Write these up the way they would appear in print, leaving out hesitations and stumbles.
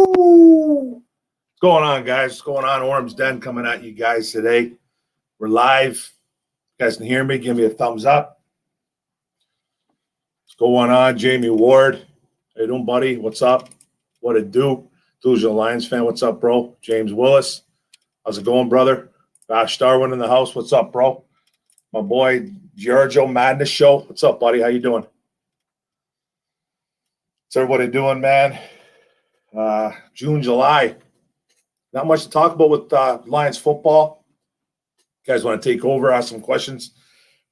What's going on, guys? What's going on? Orum'S Den coming at you guys today. We're live. You guys can hear me. Give me a thumbs up. What's going on? Jamie Ward. How you doing, buddy? What's up? What it do? Who's your Lions fan? What's up, bro? James Willis. How's it going, brother? Josh Darwin in the house. What's up, bro? My boy, Giorgio Madness Show. What's up, buddy? How you doing? What's everybody doing, man? June, July. Not much to talk about with Lions football. You guys want to take over, ask some questions?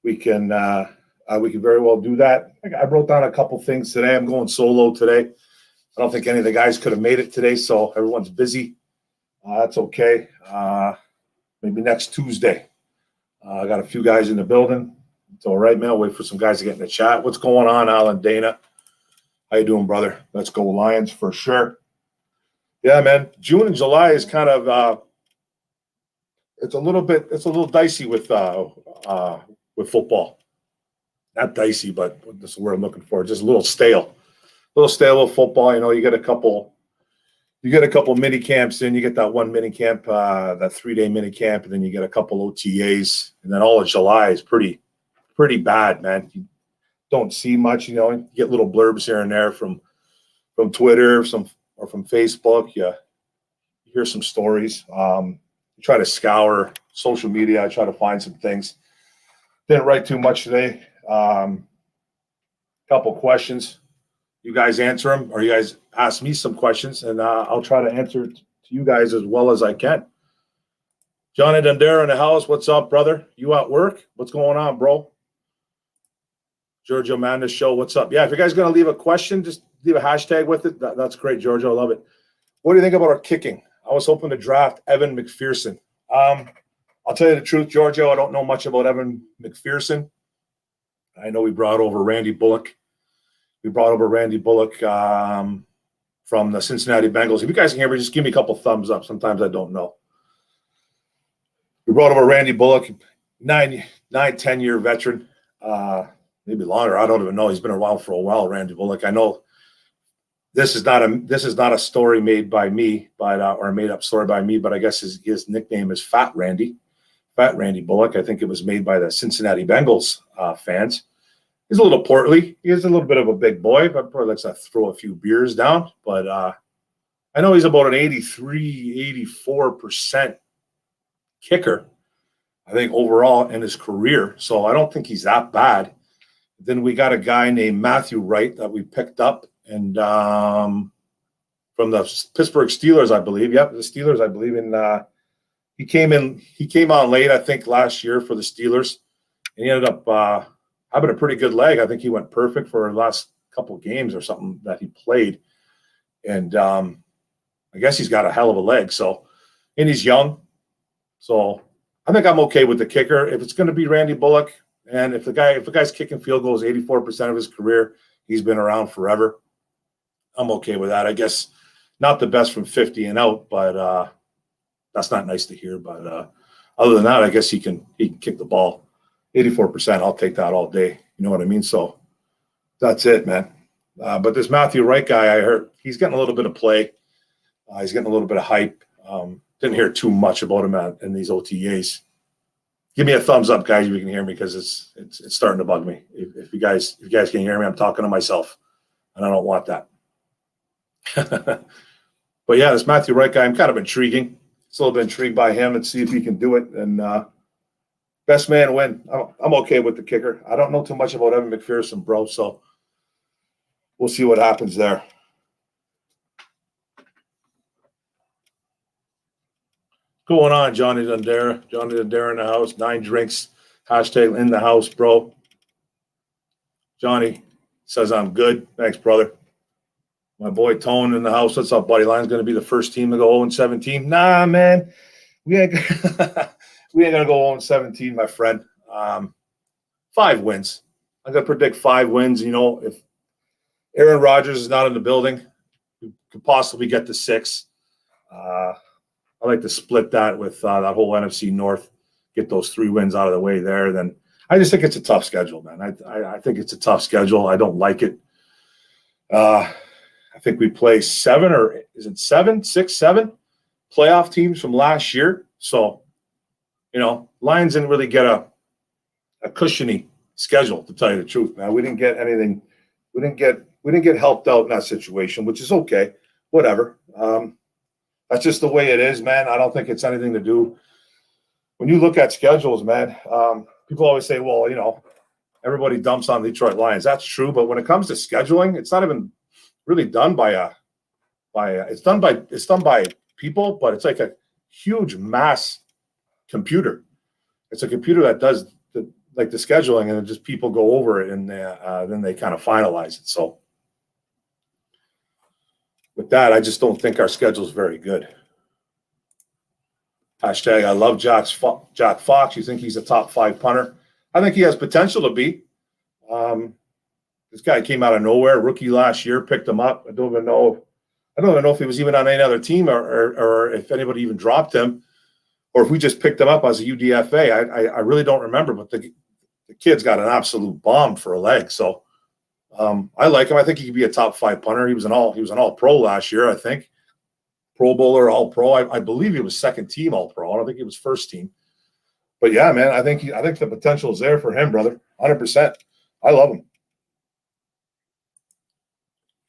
We can very well do that. I wrote down a couple things today. I'm going solo today. I don't think any of the guys could have made it today, so everyone's busy. That's okay. Maybe next Tuesday. I got a few guys in the building. It's all right, man. I'll wait for some guys to get in the chat. What's going on, Alan Dana? How you doing, brother? Let's go Lions for sure. Yeah, man. June and July is kind of it's a little dicey with football. Not dicey, but that's the word I'm looking for. Just a little stale. A little stale with football. You know, you get a couple mini camps in. You get that one mini camp, that 3-day mini camp, and then you get a couple OTAs, and then all of July is pretty bad, man. You don't see much, you know. You get little blurbs here and there from Twitter, or from Facebook. You hear some stories. You try to scour social media. I try to find some things. Didn't write too much today. Couple questions. You guys answer them, or you guys ask me some questions, and I'll try to answer to you guys as well as I can. Johnny Dundera in the house. What's up, brother? You at work? What's going on, bro? Giorgio Madness Show. What's up? Yeah, if you guys are going to leave a question, just leave a hashtag with it. That's great, Giorgio. I love it. What do you think about our kicking? I was hoping to draft Evan McPherson. I'll tell you the truth, Giorgio. I don't know much about Evan McPherson. I know we brought over Randy Bullock. From the Cincinnati Bengals. If you guys can hear me, just give me a couple thumbs up. Sometimes I don't know. We brought over Randy Bullock, 10-year veteran, maybe longer. I don't even know. He's been around for a while, Randy Bullock. I know this is not a story made by me, or a made up story by me, but I guess his nickname is Fat Randy Bullock. I think it was made by the Cincinnati Bengals fans. He's a little portly. He is a little bit of a big boy, but probably likes to throw a few beers down. But I know he's about an 84% kicker, I think, overall in his career. So I don't think he's that bad. Then we got a guy named Matthew Wright that we picked up, and from the Pittsburgh Steelers, I believe. Yep, the Steelers, I believe. And he came on late, I think, last year for the Steelers, and he ended up having a pretty good leg. I think he went perfect for the last couple games or something that he played. And I guess he's got a hell of a leg. So, and he's young. So I think I'm okay with the kicker. If it's going to be Randy Bullock, and if the guy's kicking field goals 84% of his career, he's been around forever, I'm okay with that. I guess not the best from 50 and out, but that's not nice to hear. But other than that, I guess he can kick the ball. 84%, I'll take that all day. You know what I mean? So that's it, man. But this Matthew Wright guy, I heard he's getting a little bit of play. He's getting a little bit of hype. Didn't hear too much about him in these OTAs. Give me a thumbs up, guys, if you can hear me, because it's starting to bug me. If you guys can hear me, I'm talking to myself, and I don't want that. But yeah, this Matthew Wright guy, I'm kind of intriguing. It's a little bit intrigued by him and see if he can do it. And best man win. I'm okay with the kicker. I don't know too much about Evan McPherson, bro, so we'll see what happens there. Going on, Johnny Dundera. Johnny Dundera in the house. 9 drinks. Hashtag in the house, bro. Johnny says I'm good. Thanks, brother. My boy Tone in the house. What's up, buddy? Lions going to be the first team to go 0-17. Nah, man. We ain't going to go 0-17, my friend. 5 wins. I'm going to predict 5 wins. You know, if Aaron Rodgers is not in the building, we could possibly get to 6. I like to split that with that whole NFC North, get those 3 wins out of the way there. Then I just think it's a tough schedule, man. I think it's a tough schedule. I don't like it. I think we play 7 or is it 7, 6, 7 playoff teams from last year. So, Lions didn't really get a cushiony schedule, to tell you the truth, man. We didn't get anything. We didn't get helped out in that situation, which is okay. Whatever. That's just the way it is, man. I don't think it's anything to do. When you look at schedules, man, people always say, well, everybody dumps on the Detroit Lions. That's true, but when it comes to scheduling, it's not even really done it's done by people, but it's like a huge mass computer. It's a computer that does the scheduling, and just people go over it, and then they kind of finalize it. So with that, I just don't think our schedule is very good. Hashtag I love Jack Fox. You think he's a top 5 punter? I think he has potential to be. This guy came out of nowhere, rookie last year, picked him up. I don't even know if he was even on any other team or if anybody even dropped him, or if we just picked him up as a UDFA. I really don't remember, but the kid's got an absolute bomb for a leg. So I like him. I think he could be a top 5 punter. He was an all pro last year, I think. Pro Bowler, all pro. I believe he was second team all pro. I don't think he was first team. But yeah, man, I think the potential is there for him, brother. 100%. I love him.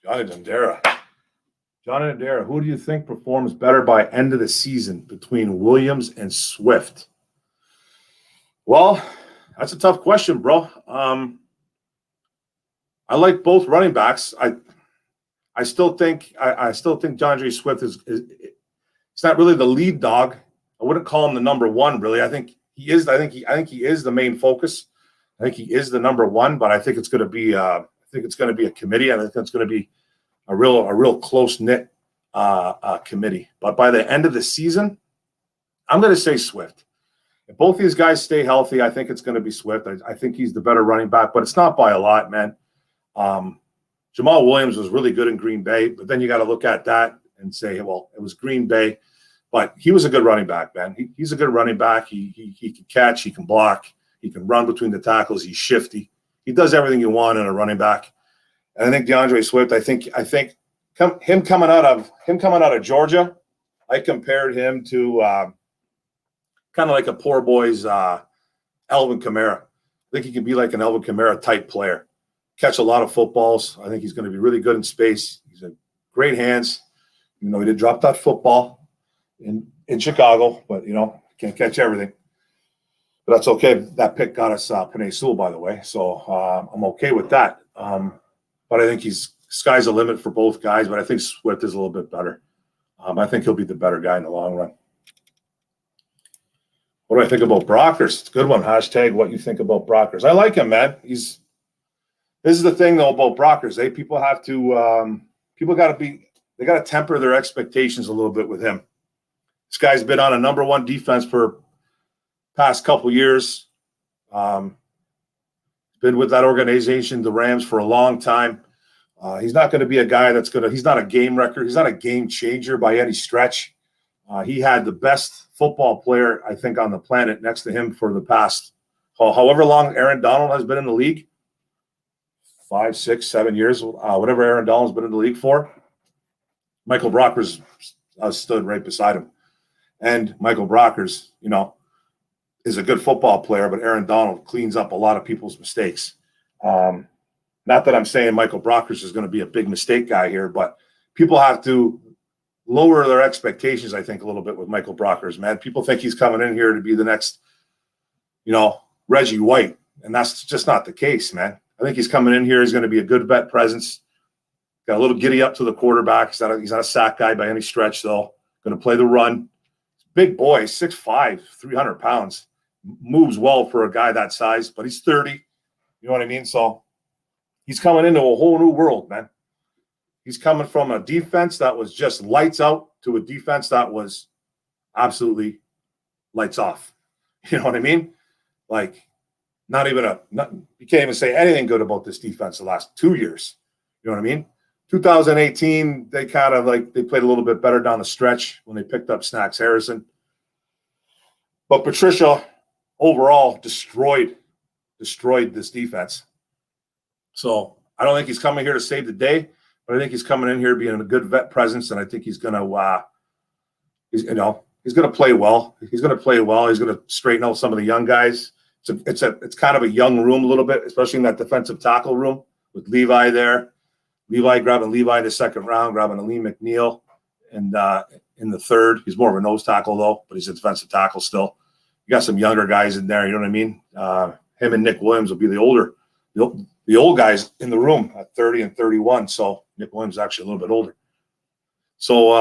Johnny Dendera, who do you think performs better by end of the season between Williams and Swift? Well, that's a tough question, bro. I like both running backs. I still think DeAndre Swift is it's not really the lead dog. I wouldn't call him the number 1, really. I think he is. I think he is the main focus. I think he is the number 1, but I think it's going to be a committee. I think it's going to be a real close knit committee. But by the end of the season, I'm going to say Swift. If both these guys stay healthy, I think it's going to be Swift. I think he's the better running back, but it's not by a lot, man. Jamal Williams was really good in Green Bay, but then you got to look at that and say, well, it was Green Bay, but he was a good running back, man. He's a good running back. He can catch, he can block, he can run between the tackles. He's shifty. He does everything you want in a running back. And I think DeAndre Swift, I think him coming out of Georgia, I compared him to kind of like a poor boy's Alvin Kamara. I think he can be like an Alvin Kamara type player. Catch a lot of footballs. I think he's going to be really good in space. He's got great hands. He did drop that football in Chicago, but can't catch everything. But that's okay. That pick got us Penei Sewell, by the way, so I'm okay with that. But I think sky's the limit for both guys. But I think Swift is a little bit better. I think he'll be the better guy in the long run. What do I think about Brockers? It's a good one. Hashtag what you think about Brockers. I like him, man. This is the thing, though, about Brockers. People have to they got to temper their expectations a little bit with him. This guy's been on a number 1 defense for past couple years. Been with that organization, the Rams, for a long time. He's not going to be a guy he's not a game wrecker. He's not a game changer by any stretch. He had the best football player, I think, on the planet next to him for the past, however long Aaron Donald has been in the league. 5, 6, 7 years, whatever Aaron Donald's been in the league for. Michael Brockers stood right beside him. And Michael Brockers, is a good football player, but Aaron Donald cleans up a lot of people's mistakes. Not that I'm saying Michael Brockers is going to be a big mistake guy here, but people have to lower their expectations, I think, a little bit with Michael Brockers, man. People think he's coming in here to be the next, Reggie White, and that's just not the case, man. I think he's coming in here. He's going to be a good vet presence. Got a little giddy up to the quarterback. He's not a sack guy by any stretch, though. Going to play the run. Big boy, 6'5", 300 pounds. Moves well for a guy that size, but he's 30. You know what I mean? So he's coming into a whole new world, man. He's coming from a defense that was just lights out to a defense that was absolutely lights off. You know what I mean? Like, you can't even say anything good about this defense the last 2 years. You know what I mean? 2018, they played a little bit better down the stretch when they picked up Snacks Harrison. But Patricia overall destroyed this defense. So I don't think he's coming here to save the day, But I think he's coming in here being a good vet presence, and I think he's going to, he's going to play well. He's going to play well. He's going to straighten out some of the young guys. It's kind of a young room a little bit, especially in that defensive tackle room with Levi there. Levi grabbing Levi in the second round, grabbing Aleem McNeil, and in the third. He's more of a nose tackle though, but he's a defensive tackle still. You got some younger guys in there. You know what I mean? Him and Nick Williams will be the old guys in the room at 30 and 31. So Nick Williams is actually a little bit older. So,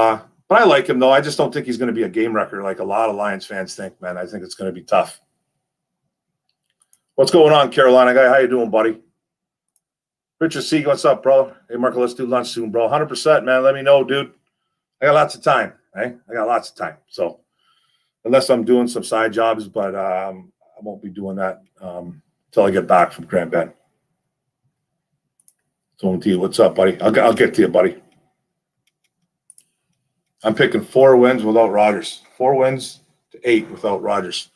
but I like him though. I just don't think he's going to be a game wrecker like a lot of Lions fans think, man. I think it's going to be tough. What's going on, Carolina guy? How you doing, buddy? Richard C, what's up, bro? Hey, Marco, let's do lunch soon, bro. 100%, man. Let me know, dude. I got lots of time, eh? I got lots of time. So unless I'm doing some side jobs, but I won't be doing that until I get back from Grand Bend. So to you, what's up, buddy? I'll get to you, buddy. I'm picking 4 wins without Rodgers. 4 wins to 8 without Rodgers.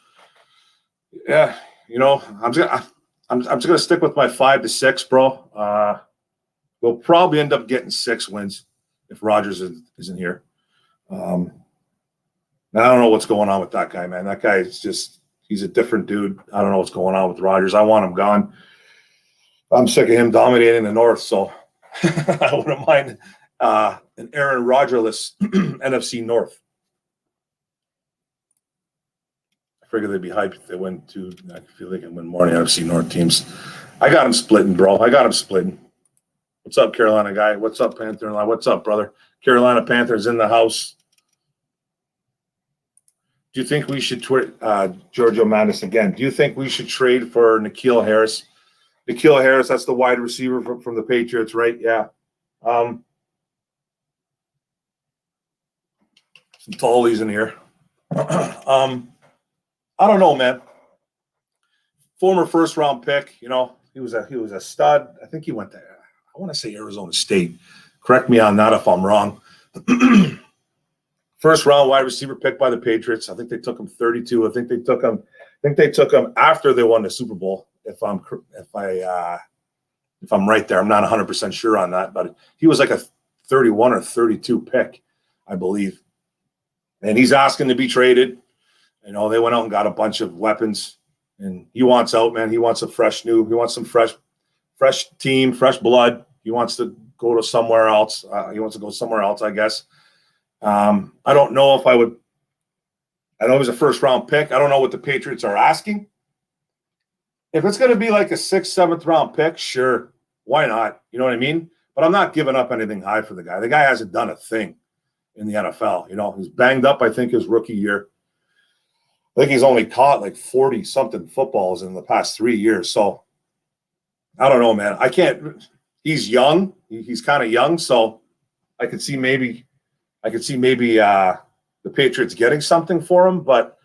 Yeah, you know, I'm just gonna stick with my 5 to 6, bro. We'll probably end up getting 6 wins if Rodgers isn't here. I don't know what's going on with that guy, man. That guy is he's a different dude. I don't know what's going on with Rodgers. I want him gone. I'm sick of him dominating the North, so I wouldn't mind an Aaron Rodgers-less NFC North. I figure they'd be hyped if they win 2. I feel they can win more than NFC North teams. I got him splitting, bro. I got him splitting. What's up, Carolina guy? What's up, Panther? What's up, brother? Carolina Panthers in the house. Do you think we should Giorgio Madness again? Do you think we should trade for N'Keal Harris? N'Keal Harris, that's the wide receiver from the Patriots, right? Yeah. Some tallies in here. I don't know, man. Former first-round pick, you know, he was a stud. I think he went there. I want to say Arizona State. Correct me on that if I'm wrong. First round wide receiver picked by the Patriots. I think they took him 32. I think they took him after they won the Super Bowl. If I'm right there, I'm not 100% sure on that, but he was like a 31 or 32 pick, I believe. And he's asking to be traded. You know, they went out and got a bunch of weapons, and he wants out, man. He wants he wants some fresh team, fresh blood. He wants to go to somewhere else. He wants to go somewhere else, I guess. I don't know if I would. I know he was a first-round pick. I don't know what the Patriots are asking. If it's going to be like a 6th, 7th round pick, sure. Why not? You know what I mean? But I'm not giving up anything high for the guy. The guy hasn't done a thing in the NFL. You know, he's banged up, I think, his rookie year. I think he's only caught like 40-something footballs in the past 3 years. So I don't know, man. I can't. He's young. He's kind of young, so I could see maybe the Patriots getting something for him, but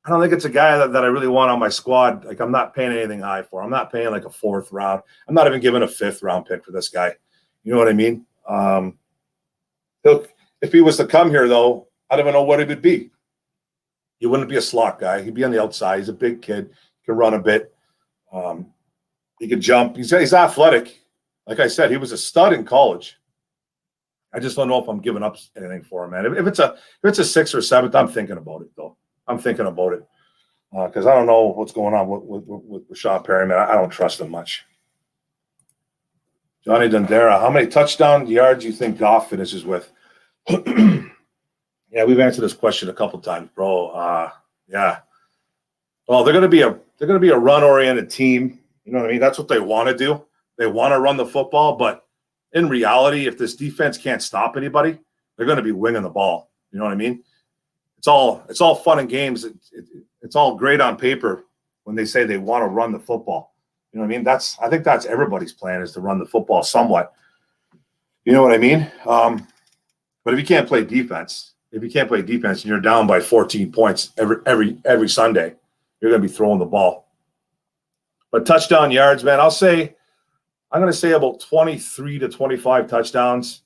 I don't think it's a guy that I really want on my squad. Like, I'm not paying anything high for. I'm not paying like a 4th round. I'm not even giving a 5th round pick for this guy. You know what I mean? If he was to come here, though, I don't even know what it would be. He wouldn't be a slot guy. He'd be on the outside. He's a big kid. He can run a bit. He could jump. He's athletic. Like I said, he was a stud in college. I just don't know if I'm giving up anything for him, man. If it's a 6th or 7th, I'm thinking about it, though. I'm thinking about it because I don't know what's going on with Rashad Perryman. I don't trust him much. Johnny Dundera, how many touchdown yards do you think Goff finishes with? Yeah, we've answered this question a couple times, bro. Yeah. Well, they're going to be a run-oriented team. You know what I mean? That's what they want to do. They want to run the football, but in reality, if this defense can't stop anybody, they're going to be winging the ball. You know what I mean? It's all fun and games. It's all great on paper when they say they want to run the football. You know what I mean? I think that's everybody's plan, is to run the football somewhat. You know what I mean? But if you can't play defense, and you're down by 14 points every Sunday, you're going to be throwing the ball. But touchdown yards, man, I'm going to say about 23 to 25 touchdowns,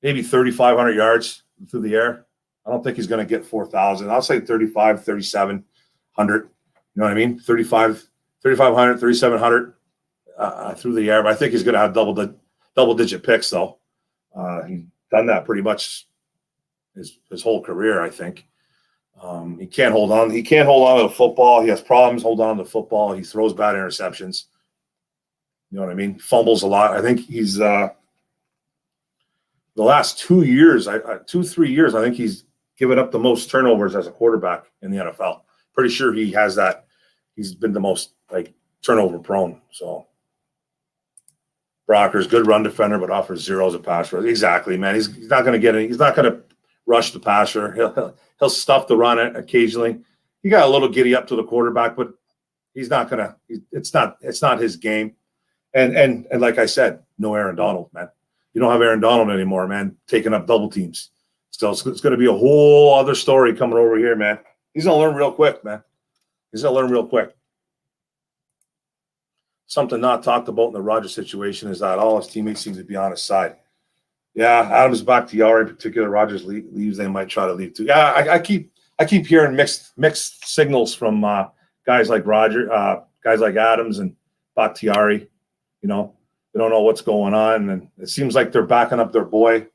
maybe 3,500 yards through the air. I don't think he's going to get 4,000. I'll say 35, 3,700. You know what I mean? 3,500, 3,700 through the air. But I think he's going to have double-digit picks, though. He's done that pretty much his whole career, I think. He can't hold on. He can't hold on to the football. He has problems holding on to the football. He throws bad interceptions. You know what I mean? Fumbles a lot. I think he's the last 2 years, 3 years, I think he's given up the most turnovers as a quarterback in the NFL. Pretty sure he has that. He's been the most turnover prone. So Brocker's good run defender, but offers 0 as a pass rush. Exactly, man. He's not going to get it. He's not going to rush the passer. He'll stuff the run occasionally. He got a little giddy up to the quarterback, but he's not going to. It's not his game. And like I said, no Aaron Donald, man. You don't have Aaron Donald anymore, man. Taking up double teams. So it's going to be a whole other story coming over here, man. He's going to learn real quick, man. He's going to learn real quick. Something not talked about in the Rodgers situation is that all his teammates seem to be on his side. Yeah, Adams Bakhtiari in particular. Rodgers leaves, they might try to leave too. Yeah, I keep hearing mixed signals from guys like guys like Adams and Bakhtiari. You know, they don't know what's going on, and it seems like they're backing up their boy.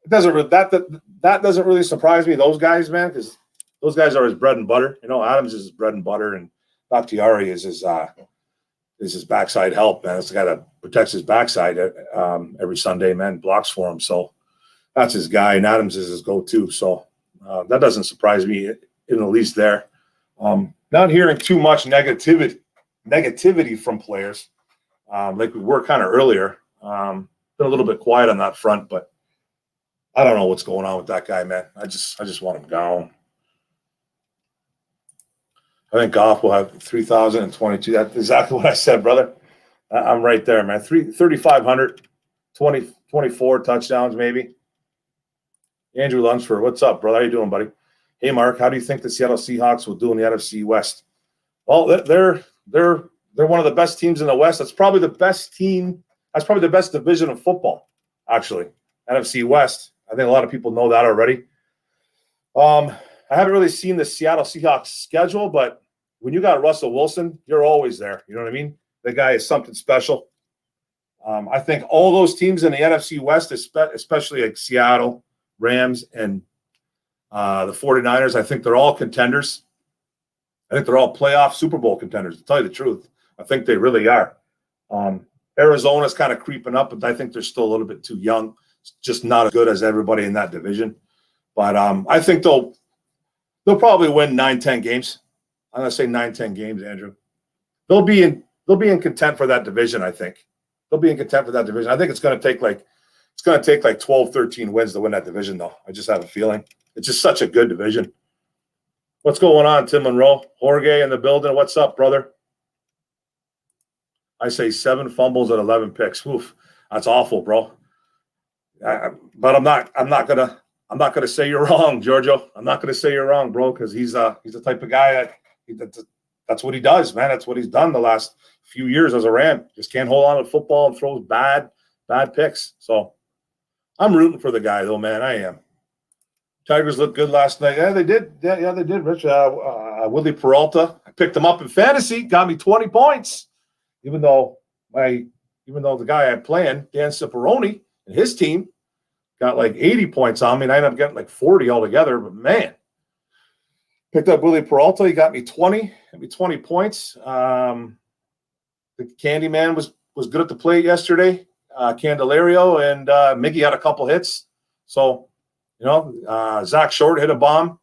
It doesn't that doesn't really surprise me. Those guys, man, because those guys are his bread and butter. You know, Adams is his bread and butter, and Bakhtiari is his backside help, man. It's the guy that protects his backside every Sunday, man, blocks for him. So that's his guy, and Adams is his go-to. So that doesn't surprise me in the least there. Not hearing too much negativity from players like we were kind of earlier. Been a little bit quiet on that front, but I don't know what's going on with that guy, man. I just want him gone. I think Goff will have 3,022. That's exactly what I said, brother. I'm right there, man. 3,500, 24 touchdowns, maybe. Andrew Lunsford, what's up, brother? How you doing, buddy? Hey, Mark, how do you think the Seattle Seahawks will do in the NFC West? Well, they're one of the best teams in the West. That's probably the best team. That's probably the best division of football, actually. NFC West. I think a lot of people know that already. I haven't really seen the Seattle Seahawks schedule, but when you got Russell Wilson, you're always there. You know what I mean? The guy is something special. I think all those teams in the NFC West, especially like Seattle, Rams, and the 49ers, I think they're all contenders. I think they're all playoff Super Bowl contenders, to tell you the truth. I think they really are. Arizona's kind of creeping up, but I think they're still a little bit too young. It's just not as good as everybody in that division. But I think they'll probably win 9-10 games. I'm gonna say 9-10 games, Andrew. They'll be in content for that division, I think. They'll be in content for that division. I think it's gonna take like 12, 13 wins to win that division, though. I just have a feeling. It's just such a good division. What's going on, Tim Monroe? Jorge in the building. What's up, brother? I say 7 fumbles and 11 picks. Oof, that's awful, bro. But I'm not gonna say you're wrong, Giorgio. I'm not gonna say you're wrong, bro, because he's the type of guy that's what he does, man. That's what he's done the last few years as a Ram. Just can't hold on to football and throws bad picks. So I'm rooting for the guy, though, man. I am. Tigers looked good last night. Yeah, they did. Yeah, they did, Rich. Willie Peralta, I picked him up in fantasy, got me 20 points. Even though the guy I'm playing, Dan Ciparone, and his team got like 80 points on me, and I ended up getting like 40 altogether. But man, picked up Willie Peralta. He got me 20 points. The Candyman was good at the plate yesterday. Candelario and Mickey had a couple hits. So, Zach Short hit a bomb.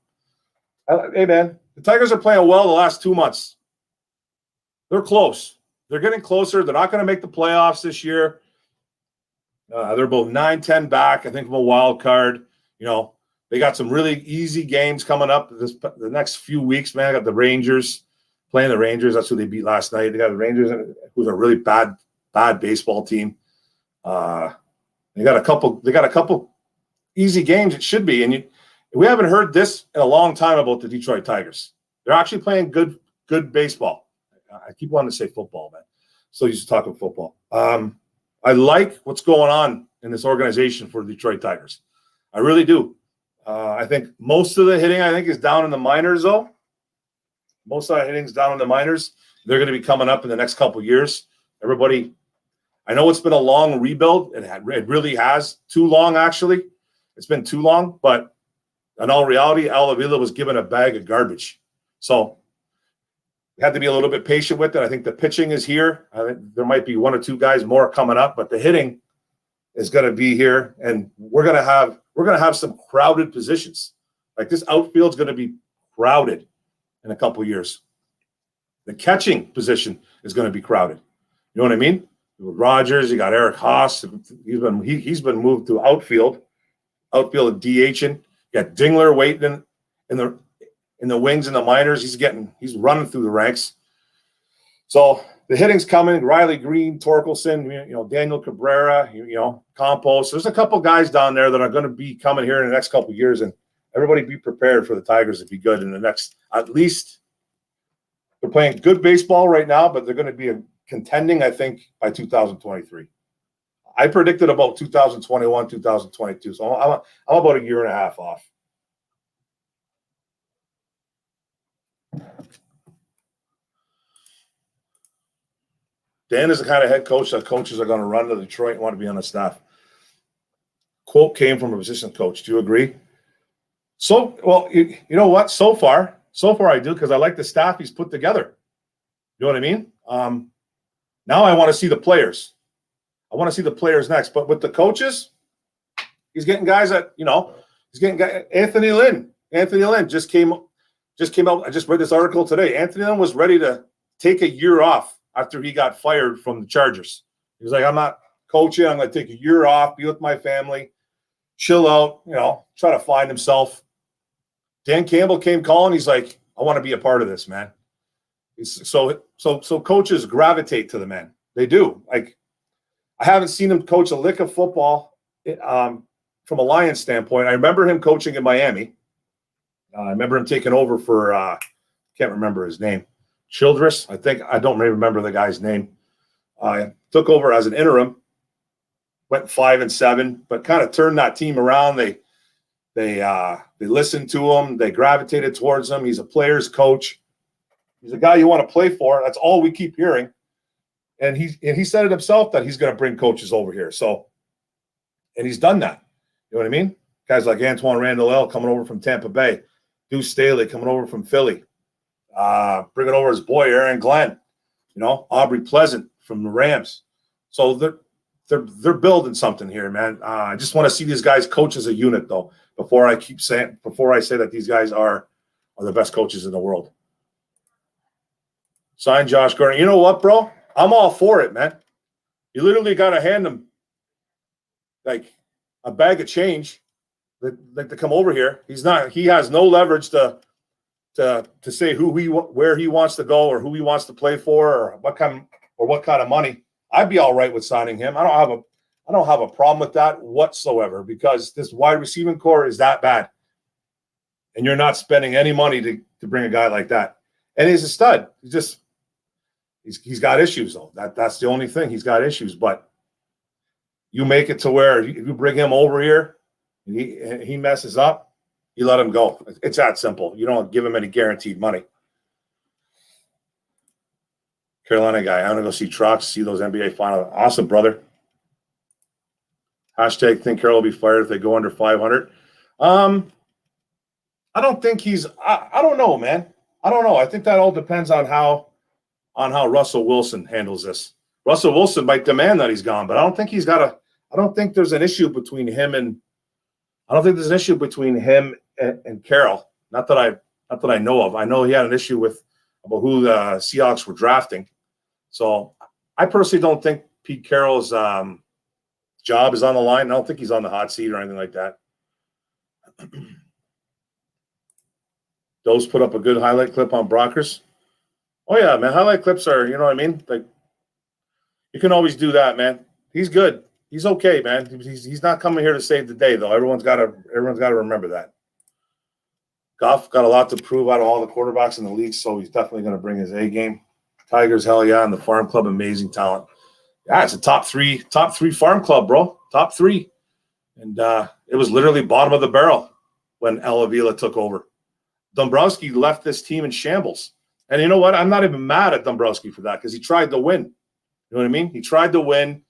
Hey, man, the Tigers are playing well the last 2 months. They're close. They're getting closer. They're not going to make the playoffs this year. They're about 9-10 back, I think, from a wild card. They got some really easy games coming up the next few weeks, man. I got the Rangers playing the Rangers. That's who they beat last night. They got the Rangers, who's a really bad baseball team. They got a couple easy games. It should be, and we haven't heard this in a long time about the Detroit Tigers. They're actually playing good baseball. I keep wanting to say football, man. So used to talking football. I like what's going on in this organization for the Detroit Tigers. I really do. I think most of the hitting, is down in the minors, though. Most of the hitting's down in the minors. They're going to be coming up in the next couple of years. Everybody, I know it's been a long rebuild. It really has. Too long, actually. It's been too long. But in all reality, Al Avila was given a bag of garbage. So we had to be a little bit patient with it. I think the pitching is here. I think there might be one or two guys more coming up, but the hitting is going to be here, and we're going to have some crowded positions. Like this outfield's going to be crowded in a couple of years. The catching position is going to be crowded. You know what I mean? With Rogers, you got Eric Haas. He's been moved to outfield and DHing. You got Dingler waiting in the wings in the minors. He's running through the ranks. So the hitting's coming. Riley Green, Torkelson, Daniel Cabrera, Campos. There's a couple guys down there that are going to be coming here in the next couple of years, and everybody be prepared for the Tigers to be good in the next, at least. They're playing good baseball right now, but they're going to be contending, I think, by 2023. I predicted about 2021, 2022. So I'm about a year and a half off. Dan is the kind of head coach that coaches are going to run to Detroit and want to be on the staff. Quote came from a position coach. Do you agree? So, well, you know what? So far I do, because I like the staff he's put together. You know what I mean? Now I want to see the players. I want to see the players next. But with the coaches, he's getting guys that, he's getting guys. Anthony Lynn just came out. I just read this article today. Anthony Lynn was ready to take a year off after he got fired from the Chargers. He was like, I'm not coaching. I'm going to take a year off, be with my family, chill out, try to find himself. Dan Campbell came calling. He's like, I want to be a part of this, man. So coaches gravitate to the man. They do. Like, I haven't seen him coach a lick of football from a Lions standpoint. I remember him coaching in Miami. I remember him taking over for can't remember his name. Childress, I think. I don't remember the guy's name. Took over as an interim, went 5-7, but kind of turned that team around. They listened to him. They gravitated towards him. He's a player's coach. He's a guy you want to play for. That's all we keep hearing. And he said it himself that he's going to bring coaches over here. So, and he's done that. You know what I mean? Guys like Antoine Randall coming over from Tampa Bay, Deuce Staley coming over from Philly, bringing over his boy Aaron Glenn, Aubrey Pleasant from the Rams. So they're building something here, man. I just want to see these guys coach as a unit, though. Before I say that these guys are the best coaches in the world. Sign Josh Gordon. You know what, bro? I'm all for it, man. You literally got to hand him like a bag of change, like to come over here. He has no leverage to say where he wants to go or who he wants to play for or what kind of money. I'd be all right with signing him. I don't have a problem with that whatsoever, because this wide receiving core is that bad, and you're not spending any money to bring a guy like that. And he's a stud. He's got issues though. That's the only thing. He's got issues, but you make it to where if you bring him over here and he messes up, you let him go. It's that simple. You don't give him any guaranteed money. Carolina guy, I want to go see Trox, see those NBA finals. Awesome, brother. Hashtag think Carroll will be fired if they go under 500. I don't think I don't know, man. I don't know. I think that all depends on how Russell Wilson handles this. Russell Wilson might demand that he's gone, but I don't think I don't think there's an issue between him and Carroll. Not that I know of. I know he had an issue about who the Seahawks were drafting. So I personally don't think Pete Carroll's job is on the line. I don't think he's on the hot seat or anything like that. Those put up a good highlight clip on Brockers. Oh, yeah, man. Highlight clips are, you know what I mean? Like, you can always do that, man. He's good. He's okay, man. He's not coming here to save the day, though. Everyone's got to remember that. Goff got a lot to prove out of all the quarterbacks in the league, so he's definitely going to bring his A game. Tigers, hell yeah, and the Farm Club, amazing talent. Yeah, it's a top three Farm Club, bro. Top three. And it was literally bottom of the barrel when El Avila took over. Dombrowski left this team in shambles. And you know what? I'm not even mad at Dombrowski for that, because he tried to win. You know what I mean? He tried to win.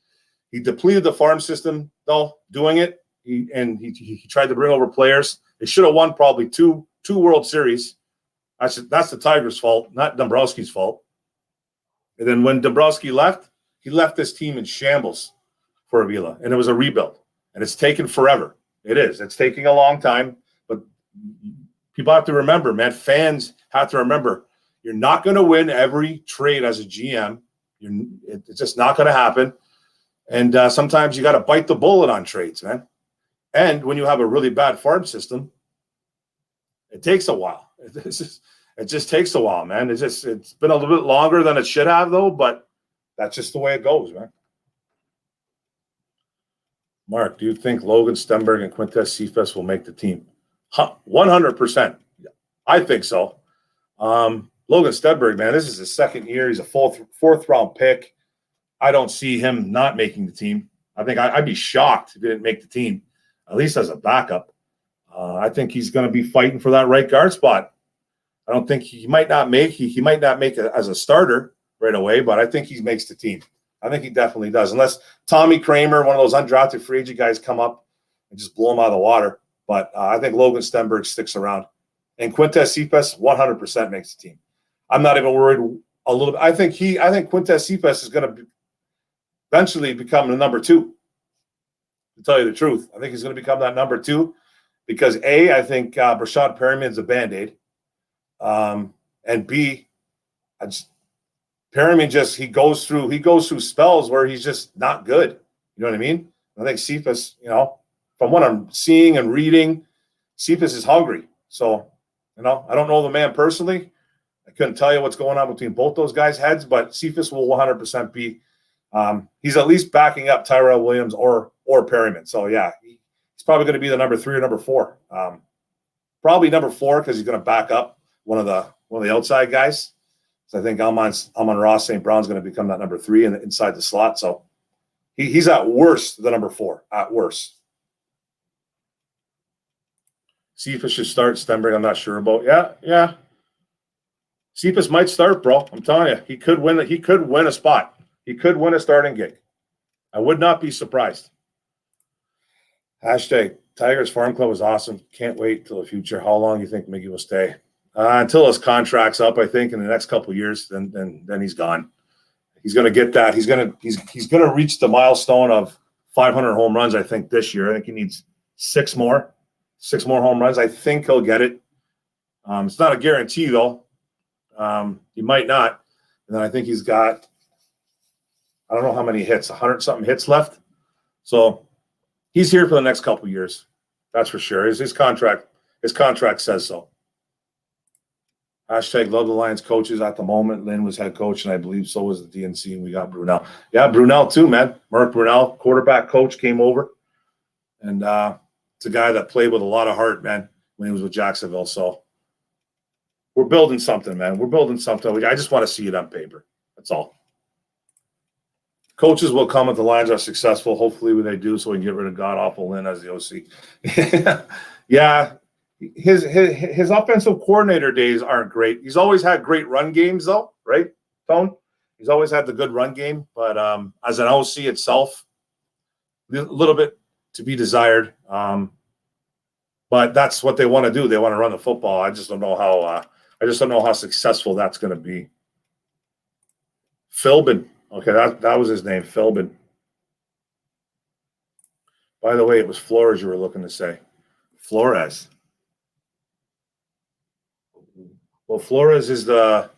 He depleted the farm system, though, doing it. He tried to bring over players. They should have won probably two World Series. That's the Tigers' fault, not Dombrowski's fault. And then when Dombrowski left, he left this team in shambles for Avila, and it was a rebuild. And it's taken forever. It is. It's taking a long time, but people have to remember, man, fans have to remember, you're not going to win every trade as a GM. It's just not going to happen. And sometimes you got to bite the bullet on trades, man. And when you have a really bad farm system, it takes a while. It just takes a while, man. It's been a little bit longer than it should have, though, but that's just the way it goes, man. Mark, do you think Logan Stenberg and Quintez Cephus will make the team? 100%. I think so. Logan Stenberg, man, this is his second year. He's a fourth round pick. I don't see him not making the team. I think I'd be shocked if he didn't make the team, at least as a backup. I think he's going to be fighting for that right guard spot. I don't think he might not make it as a starter right away, but I think he makes the team. I think he definitely does, unless Tommy Kramer, one of those undrafted free agent guys, come up and just blow him out of the water. But I think Logan Stenberg sticks around. And Quintez Cephus 100% makes the team. I'm not even worried a little bit. I think Quintez Cephus is going to eventually become the number 2. To tell you the truth, I think he's going to become that number 2 because I think Brashad Perriman's a Band-Aid. And B, Perriman he goes through spells where he's just not good. You know what I mean? I think Cephus, from what I'm seeing and reading, Cephus is hungry. So, I don't know the man personally. I couldn't tell you what's going on between both those guys' heads, but Cephus will 100% be. He's at least backing up Tyrell Williams or Perriman. So yeah, he's probably going to be the number 3 or number 4. Probably number 4 because he's going to back up one of the outside guys. So I think Amon-Ra St. Brown's going to become that number 3 inside the slot. So he's at worst the number 4, at worst. Cephus should start. Stenberg, I'm not sure about. Yeah. Cephus might start, bro. I'm telling you, he could win a spot. He could win a starting gig. I would not be surprised. #Tigers Farm Club was awesome. Can't wait till the future. How long do you think Miggy will stay? Until his contract's up, I think, in the next couple of years. Then he's gone. He's going to get that. He's going to reach the milestone of 500 home runs. I think this year. I think he needs 6 more home runs. I think he'll get it. It's not a guarantee though. He might not. And then I think he's got, I don't know how many hits, 100-something hits left. So he's here for the next couple of years. That's for sure. His contract says so. #love the Lions coaches at the moment. Lynn was head coach, and I believe so was the DNC, and we got Brunel. Yeah, Brunel too, man. Mark Brunel, quarterback coach, came over. And it's a guy that played with a lot of heart, man, when he was with Jacksonville. So we're building something, man. We're building something. I just want to see it on paper. That's all. Coaches will come if the Lions are successful. Hopefully they do, so we can get rid of god-awful Lynn as the OC. Yeah. His offensive coordinator days aren't great. He's always had great run games, though, right, Tone? He's always had the good run game. But as an OC itself, a little bit to be desired. But that's what they want to do. They want to run the football. I just don't know how successful that's going to be. Philbin. Okay, that was his name, Philbin. By the way, it was Flores you were looking to say. Flores. Well, Flores is the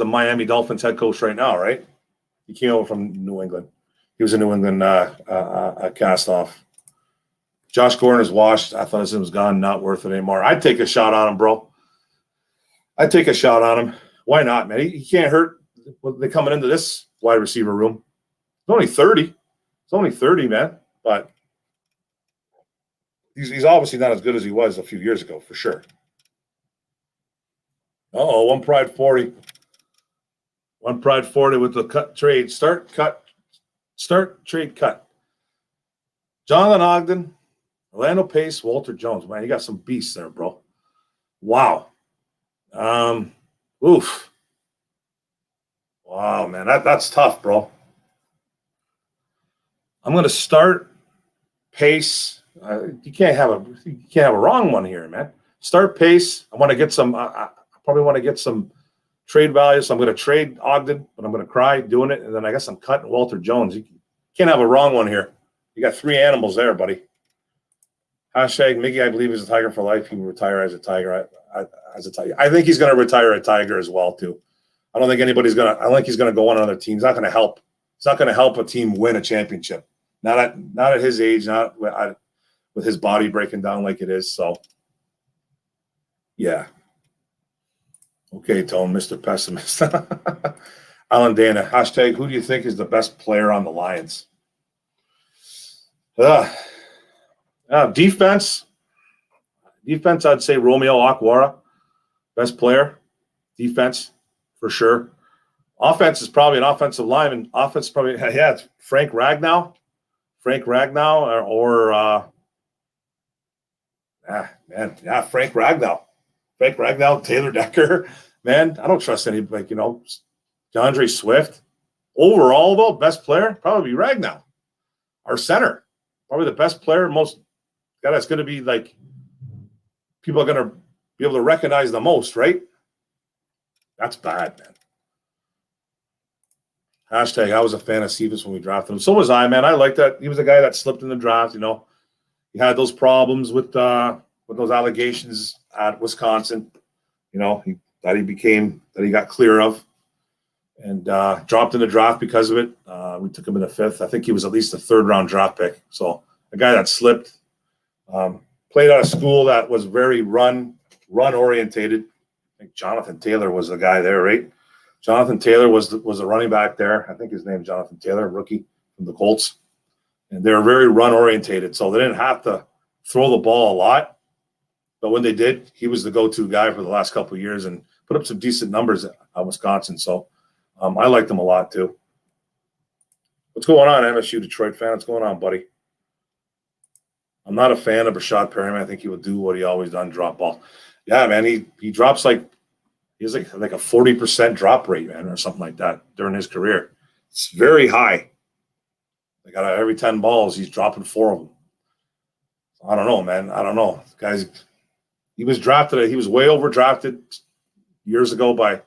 Miami Dolphins head coach right now, right? He came over from New England. He was a New England cast off. Josh Gordon is washed. Athleticism is gone. Not worth it anymore. I'd take a shot on him, bro. I'd take a shot on him. Why not, man? He can't hurt. They're coming into this wide receiver room. He's only 30. He's only 30, man. But he's obviously not as good as he was a few years ago, for sure. One Pride 40. One Pride 40 with the cut trade. Start, trade, cut. Jonathan Ogden, Orlando Pace, Walter Jones. Man, you got some beasts there, bro. Wow. Oof. Wow, man, that's tough, bro. I'm going to start Pace. You can't have a wrong one here, man. Start Pace. I want to get some. I probably want to get some trade value, so I'm going to trade Ogden, but I'm going to cry doing it, and then I guess I'm cutting Walter Jones. You can't have a wrong one here. You got 3 animals there, buddy. Hashtag Mickey, I believe, is a Tiger for life. He will retire as a Tiger. As a Tiger, I think he's going to retire a Tiger as well too. I don't think anybody's going to. I think he's going to go on another team. He's not going to help. It's not going to help a team win a championship. Not at his age. Not with his body breaking down like it is. So, yeah. Okay, Tone, Mr. Pessimist. Alan Dana, hashtag, who do you think is the best player on the Lions? Defense, I'd say Romeo Okwara, best player. Defense, for sure. Offense is probably an offensive lineman. Offense probably, it's Frank Ragnow. Frank Ragnow Frank Ragnow. Frank Ragnow, Taylor Decker. Man, I don't trust anybody, DeAndre Swift. Overall, though, best player, probably Ragnow. Our center, probably the best player, most guy that's going to be like, people are going to be able to recognize the most, right? That's bad, man. Hashtag, I was a fan of Cephus when we drafted him. So was I, man. I like that. He was a guy that slipped in the draft, He had those problems with those allegations at Wisconsin, that he got clear of, and dropped in the draft because of it. We took him in the 5th. I think he was at least a 3rd-round draft pick. So a guy that slipped, played out of school that was very run-orientated. I think Jonathan Taylor was the guy there, right? Jonathan Taylor was a running back there. I think his name is Jonathan Taylor, rookie from the Colts. And they were very run-orientated, so they didn't have to throw the ball a lot. But when they did, he was the go-to guy for the last couple of years and put up some decent numbers at Wisconsin. So I liked him a lot too. What's going on, MSU Detroit fan? What's going on, buddy? I'm not a fan of Rashad Perriman. I think he will do what he always done, drop ball. Yeah, man, he drops he has like a 40% drop rate, man, or something like that during his career. It's very high. Like out of every 10 balls, he's dropping 4 of them. I don't know, man. I don't know. Guys, he was way overdrafted years ago by,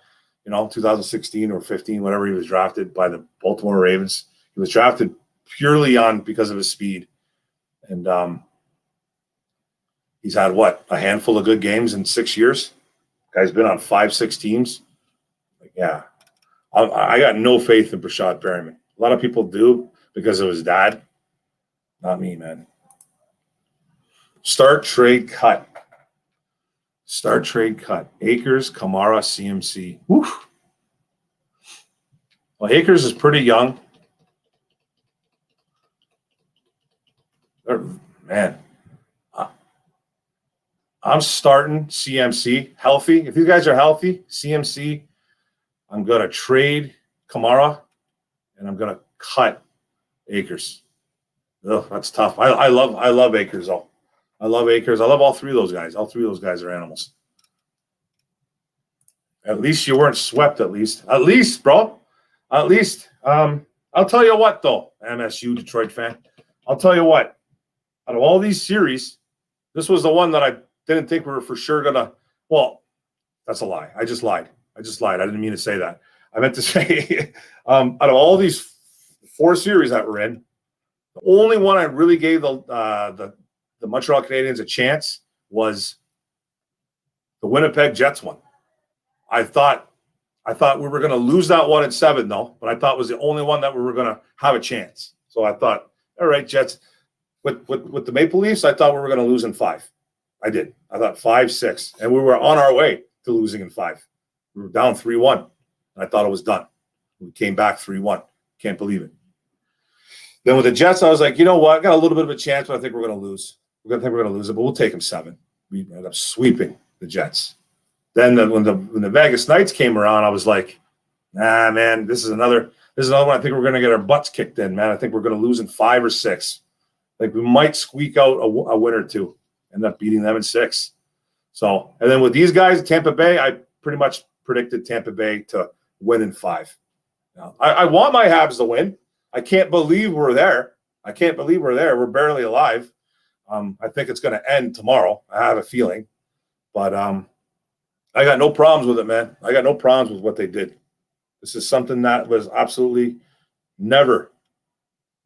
2016 or 15, whatever he was drafted by the Baltimore Ravens. He was drafted purely because of his speed. And he's had, a handful of good games in 6 years? Guy's been on 5-6 teams. I got no faith in Rashad Perriman. A lot of people do because of his dad. Not me, man. Start, trade, cut. Akers, Kamara, CMC. Woof. Well, Akers is pretty young. Man, I'm starting CMC healthy. If these guys are healthy, CMC, I'm going to trade Kamara, and I'm going to cut Akers. Ugh, that's tough. I love Akers, though. I love Akers. I love all 3 of those guys. All 3 of those guys are animals. At least you weren't swept, at least. At least, bro. At least. I'll tell you what, though, MSU Detroit fan. I'll tell you what. Out of all these series, this was the one that I didn't think we were for sure going to – well, that's a lie. I just lied. I didn't mean to say that. I meant to say out of all these 4 series that we're in, the only one I really gave the Montreal Canadiens a chance was the Winnipeg Jets one. I thought we were going to lose that one in 7, though, but I thought it was the only one that we were going to have a chance. So I thought, all right, Jets. With the Maple Leafs, I thought we were going to lose in 5. I did. I thought 5-6, and we were on our way to losing in 5. We were down 3-1, and I thought it was done. We came back 3-1. Can't believe it. Then with the Jets, I was like, you know what? I got a little bit of a chance, but I think we're going to lose. We're going to lose it, but we'll take them 7. We ended up sweeping the Jets. Then when the Vegas Knights came around, I was like, nah, man, this is another one. I think we're going to get our butts kicked in, man. I think we're going to lose in 5 or 6. Like we might squeak out a win or 2, end up beating them in 6. So, and then with these guys, Tampa Bay, I pretty much predicted Tampa Bay to win in 5. Now, I want my Habs to win. I can't believe we're there. I can't believe we're there. We're barely alive. I think it's going to end tomorrow. I have a feeling. But I got no problems with it, man. I got no problems with what they did. This is something that was absolutely never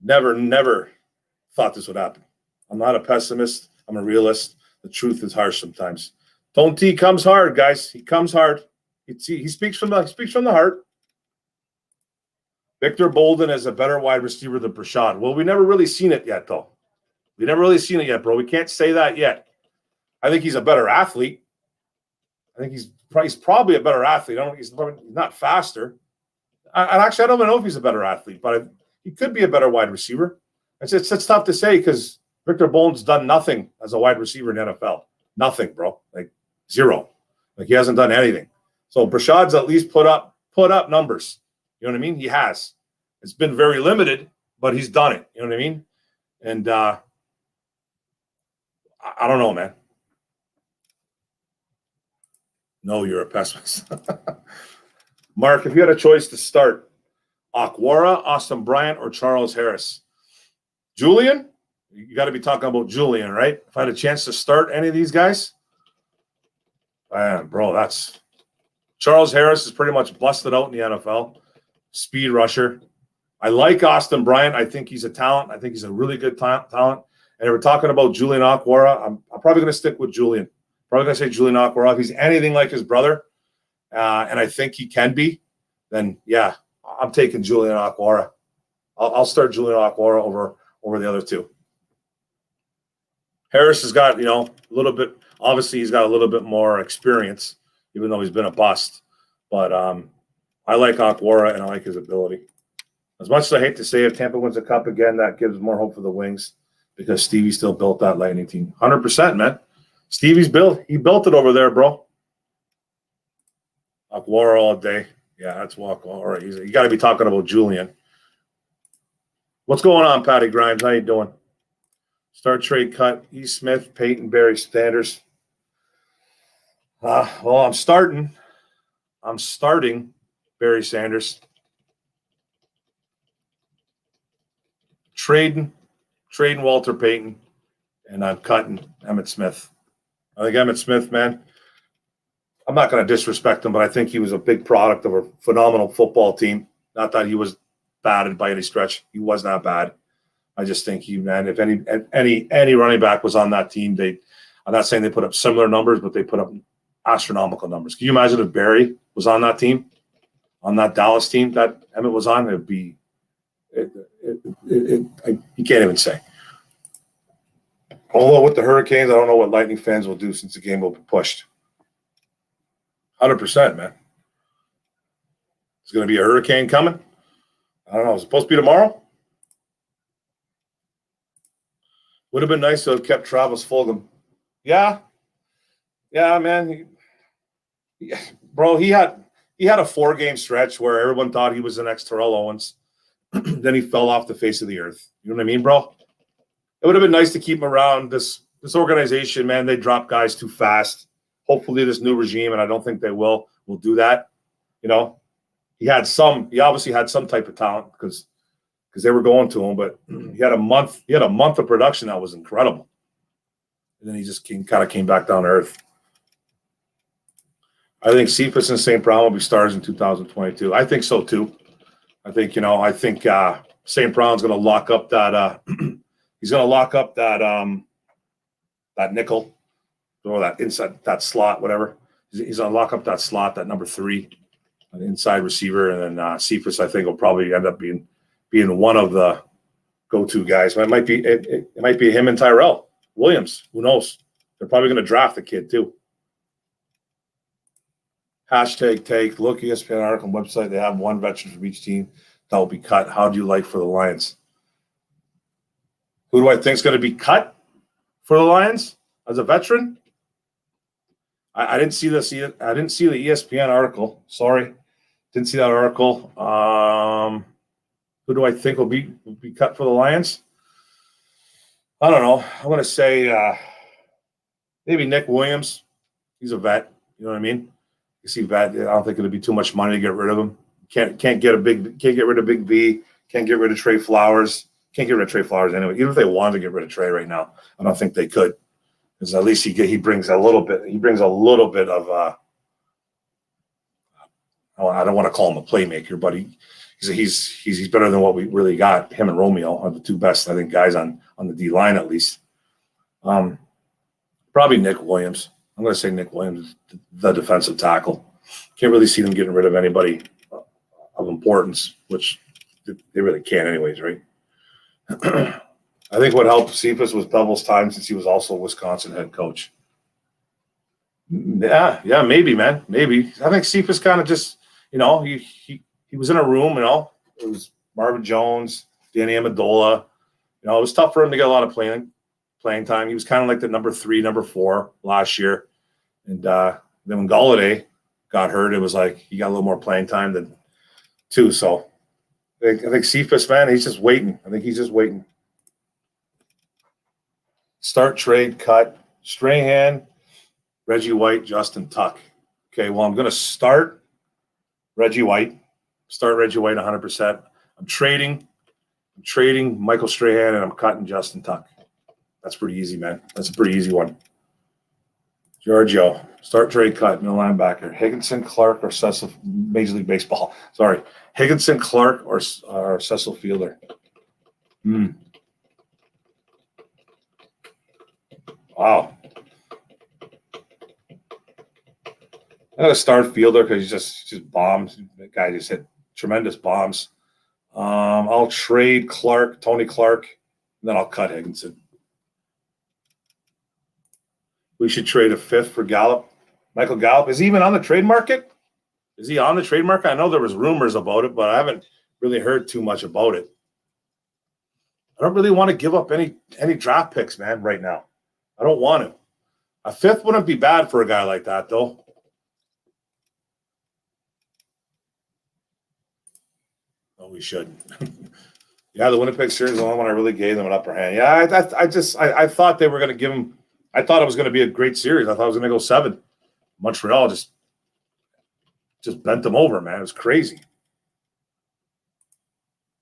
thought this would happen. I'm not a pessimist. I'm a realist. The truth is harsh sometimes. Tone T comes hard, guys. He comes hard. He speaks from the heart. Victor Bolden is a better wide receiver than Brashad. Well, we never really seen it yet, though. We never really seen it yet, bro. We can't say that yet. I think he's a better athlete. I think he's probably a better athlete. He's not faster. I don't even know if he's a better athlete, but he could be a better wide receiver. It's tough to say because Victor Bolden's done nothing as a wide receiver in the NFL. Nothing, bro. Like zero. Like he hasn't done anything. So Brashad's at least put up numbers. You know what I mean? He has. It's been very limited, but he's done it. You know what I mean? And I don't know, man. No, you're a pessimist. Mark, if you had a choice to start Okwara, Austin Bryant, or Charles Harris, Julian, you got to be talking about Julian, right? If I had a chance to start any of these guys, man, bro, that's Charles Harris is pretty much busted out in the NFL. Speed rusher. I like Austin Bryant. I think he's a talent. I think he's a really good talent. And if we're talking about Julian Okwara, I'm probably going to stick with Julian. Probably going to say Julian Okwara. If he's anything like his brother, and I think he can be, then yeah, I'm taking Julian Okwara. I'll start Julian Okwara over the other two. Harris has got, a little bit, obviously he's got a little bit more experience, even though he's been a bust. But I like Okwara and I like his ability. As much as I hate to say, if Tampa wins the Cup again, that gives more hope for the Wings because Stevie still built that Lightning team. 100%, man. Stevie's built. He built it over there, bro. Okwara all day. Yeah, that's Okwara. You got to be talking about Julian. What's going on, Patty Grimes? How you doing? Start trade cut. E. Smith, Peyton, Barry Sanders. Well, I'm starting Barry Sanders. Trading Walter Payton, and I'm cutting Emmitt Smith. I think Emmitt Smith, man, I'm not going to disrespect him, but I think he was a big product of a phenomenal football team. Not that he was bad by any stretch. He was not bad. I just think if any running back was on that team, I'm not saying they put up similar numbers, but they put up astronomical numbers. Can you imagine if Barry was on that team, on that Dallas team that Emmitt was on? It'd be you can't even say. Although with the Hurricanes, I don't know what Lightning fans will do since the game will be pushed. 100%, man. It's going to be a hurricane coming. I don't know. It's supposed to be tomorrow. Would have been nice to have kept Travis Fulgham. Yeah, man. Bro, he had a 4-game stretch where everyone thought he was the next Terrell Owens. Then he fell off the face of the earth. You know what I mean, bro? It would have been nice to keep him around. This organization, man, they drop guys too fast. Hopefully this new regime, and I don't think they will do that. He obviously had some type of talent because they were going to him, but he had a month of production that was incredible. And then he just kind of came back down to earth. I think Cephus and St. Brown will be stars in 2022. I think so too. I think St. Brown's going to lock up that he's going to lock up that nickel or that inside that slot, whatever. He's going to lock up that slot, that number 3, an inside receiver, and then Cephus I think will probably end up being one of the go-to guys. It might be him and Tyrell Williams. Who knows? They're probably going to draft the kid too. #take. Look, ESPN article website. They have one veteran from each team that will be cut. How do you like for the Lions? Who do I think is going to be cut for the Lions as a veteran? I didn't see this. I didn't see the ESPN article. Sorry, didn't see that article. Who do I think will be cut for the Lions? I don't know. I'm going to say maybe Nick Williams. He's a vet. You know what I mean? You see vet. I don't think it'll be too much money to get rid of him. Can't get rid of Big V. Can't get rid of Trey Flowers. Can't get rid of Trey Flowers anyway. Even if they wanted to get rid of Trey right now, I don't think they could. Because at least he brings a little bit. He brings a little bit of. I don't want to call him a playmaker, but he's better than what we really got. Him and Romeo are the two best, I think, guys on the D line at least. Probably Nick Williams. I'm going to say Nick Williams, the defensive tackle. Can't really see them getting rid of anybody of importance, which they really can't anyways, right? I think what helped Cephus was Bevel's time since he was also a Wisconsin head coach. Yeah, maybe, man. Maybe. I think Cephus kind of just, he was in a room, it was Marvin Jones, Danny Amendola. It was tough for him to get a lot of playing time. He was kind of like the number 3, number 4 last year. And then when Golladay got hurt, it was like he got a little more playing time than 2. So I think Cephus, man, he's just waiting. I think he's just waiting. Start, trade, cut, Strahan, Reggie White, Justin Tuck. Okay, well, I'm going to start Reggie White. Start Reggie White 100%. I'm trading Michael Strahan, and I'm cutting Justin Tuck. That's pretty easy, man. That's a pretty easy one. Giorgio, start, trade, cut, no linebacker. Higginson, Clark, or Cecil, Major League Baseball. Sorry. Higginson, Clark, or Cecil Fielder. Wow. I'm going to start Fielder because he's just bombs. That guy just hit tremendous bombs. I'll trade Tony Clark, and then I'll cut Higginson. We should trade a 5th for Gallup. Michael Gallup. Is he even on the trade market? Is he on the trade market? I know there was rumors about it, but I haven't really heard too much about it. I don't really want to give up any draft picks, man, right now. I don't want to. A 5th wouldn't be bad for a guy like that, though. Oh, we should. Yeah, the Winnipeg series is the only one I really gave them an upper hand. Yeah, I thought they were going to give him. I thought it was going to be a great series. I thought it was going to go 7. Montreal just bent them over, man. It was crazy.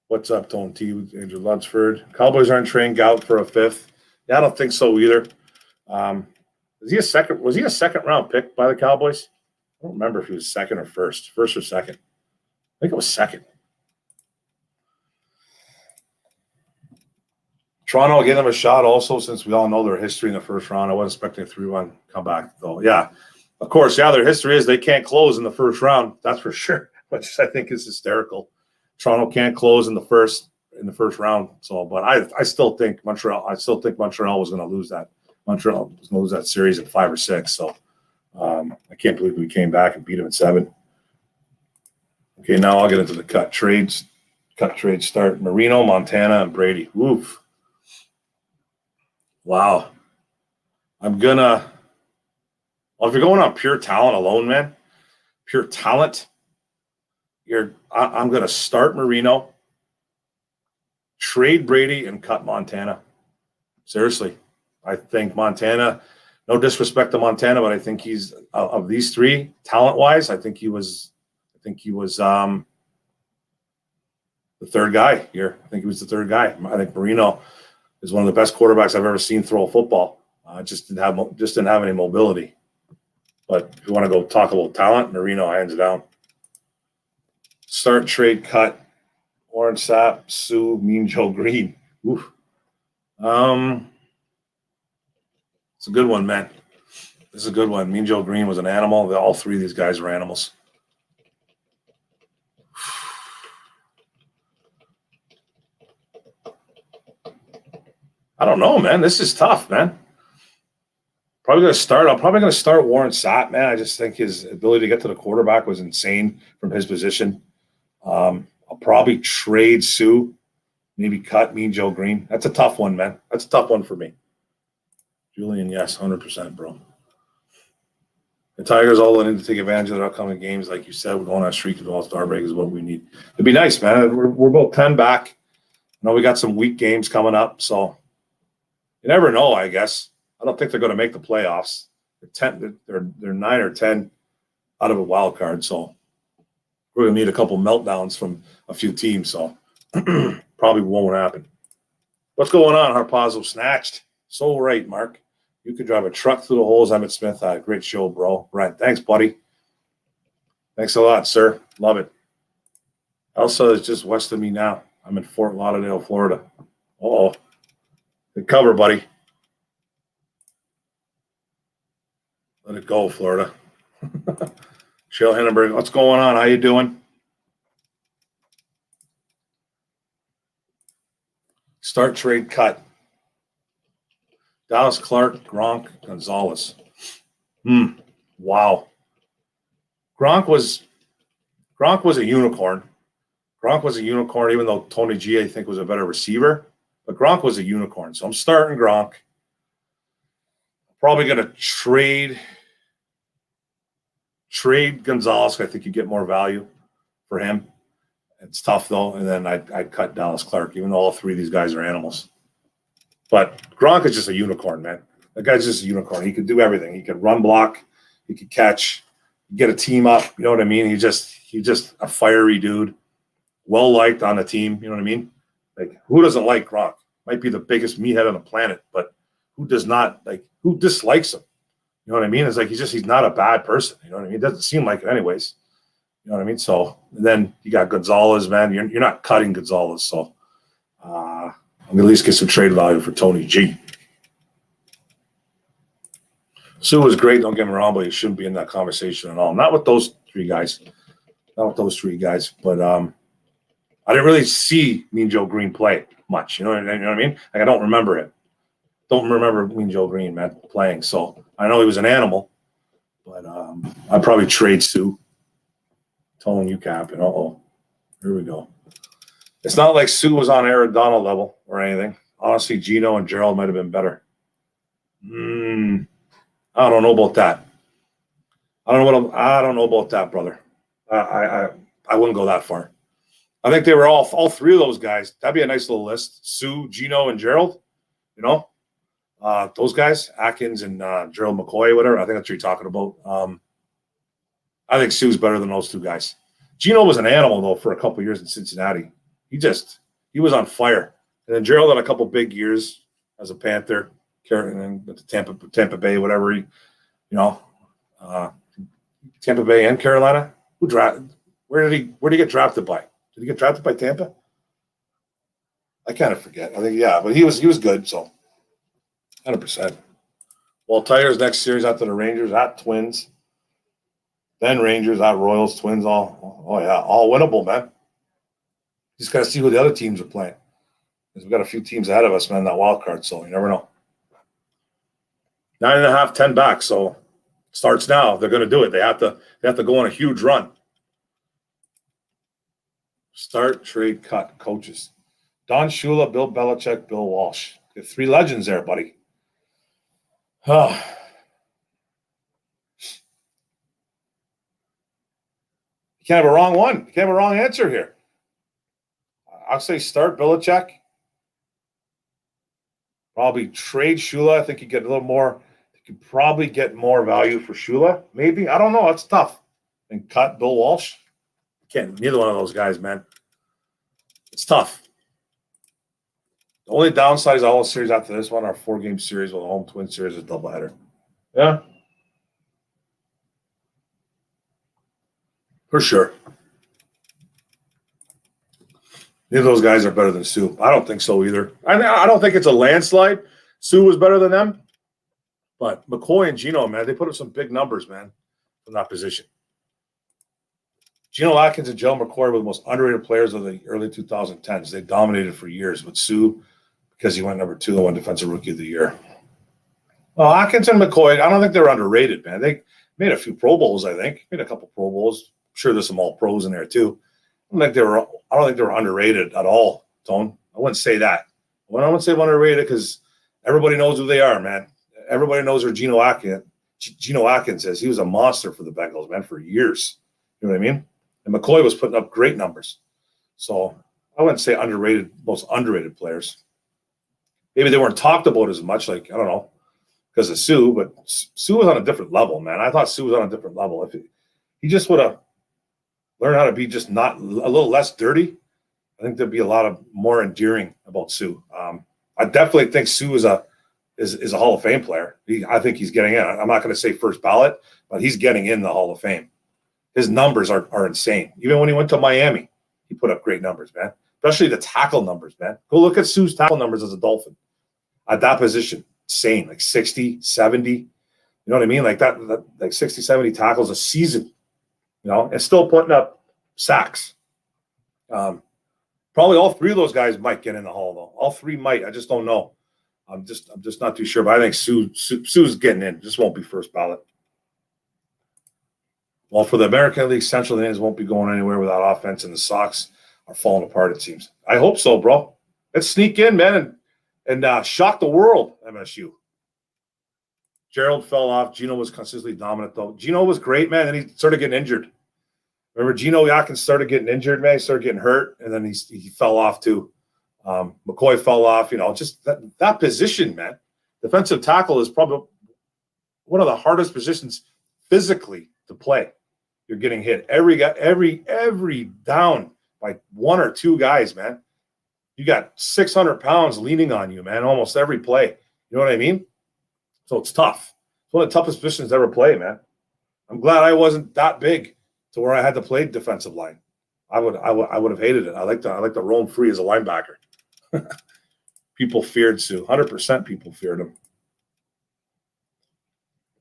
What's up, Tone T with Andrew Lunsford? Cowboys aren't trading Gallup for a 5th. Yeah, I don't think so either. Was he a second round pick by the Cowboys? I don't remember if he was second or first or second. I think it was second. Toronto will give them a shot also, since we all know their history in the first round. I wasn't expecting a 3-1 comeback, though. Yeah, of course. Yeah, their history is they can't close in the first round. That's for sure, which I think is hysterical. Toronto can't close in the first round. So, but I still think Montreal was going to lose that. Montreal was going to lose that series at 5 or 6. So I can't believe we came back and beat them at 7. Okay, now I'll get into the cut trades. Cut trade start. Marino, Montana, and Brady. Oof. Wow. If you're going on pure talent alone, man, pure talent, I'm going to start Marino, trade Brady, and cut Montana. Seriously. I think Montana, no disrespect to Montana, but I think he's of these 3 talent-wise, I think he was the 3rd guy here. I think he was the 3rd guy. I think Marino is one of the best quarterbacks I've ever seen throw a football. Just didn't have any mobility. But if you want to go talk about talent, Marino hands down. Start, trade, cut. Warren Sapp, Sue, Mean Joe Green. Oof. It's a good one, man. This is a good one. Mean Joe Green was an animal. All 3 of these guys were animals. I don't know, man. This is tough, man. I'm probably going to start Warren Sapp, man. I just think his ability to get to the quarterback was insane from his position. I'll probably trade Sue, maybe cut Mean Joe Green. That's a tough one, man. That's a tough one for me. Julian, yes, 100%, bro. The Tigers all need to take advantage of their upcoming games. Like you said, we're going on a streak of all-star break is what we need. It'd be nice, man. We're about 10 back. I know we got some weak games coming up, so you never know, I guess. I don't think they're going to make the playoffs. They're 9 or 10 out of a wild card, so we're going to need a couple meltdowns from a few teams, so probably won't happen. What's going on, Harpazzo? Snatched. So right, Mark. You could drive a truck through the holes. Emmett Smith. Great show, bro. Brent, thanks, buddy. Thanks a lot, sir. Love it. Elsa is just west of me now. I'm in Fort Lauderdale, Florida. Uh-oh. Good cover, buddy. Let it go, Florida. Cheryl Hinneburg, what's going on? How you doing? Start, trade, cut. Dallas Clark, Gronk, Gonzalez. Wow. Gronk was a unicorn. Gronk was a unicorn, even though Tony G, I think, was a better receiver. But Gronk was a unicorn. So I'm starting Gronk. Probably going to trade Gonzalez. I think you get more value for him. It's tough, though. And then I'd cut Dallas Clark, even though all three of these guys are animals. But Gronk is just a unicorn, man. That guy's just a unicorn. He could do everything. He could run block. He could catch. Get a team up. You know what I mean? He's just a fiery dude. Well-liked on the team. You know what I mean? Like, who doesn't like Gronk? Might be the biggest meathead on the planet, but who does not? Like, who dislikes him? You know what I mean? It's like he's not a bad person. You know what I mean? It doesn't seem like it anyways. You know what I mean? So then you got Gonzalez, man. You're not cutting Gonzalez. So I'm going to at least get some trade value for Tony G. Sue was great, don't get me wrong, but he shouldn't be in that conversation at all. Not with those three guys. But I didn't really see Mean Joe Green play much. You know what I mean? Like, I don't remember it. Don't remember Mean Joe Green, man, playing. So I know he was an animal, but I'd probably trade Sue. Tone you cap, and here we go. It's not like Sue was on Aaron Donald level or anything. Honestly, Gino and Gerald might have been better. I don't know about that. I don't know about that, brother. I wouldn't go that far. I think they were all three of those guys. That'd be a nice little list. Sue, Gino, and Gerald. You know, those guys, Atkins and Gerald McCoy, whatever. I think that's what you're talking about. I think Sue's better than those two guys. Gino was an animal though for a couple of years in Cincinnati. He was on fire. And then Gerald had a couple big years as a Panther, and then with the Tampa Bay, whatever. Tampa Bay and Carolina. Where did he get drafted by? Did he get drafted by Tampa? I kind of forget. I think but he was good. So 100%. Well, Tigers next series after the Rangers at Twins. Then Rangers at Royals, Twins, all winnable, man. Just got to see who the other teams are playing. Because we've got a few teams ahead of us, man, that wild card, so you never know. 9.5, 10 back, so starts now. They're going to do it. They have to go on a huge run. Start, trade, cut, coaches. Don Shula, Bill Belichick, Bill Walsh. You have three legends there, buddy. You can't have a wrong one. You can't have a wrong answer here. I'll say start Belichick. Probably trade Shula. I think you get a little more. You could probably get more value for Shula. Maybe. I don't know. It's tough. And cut Bill Walsh. Can't. Neither one of those guys, man. It's tough. The only downside is all the series after this one are 4-game series with a home twin series is doubleheader. Yeah. For sure. Neither of those guys are better than Sue. I don't think so either. I don't think it's a landslide. Sue was better than them. But McCoy and Gino, man, they put up some big numbers, man, from that position. Gino Atkins and Joe McCoy were the most underrated players of the early 2010s. They dominated for years. But Sue, because he went number 2 and won Defensive Rookie of the Year. Well, Atkins and McCoy, I don't think they were underrated, man. They made a few Pro Bowls, I think. Made a couple Pro Bowls. I'm sure there's some All-Pros in there, too. I don't think they were underrated at all, Tone. I wouldn't say that. I wouldn't say underrated because everybody knows who they are, man. Everybody knows who Geno Atkins is. He was a monster for the Bengals, man, for years. You know what I mean? And McCoy was putting up great numbers. So I wouldn't say underrated, most underrated players. Maybe they weren't talked about as much, like, I don't know, because of Sue, but Sue was on a different level, man. I thought Sue was on a different level. If he just would have learned how to be just not a little less dirty, I think there'd be a lot of more endearing about Sue. I I definitely think Sue is a Hall of Fame player. I think he's getting in. I'm not going to say first ballot, but he's getting in the Hall of Fame. His numbers are insane. Even when he went to Miami, he put up great numbers, man. Especially the tackle numbers, man. Go look at Sue's tackle numbers as a Dolphin. At that position, insane, like 60, 70. You know what I mean? Like that like 60, 70 tackles a season, and still putting up sacks. Probably all three of those guys might get in the Hall, though. All three might. I just don't know. I'm just not too sure. But I think Sue's getting in. Just won't be first ballot. Well, for the American League Central, the Indians won't be going anywhere without offense, and the Sox are falling apart, it seems. I hope so, bro. Let's sneak in, man, and shock the world, MSU. Gerald fell off. Gino was consistently dominant, though. Gino was great, man, and he started getting injured. Remember, Gino Yatkins started getting injured, man. He started getting hurt, and then he fell off, too. McCoy fell off. Just that position, man. Defensive tackle is probably one of the hardest positions physically to play. You're getting hit every down by one or two guys, man. You got 600 pounds leaning on you, man, almost every play. You know what I mean? So it's tough. It's one of the toughest positions to ever play, man. I'm glad I wasn't that big to where I had to play defensive line. I would have hated it. I like to roam free as a linebacker. People feared Sue. 100% people feared him.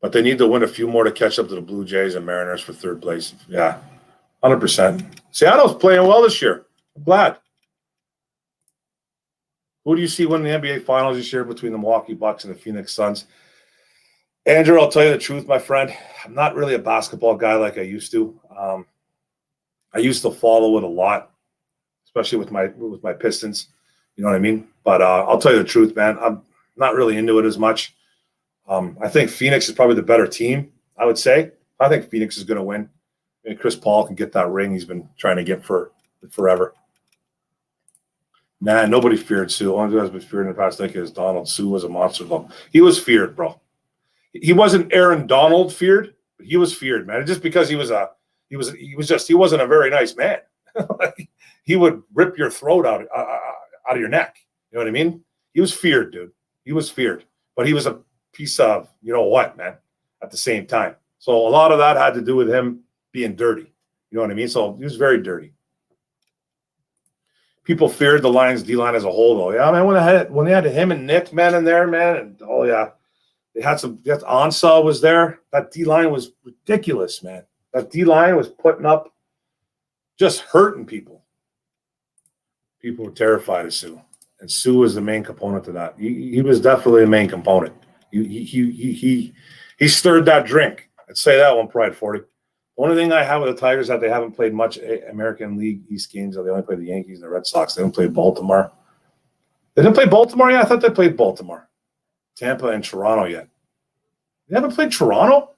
But they need to win a few more to catch up to the Blue Jays and Mariners for third place. Yeah, 100%. Seattle's playing well this year. I'm glad. Who do you see winning the NBA Finals this year between the Milwaukee Bucks and the Phoenix Suns? Andrew, I'll tell you the truth, my friend. I'm not really a basketball guy like I used to. I used to follow it a lot, especially with my Pistons. You know what I mean? But I'll tell you the truth, man. I'm not really into it as much. I think Phoenix is probably the better team, I would say. I think Phoenix is going to win. And Chris Paul can get that ring he's been trying to get for forever. Nah, nobody feared Sue. The only guy who's been feared in the past decade is Donald. Sue was a monster, though. He was feared, bro. He wasn't Aaron Donald feared, but he was feared, man. Just because he wasn't a very nice man. He would rip your throat out of your neck. You know what I mean? He was feared, dude. He was feared. But he was a piece of, you know what, man, at the same time. So a lot of that had to do with him being dirty. You know what I mean? So he was very dirty. People feared the Lions D-line as a whole, though. Yeah, man, when they had him and Nick, man, in there, man, and oh yeah, they had Ansah was there. That D-line was ridiculous, man. That D-line was putting up, just hurting people. People were terrified of Sue, and Sue was the main component to that. He was definitely the main component. He stirred that drink. I'd say that one, Pride 40. The only thing I have with the Tigers is that they haven't played much American League East games. They only played the Yankees and the Red Sox. They didn't play Baltimore. They didn't play Baltimore yet? I thought they played Baltimore, Tampa, and Toronto yet. They haven't played Toronto?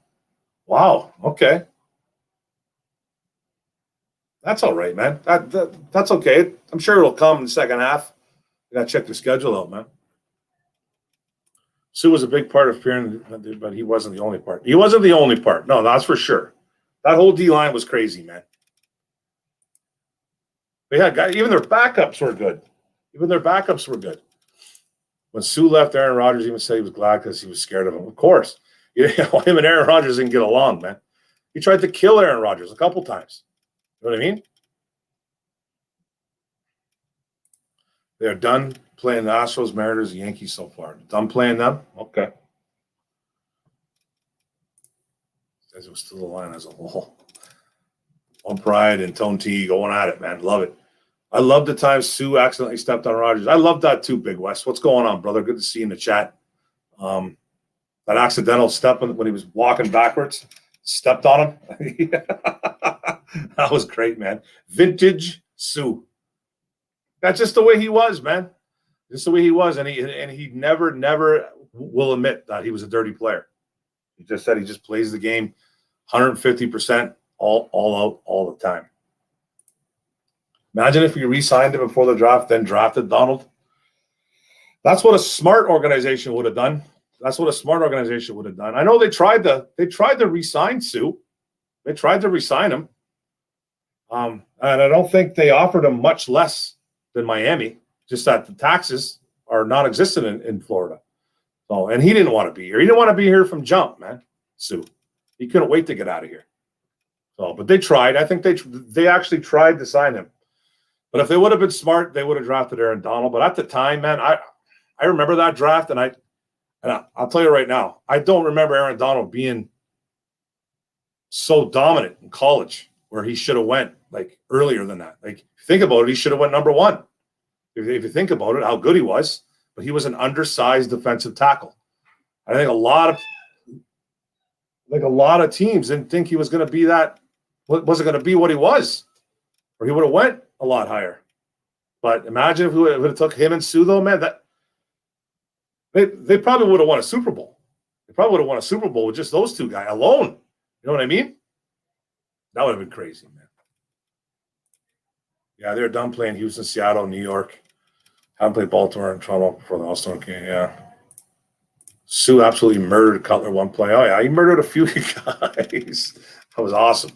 Wow. Okay. That's all right, man. That's okay. I'm sure it'll come in the second half. You got to check the schedule out, man. Sue was a big part of fearing, but he wasn't the only part. He wasn't the only part. No, that's for sure. That whole D-line was crazy, man. They had guys, even their backups were good. When Sue left, Aaron Rodgers even said he was glad because he was scared of him. Of course. Him and Aaron Rodgers didn't get along, man. He tried to kill Aaron Rodgers a couple times. You know what I mean? They're done playing the Astros, Mariners, and Yankees so far. Done playing them? Okay. As it was still the line as a whole. On Pride and Tone T going at it, man. Love it. I love the time Sue accidentally stepped on Rodgers. I love that too, Big West. What's going on, brother? Good to see you in the chat. That accidental step when he was walking backwards, stepped on him. That was great, man. Vintage Sue. That's just the way he was, man. Just the way he was, and he never will admit that he was a dirty player. He just said he just plays the game 150% all out all the time. Imagine if we re-signed him before the draft, then drafted Donald. That's what a smart organization would have done. I know they tried to re-sign Sue. They tried to re-sign him. And I don't think they offered him much less than Miami, just that the taxes are non-existent in Florida. So, and he didn't want to be here. He didn't want to be here from jump, man. Sue, he couldn't wait to get out of here. So, but they tried. I think they actually tried to sign him. But if they would have been smart, they would have drafted Aaron Donald. But at the time, man, I remember that draft, and I'll tell you right now, I don't remember Aaron Donald being so dominant in college where he should have went like earlier than that. Like, think about it, he should have went number one. If you think about it, how good he was, but he was an undersized defensive tackle. I think a lot of teams didn't think he was going to be that. Wasn't going to be what he was, or he would have went a lot higher. But imagine if we would have took him and Sue, though, man. That they probably would have won a Super Bowl. They probably would have won a Super Bowl with just those two guys alone. You know what I mean? That would have been crazy, man. Yeah, they're done playing Houston, Seattle, New York. Haven't played Baltimore and Toronto before the All-Star game. Yeah. Sue absolutely murdered Cutler one play. Oh, yeah, he murdered a few guys. That was awesome.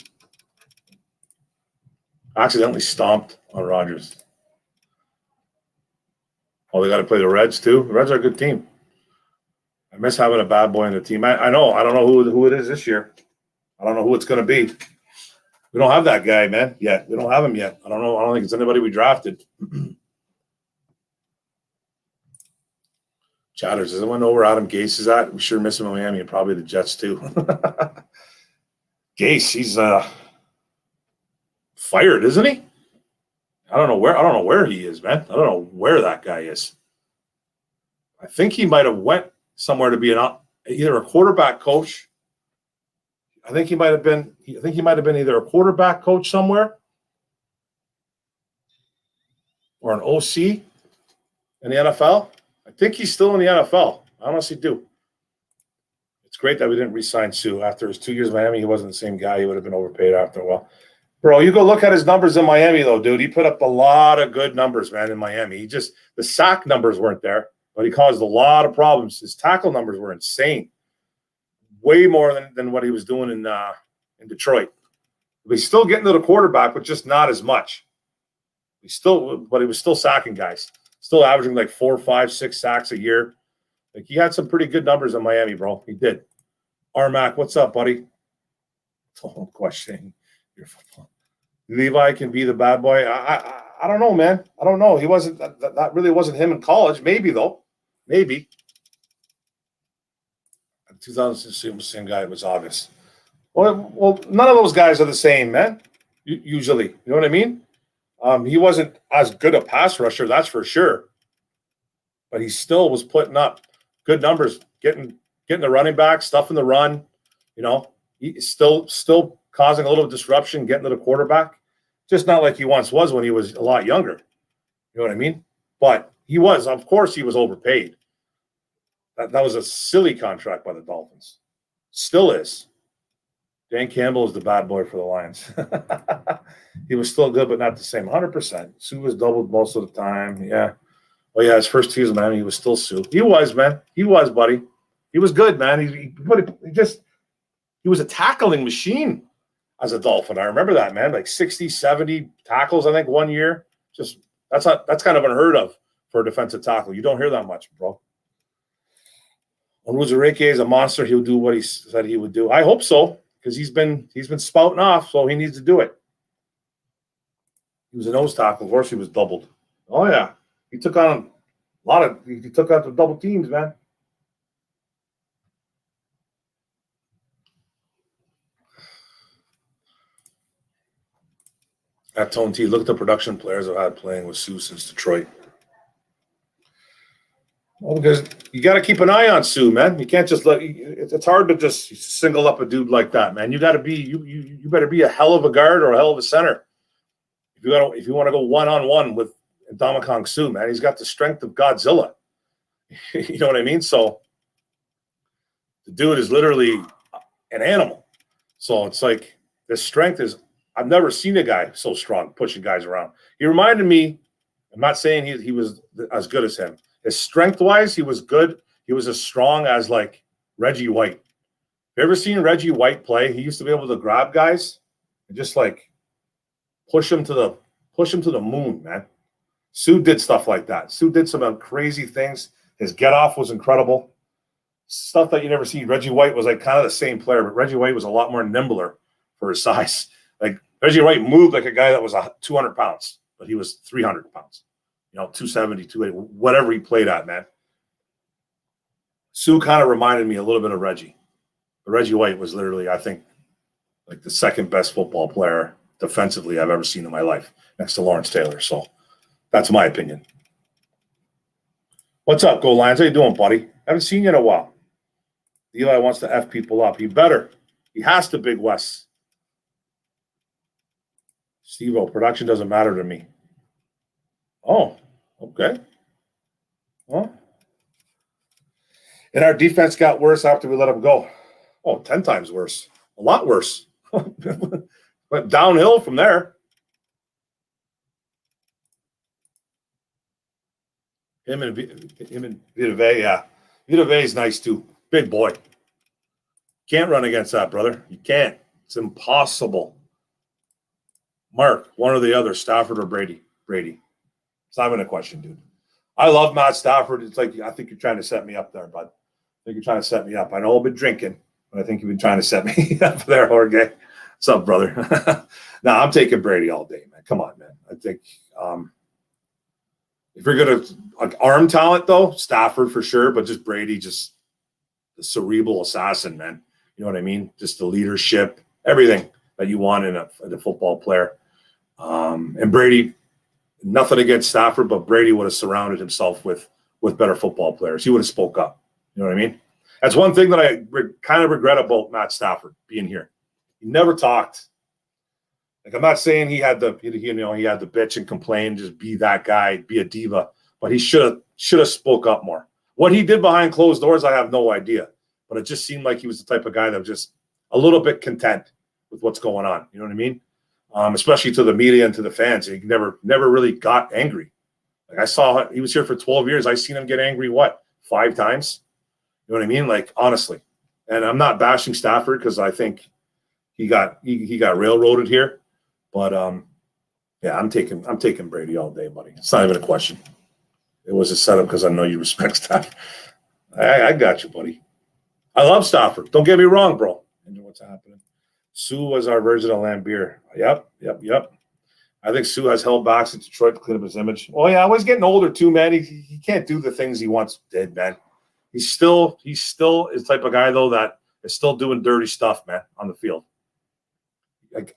Accidentally stomped on Rodgers. Oh, they got to play the Reds, too? The Reds are a good team. I miss having a bad boy in the team. I know. I don't know who it is this year. I don't know who it's going to be. We don't have that guy, man, yet. We don't have him yet. I don't know. I don't think it's anybody we drafted. Chatters, does anyone know where Adam Gase is at? We sure miss him in Miami, and probably the Jets, too. Gase, he's fired, isn't he? I don't know where he is, man. I don't know where that guy is. I think he might have went somewhere to be either a quarterback coach. I think he might have been either a quarterback coach somewhere or an OC in the NFL. I think he's still in the NFL. I honestly do. It's great that we didn't re-sign Sue. After his 2 years in Miami, he wasn't the same guy. He would have been overpaid after a while. Bro, you go look at his numbers in Miami, though, dude. He put up a lot of good numbers, man, in Miami. The sack numbers weren't there, but he caused a lot of problems. His tackle numbers were insane. Way more than what he was doing in Detroit. But he's still getting to the quarterback, but just not as much. But he was still sacking guys. Still averaging like 4, 5, 6 sacks a year. Like, he had some pretty good numbers in Miami, bro. He did. Armac, what's up, buddy? Don't question your football. Levi can be the bad boy. I don't know, man. I don't know. He wasn't. That really wasn't him in college. Maybe though. Maybe. 2006, same guy. It was obvious. Well, none of those guys are the same, man. Usually, you know what I mean. He wasn't as good a pass rusher, that's for sure. But he still was putting up good numbers, getting the running back, stuffing the run. You know, he's still causing a little disruption, getting to the quarterback. Just not like he once was when he was a lot younger. You know what I mean? But of course, he was overpaid. That was a silly contract by the Dolphins. Still is. Dan Campbell is the bad boy for the Lions. He was still good, but not the same. 100%. Sue was doubled most of the time. Yeah. Well, yeah, his first 2 years, man, he was still Sue. He was, man. He was, buddy. He was good, man. He was a tackling machine as a Dolphin. I remember that, man. Like 60, 70 tackles, I think, 1 year. That's kind of unheard of for a defensive tackle. You don't hear that much, bro. Onwuzurike is a monster. He'll do what he said he would do. I hope so, because he's been spouting off, so he needs to do it. He was a nose tackle. Of course, he was doubled. Oh yeah, he took on he took out the double teams, man. At Tone T, look at the production players I've had playing with Sue since Detroit. Well, because you got to keep an eye on Sue, man. You can't just it's hard to just single up a dude like that, man. You got to be you better be a hell of a guard or a hell of a center. If you want to go one-on-one with Ndamukong Suh, man, he's got the strength of Godzilla. You know what I mean? So the dude is literally an animal. So it's like the strength is. I've never seen a guy so strong pushing guys around. He reminded me. I'm not saying he was as good as him. His strength-wise, he was good. He was as strong as like Reggie White. Have you ever seen Reggie White play? He used to be able to grab guys and just like push him to the moon, man. Sue did stuff like that. Sue did some crazy things. His get-off was incredible. Stuff that you never see. Reggie White was like kind of the same player, but Reggie White was a lot more nimbler for his size. Like Reggie White moved like a guy that was 200 pounds, but he was 300 pounds. 270, 280, whatever he played at, man. Sue kind of reminded me a little bit of Reggie. But Reggie White was literally, I think, like the second best football player defensively I've ever seen in my life, next to Lawrence Taylor. So that's my opinion. What's up, Go Lions? How you doing, buddy? Haven't seen you in a while. Eli wants to F people up. He better. He has to, Big West. Steve-O, production doesn't matter to me. Oh, okay. Well, and our defense got worse after we let him go. Oh, 10 times worse. A lot worse. Went downhill from there. Him and Vita Vea, yeah. Vita Vea is nice too. Big boy. Can't run against that, brother. You can't. It's impossible. Mark, one or the other, Stafford or Brady. Brady. It's not even a question, dude. I love Matt Stafford. It's like, I think you're trying to set me up there, bud. I think you're trying to set me up. I know I've been drinking, but I think you've been trying to set me up there, Jorge. What's up, brother? No, I'm taking Brady all day, man. Come on, man. I think if you're going to like arm talent, though, Stafford for sure, but just Brady, just the cerebral assassin, man. You know what I mean? Just the leadership, everything that you want in a football player. And Brady, nothing against Stafford, but Brady would have surrounded himself with better football players. He would have spoke up. You know what I mean? That's one thing that I kind of regret about Matt Stafford being here. He never talked. Like, I'm not saying he had the bitch and complain, just be that guy, be a diva, but he should have spoke up more. What he did behind closed doors, I have no idea. But it just seemed like he was the type of guy that was just a little bit content with what's going on. You know what I mean? Especially to the media and to the fans. He never really got angry. Like, I saw he was here for 12 years. I seen him get angry, 5 times? You know what I mean? Like, honestly. And I'm not bashing Stafford because I think he got railroaded here. But yeah, I'm taking Brady all day, buddy. It's not even a question. It was a setup because I know you respect Stafford. I got you, buddy. I love Stafford. Don't get me wrong, bro. I know what's happening. Sue was our version of Lambeer. Yep. I think Sue has held back in Detroit to clean up his image. Oh yeah, he's getting older too, man. He can't do the things he once did, man. He's still is the type of guy though that is still doing dirty stuff, man, on the field. Like,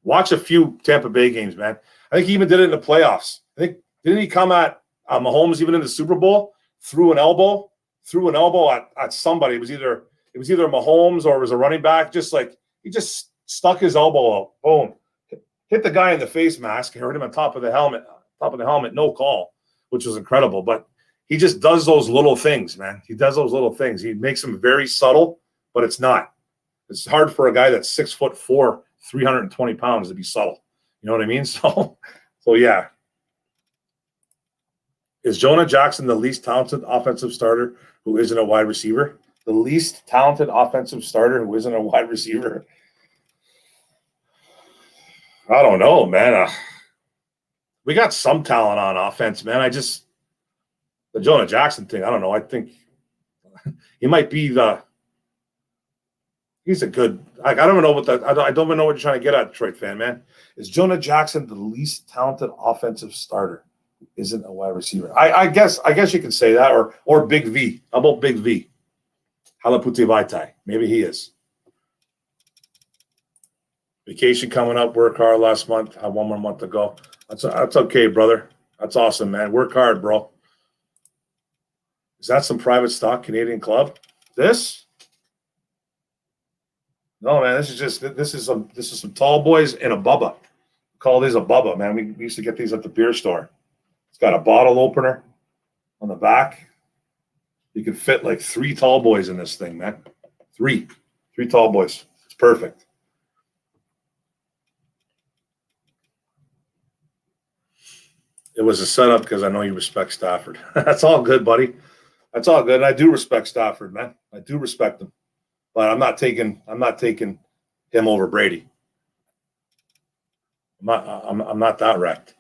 watch a few Tampa Bay games, man. I think he even did it in the playoffs. I think didn't he come at Mahomes even in the Super Bowl, threw an elbow at somebody. It was either Mahomes or it was a running back. Just like he just stuck his elbow out, boom, hit the guy in the face mask, hurt him on top of the helmet, no call, which was incredible. But he just does those little things, man. He does those little things. He makes them very subtle, but it's not. It's hard for a guy that's 6'4", 320 pounds to be subtle. You know what I mean? So yeah. Is Jonah Jackson the least talented offensive starter who isn't a wide receiver? The least talented offensive starter who isn't a wide receiver? I don't know, man. We got some talent on offense, man. The Jonah Jackson thing, I don't know. I think he might be he's a good – I don't even know I don't even know what you're trying to get at, Detroit fan, man. Is Jonah Jackson the least talented offensive starter? Isn't a wide receiver. I guess you can say that, or Big V. How about Big V? Halapute Vaitai. Maybe he is. Vacation coming up. Work hard last month. Have one more month to go. That's okay, brother. That's awesome, man. Work hard, bro. Is that some private stock Canadian club? This? No, man. This is some tall boys and a Bubba. We call these a Bubba, man. We used to get these at the beer store. It's got a bottle opener on the back. You can fit like 3 tall boys in this thing, man. 3 tall boys. It's perfect. It was a setup because I know you respect Stafford. That's all good, buddy. That's all good. And I do respect Stafford, man. I do respect him. But I'm not taking him over Brady. I'm not that wrecked.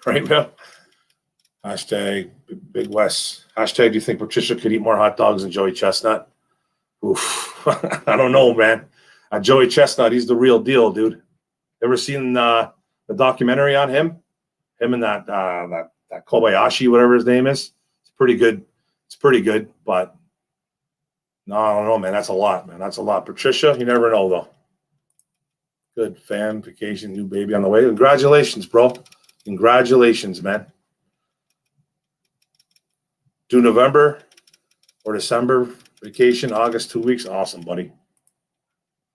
Right, Bill? Hashtag Big West. Hashtag, do you think Patricia could eat more hot dogs than Joey Chestnut? Oof. I don't know, man. Joey Chestnut, he's the real deal, dude. Ever seen the documentary on him? Him and that Kobayashi, whatever his name is. It's pretty good. It's pretty good, but no, I don't know, man. That's a lot, man. That's a lot. Patricia, you never know, though. Good fan, vacation, new baby on the way. Congratulations, bro. Congratulations, man. Do November or December vacation, August, 2 weeks. Awesome, buddy.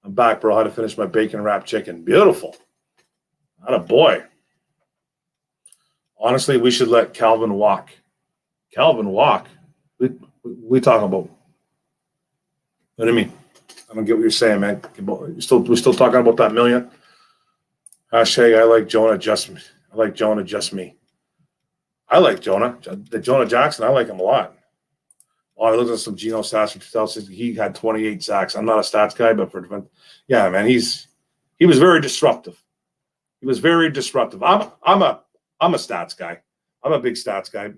I'm back, bro. How to finish my bacon wrapped chicken. Beautiful. Not a boy. Honestly, we should let Calvin walk. Calvin walk? We talking about? What do you mean? I don't get what you're saying, man. We're still talking about that million? Hashtag, I like Jonah, just me. I like Jonah, just me. I like Jonah. The Jonah Jackson, I like him a lot. Oh, I looked at some Geno stats from 2006. He had 28 sacks. I'm not a stats guy, but yeah, man, he was very disruptive. He was very disruptive. I'm a stats guy. I'm a big stats guy.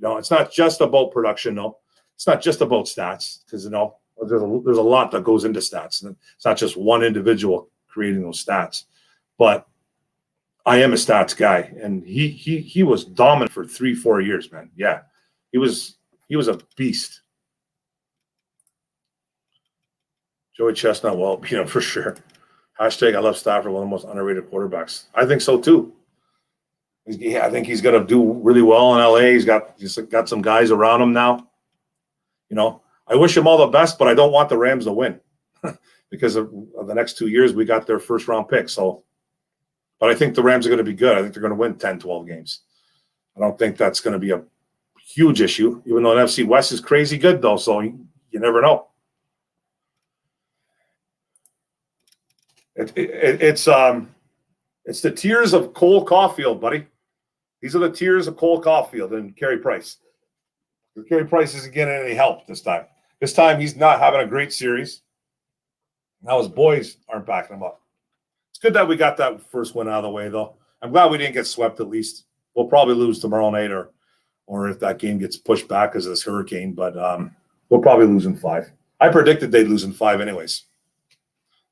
It's not just about production. No, it's not just about stats because there's a lot that goes into stats, and it's not just one individual creating those stats. But I am a stats guy, and he was dominant for 3-4 years, man. Yeah, he was a beast. Joey Chestnut, well, for sure. Hashtag, I love Stafford, one of the most underrated quarterbacks. I think so too. I think he's going to do really well in LA. He's got some guys around him now. I wish him all the best, but I don't want the Rams to win because of the next 2 years we got their first round pick. So, but I think the Rams are going to be good. I think they're going to win 10, 12 games. I don't think that's going to be a huge issue, even though NFC West is crazy good though. So you never know. It's the tears of Cole Caulfield, buddy. These are the tears of Cole Caulfield and Carey Price. Carey Price isn't getting any help this time. This time he's not having a great series. Now his boys aren't backing him up. It's good that we got that first win out of the way, though. I'm glad we didn't get swept at least. We'll probably lose tomorrow night or if that game gets pushed back because of this hurricane, but we'll probably lose in 5. I predicted they'd lose in 5 anyways.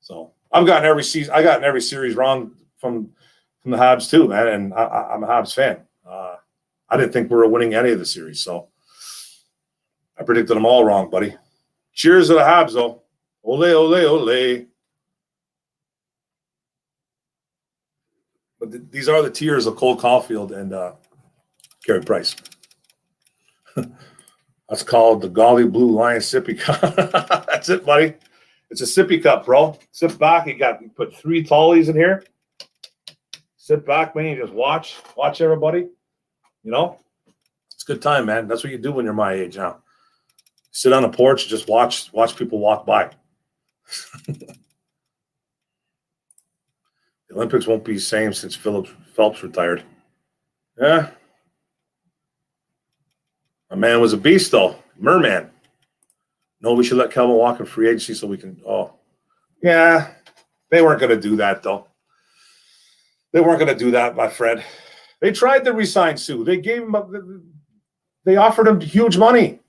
So I got every series wrong from the Habs too, man, and I'm a Habs fan. I didn't think we were winning any of the series, so I predicted them all wrong, buddy. Cheers to the Habs, though. Ole, ole, ole. But these are the tears of Cole Caulfield and Carey Price. That's called the Golly Blue Lion Sippy Cup. That's it, buddy. It's a sippy cup, bro. Sit back. You put 3 tallies in here. Sit back, man. You just watch everybody. It's a good time, man. That's what you do when you're my age now. Sit on the porch, just watch people walk by. The Olympics won't be the same since Phelps retired. Yeah. My man was a beast, though. Merman. No, we should let Kelvin walk in free agency so we can. Oh, yeah. They weren't going to do that, though. They weren't going to do that, my friend. They tried to re-sign Sue. They offered him huge money.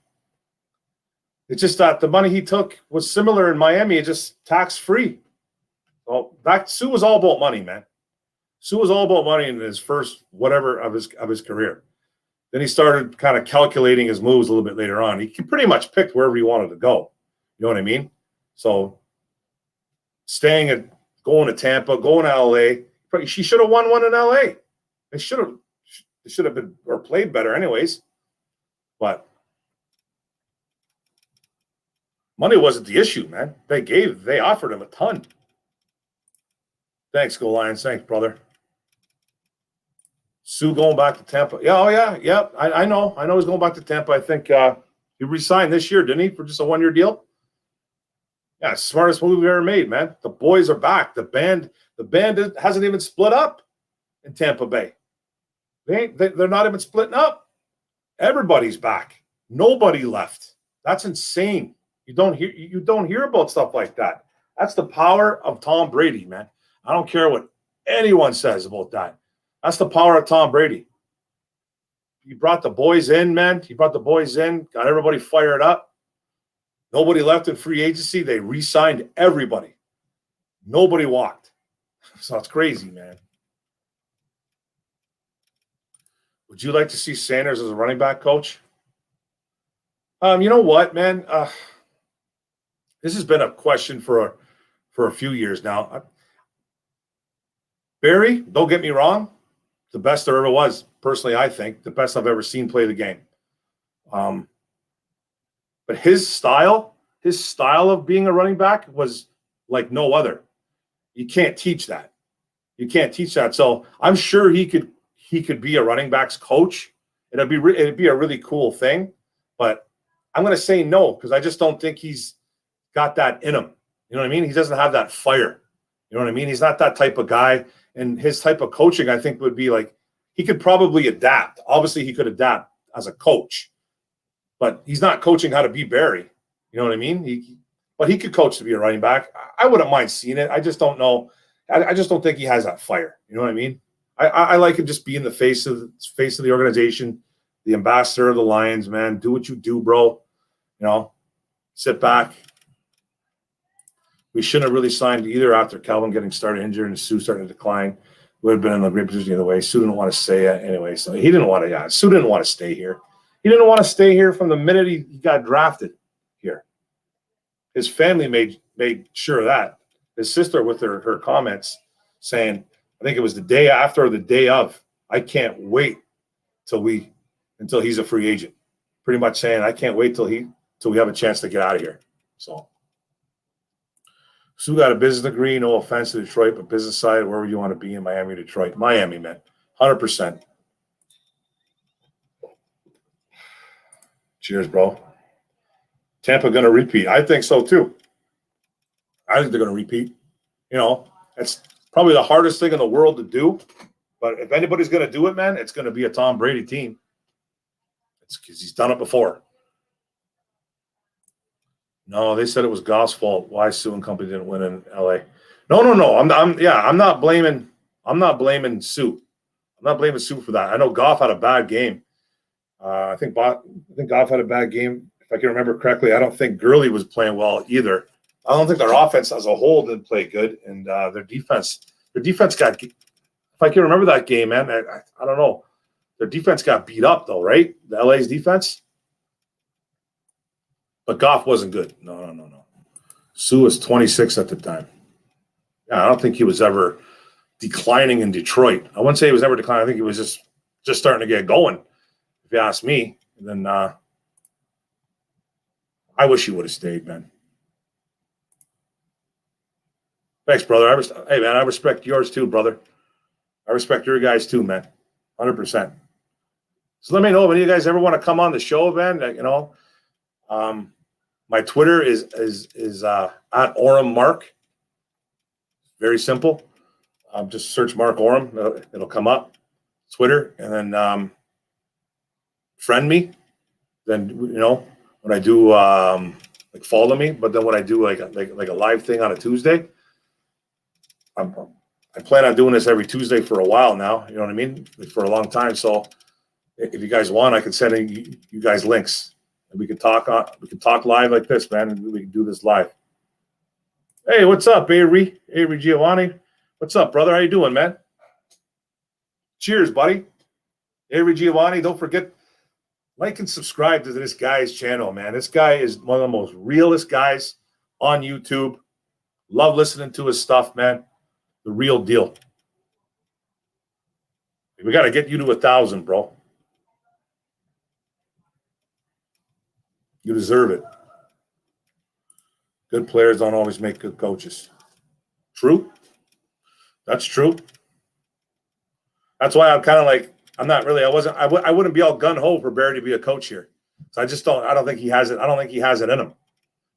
It's just that the money he took was similar in Miami. It's just tax-free. Well, Sue was all about money, man. Sue was all about money in his first whatever of his career. Then he started kind of calculating his moves a little bit later on. He pretty much picked wherever he wanted to go. You know what I mean? So going to Tampa, going to LA. She should have won one in LA. They should have been or played better anyways. But money wasn't the issue, man. They offered him a ton. Thanks, Go Lions. Thanks, brother. Sue going back to Tampa. Yeah, oh yeah, yeah. I know he's going back to Tampa. I think he re-signed this year, didn't he, for just a 1-year deal? Yeah, smartest move we've ever made, man. The boys are back. The band hasn't even split up in Tampa Bay. They're not even splitting up. Everybody's back. Nobody left. That's insane. You don't hear about stuff like that. That's the power of Tom Brady, man. I don't care what anyone says about that. That's the power of Tom Brady. he brought the boys in, man. He brought the boys in, got everybody fired up. Nobody left in free agency. They re-signed everybody. Nobody walked. So it's crazy, man. Would you like to see Sanders as a running back coach? You know what, man? This has been a question for a few years now. Barry, don't get me wrong, the best there ever was. Personally, I think the best I've ever seen play the game. But his style of being a running back was like no other. You can't teach that. You can't teach that. So I'm sure he could be a running backs coach. It'd be a really cool thing. But I'm going to say no because I just don't think he's got that in him. You know what I mean? He doesn't have that fire. You know what I mean? He's not that type of guy. And his type of coaching, I think, would be like he could probably adapt. Obviously, he could adapt as a coach, but he's not coaching how to be Barry. You know what I mean? But he could coach to be a running back. I wouldn't mind seeing it. I just don't know. I just don't think he has that fire. You know what I mean? I like him just being the face of the organization, the ambassador of the Lions, man. Do what you do, bro. You know, sit back. We shouldn't have really signed either after Calvin getting started injured and Sue starting to decline. Would have been in a great position either way. Sue didn't want to stay anyway, so he didn't want to. Yeah, Sue didn't want to stay here. He didn't want to stay here from the minute he got drafted here. His family made sure of that. His sister with her comments saying, I think it was the day after or the day of, I can't wait until he's a free agent. Pretty much saying, I can't wait till we have a chance to get out of here. So Sue got a business degree, no offense to Detroit, but business side, wherever you want to be in Miami or Detroit. Miami, man. 100%. Cheers, bro. Tampa going to repeat. I think so, too. I think they're going to repeat. You know, it's probably the hardest thing in the world to do. But if anybody's going to do it, man, it's going to be a Tom Brady team. It's because he's done it before. No, they said it was Goff's fault. Why Sue and company didn't win in L.A. No. I'm not blaming Sue. I'm not blaming Sue for that. I know Goff had a bad game. I think Goff had a bad game. If I can remember correctly, I don't think Gurley was playing well either. I don't think their offense as a whole didn't play good, and their defense got. If I can remember that game, man, I don't know. Their defense got beat up though, right? The LA's defense. But Goff wasn't good. No. Sue was 26 at the time. Yeah, I don't think he was ever declining in Detroit. I wouldn't say he was ever declining. I think he was just starting to get going, if you ask me. And then I wish he would have stayed, man. Thanks, brother. Hey, man, I respect yours too, brother. I respect your guys too, man. 100%. So let me know if any of you guys ever want to come on the show, man. You know, my Twitter is at Orem Mark. Very simple. Just search Mark Orem. It'll come up. Twitter, and then friend me. Then you know when I do like follow me. But then when I do like a live thing on a Tuesday, I plan on doing this every Tuesday for a while now. You know what I mean? For a long time. So if you guys want, I can send you guys links. And we can talk live like this, man. And we can do this live. Hey, what's up, Avery Giovanni? What's up, brother? How you doing, man? Cheers, buddy. Avery Giovanni, don't forget, like and subscribe to this guy's channel, man. This guy is one of the most realest guys on YouTube. Love listening to his stuff, man. The real deal. We got to get you to 1,000, bro. You deserve it. Good players don't always make good coaches. True. That's true. That's why I'm kind of like, I wouldn't be all gun-ho for Barry to be a coach here. So I don't think he has it. I don't think he has it in him.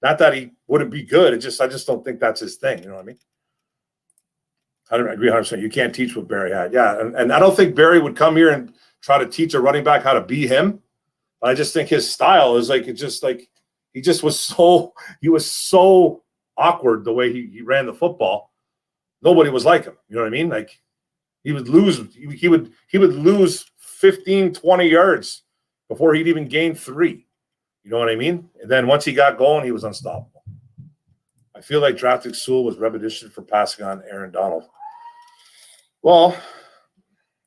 Not that he wouldn't be good. I just don't think that's his thing. You know what I mean? I agree 100%. You can't teach what Barry had. Yeah. And I don't think Barry would come here and try to teach a running back how to be him. But I just think his style is like, he was so awkward the way he ran the football. Nobody was like him. You know what I mean? Like he would lose 15, 20 yards before he'd even gained 3. You know what I mean? And then once he got going, he was unstoppable. I feel like drafting Sewell was repetition for passing on Aaron Donald. Well,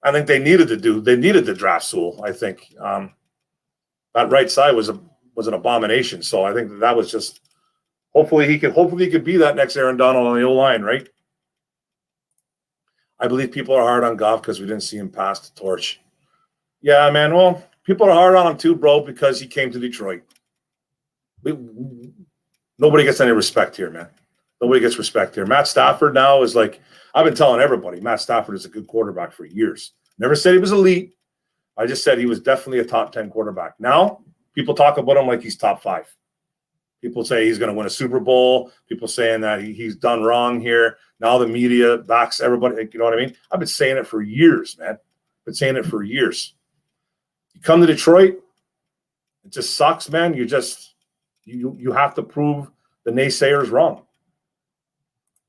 I think they needed to draft Sewell. I think that right side was an abomination. So I think that was just hopefully he could be that next Aaron Donald on the O-line, right? I believe people are hard on Goff because we didn't see him pass the torch. Yeah, man. Well, people are hard on him too, bro, because he came to Detroit. Nobody gets any respect here, man. Nobody gets respect here. Matt Stafford now is like, I've been telling everybody, Matt Stafford is a good quarterback for years. Never said he was elite. I just said he was definitely a top 10 quarterback. Now, people talk about him like he's top 5. People say he's going to win a Super Bowl. People saying that he's done wrong here. Now the media backs everybody. You know what I mean? I've been saying it for years, man. Been saying it for years. You come to Detroit, it just sucks, man. You have to prove the naysayers wrong.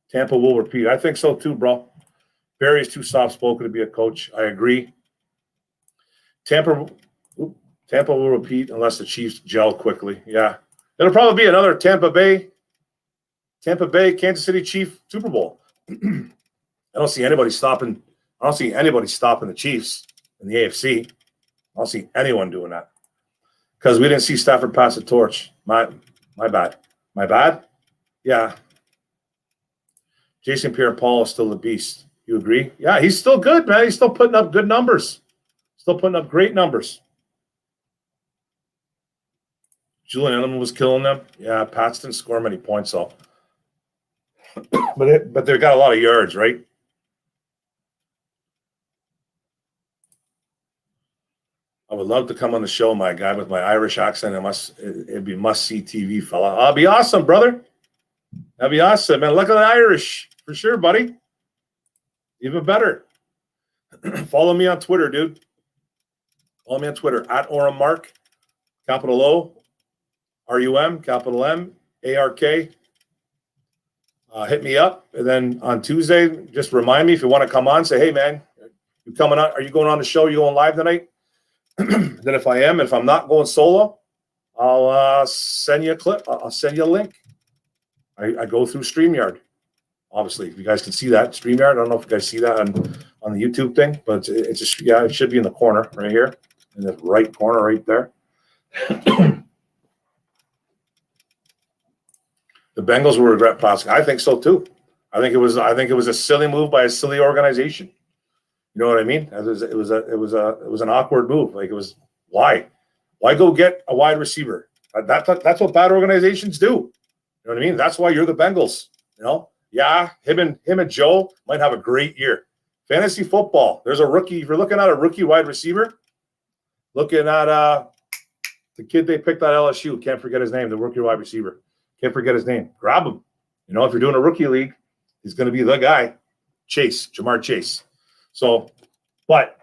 Tampa will repeat. I think so too, bro. Barry's too soft-spoken to be a coach. I agree. Tampa will repeat unless the Chiefs gel quickly. Yeah. It'll probably be another Tampa Bay, Kansas City Chief Super Bowl. I don't see anybody stopping the Chiefs in the AFC. I don't see anyone doing that. Because we didn't see Stafford pass the torch. My bad. My bad? Yeah. Jason Pierre-Paul is still a beast. You agree? Yeah, he's still good, man. He's still putting up good numbers. Still putting up great numbers. Julian Edelman was killing them. Yeah, Pats didn't score many points, though. but they've got a lot of yards, right? I would love to come on the show, my guy, with my Irish accent. It'd be must-see TV, fella. That'd be awesome, brother. That'd be awesome, man. Look at the Irish. For sure, buddy. Even better. Follow me on Twitter, dude. Follow me on Twitter, at OrumMark, capital O, RUM, capital M, ARK. Hit me up. And then on Tuesday, just remind me if you want to come on. Say, hey, man, you coming on? Are you going on the show? Are you going live tonight? Then if I am, if I'm not going solo, I'll send you a clip. I'll send you a link. I go through StreamYard. Obviously, if you guys can see that, StreamYard. I don't know if you guys see that on the YouTube thing, but it's just, yeah, it should be in the corner right here, in the right corner right there. The Bengals will regret passing. I think so too. I think it was a silly move by a silly organization. You know what I mean? It was an awkward move. Like, it was, why go get a wide receiver? That's what bad organizations do. You know what I mean? That's why you're the Bengals. You know? Yeah, him and Joe might have a great year. Fantasy football. There's a rookie. If you're looking at a rookie wide receiver, looking at the kid they picked at LSU. Can't forget his name. The rookie wide receiver. Can't forget his name. Grab him. You know, if you're doing a rookie league, he's going to be the guy. Jamar Chase. So, but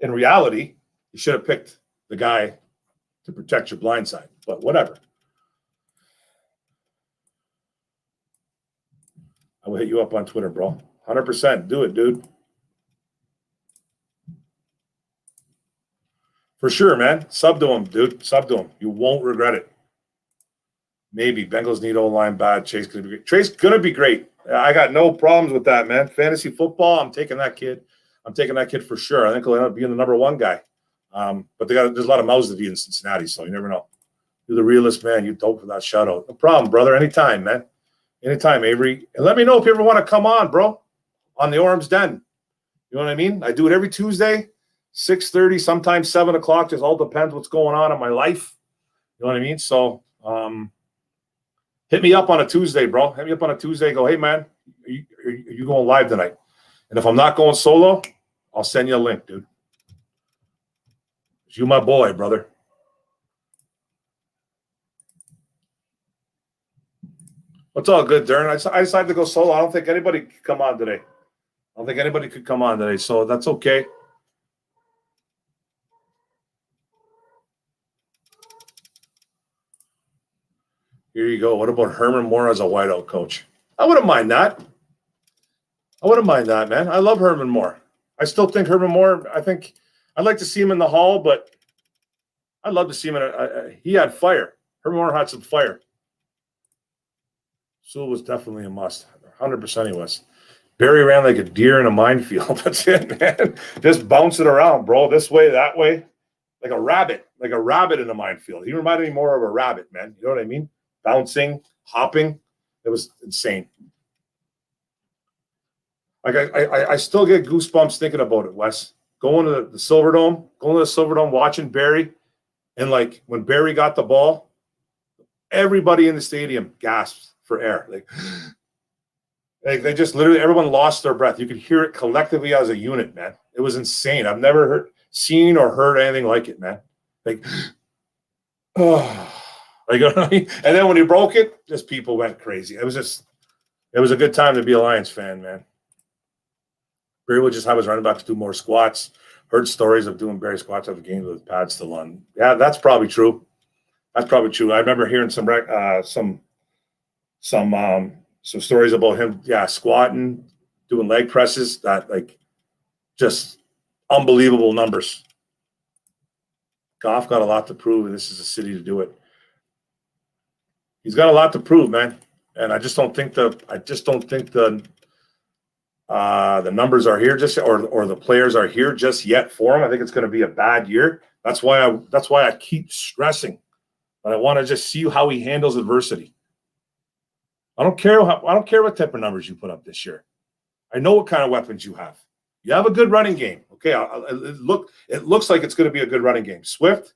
in reality, you should have picked the guy to protect your blind side. But whatever. I will hit you up on Twitter, bro. 100%. Do it, dude. For sure, man. Sub to him, dude. Sub to him. You won't regret it. Maybe. Bengals need O-line bad. Chase going to be great. Chase going to be great. I got no problems with that, man. Fantasy football, I'm taking that kid. I'm taking that kid for sure. I think he'll end up being the number 1 guy. But there's a lot of mouths to feed in Cincinnati, so you never know. You're the realest, man. You dope for that shout-out. No problem, brother. Anytime, man. Anytime, Avery. And let me know if you ever want to come on, bro, on the Orum'S Den. You know what I mean? I do it every Tuesday, 6:30, sometimes 7 o'clock. Just all depends what's going on in my life. You know what I mean? So hit me up on a Tuesday, bro. Hit me up on a Tuesday. Go, hey, man, are you going live tonight? And if I'm not going solo, I'll send you a link, dude. You my boy, brother. It's all good, Darren. I decided to go solo. I don't think anybody could come on today. So that's okay. Here you go. What about Herman Moore as a wideout coach? I wouldn't mind that. Man. I love Herman Moore. I still think Herman Moore, I think I'd like to see him in the Hall, but I'd love to see him he had fire. Herb Moore had some fire. Sewell was definitely a must. 100% he was. Barry ran like a deer in a minefield. That's it, man. Just bouncing around, bro. This way, that way. Like a rabbit in a minefield. He reminded me more of a rabbit, man. You know what I mean? Bouncing, hopping. It was insane. Like I still get goosebumps thinking about it, Wes. Going to the Silverdome, watching Barry. And like when Barry got the ball, everybody in the stadium gasped for air. Like they just literally, everyone lost their breath. You could hear it collectively as a unit, man. It was insane. I've never seen or heard anything like it, man. Like, oh, like, and then when he broke it, just people went crazy. It was a good time to be a Lions fan, man. Barry would just have his running backs do more squats. Heard stories of doing Barry squats after games with pads still on. Yeah, that's probably true. I remember hearing some stories about him, squatting, doing leg presses, that like just unbelievable numbers. Goff got a lot to prove, and this is a city to do it. He's got a lot to prove, man. And I just don't think the numbers are here just or the players are here just yet for him. I think it's going to be a bad year. That's why I keep stressing that I want to just see how he handles adversity. I don't care what type of numbers you put up this year. I know what kind of weapons you have. You have a good running game. Okay, it looks like it's going to be a good running game. Swift,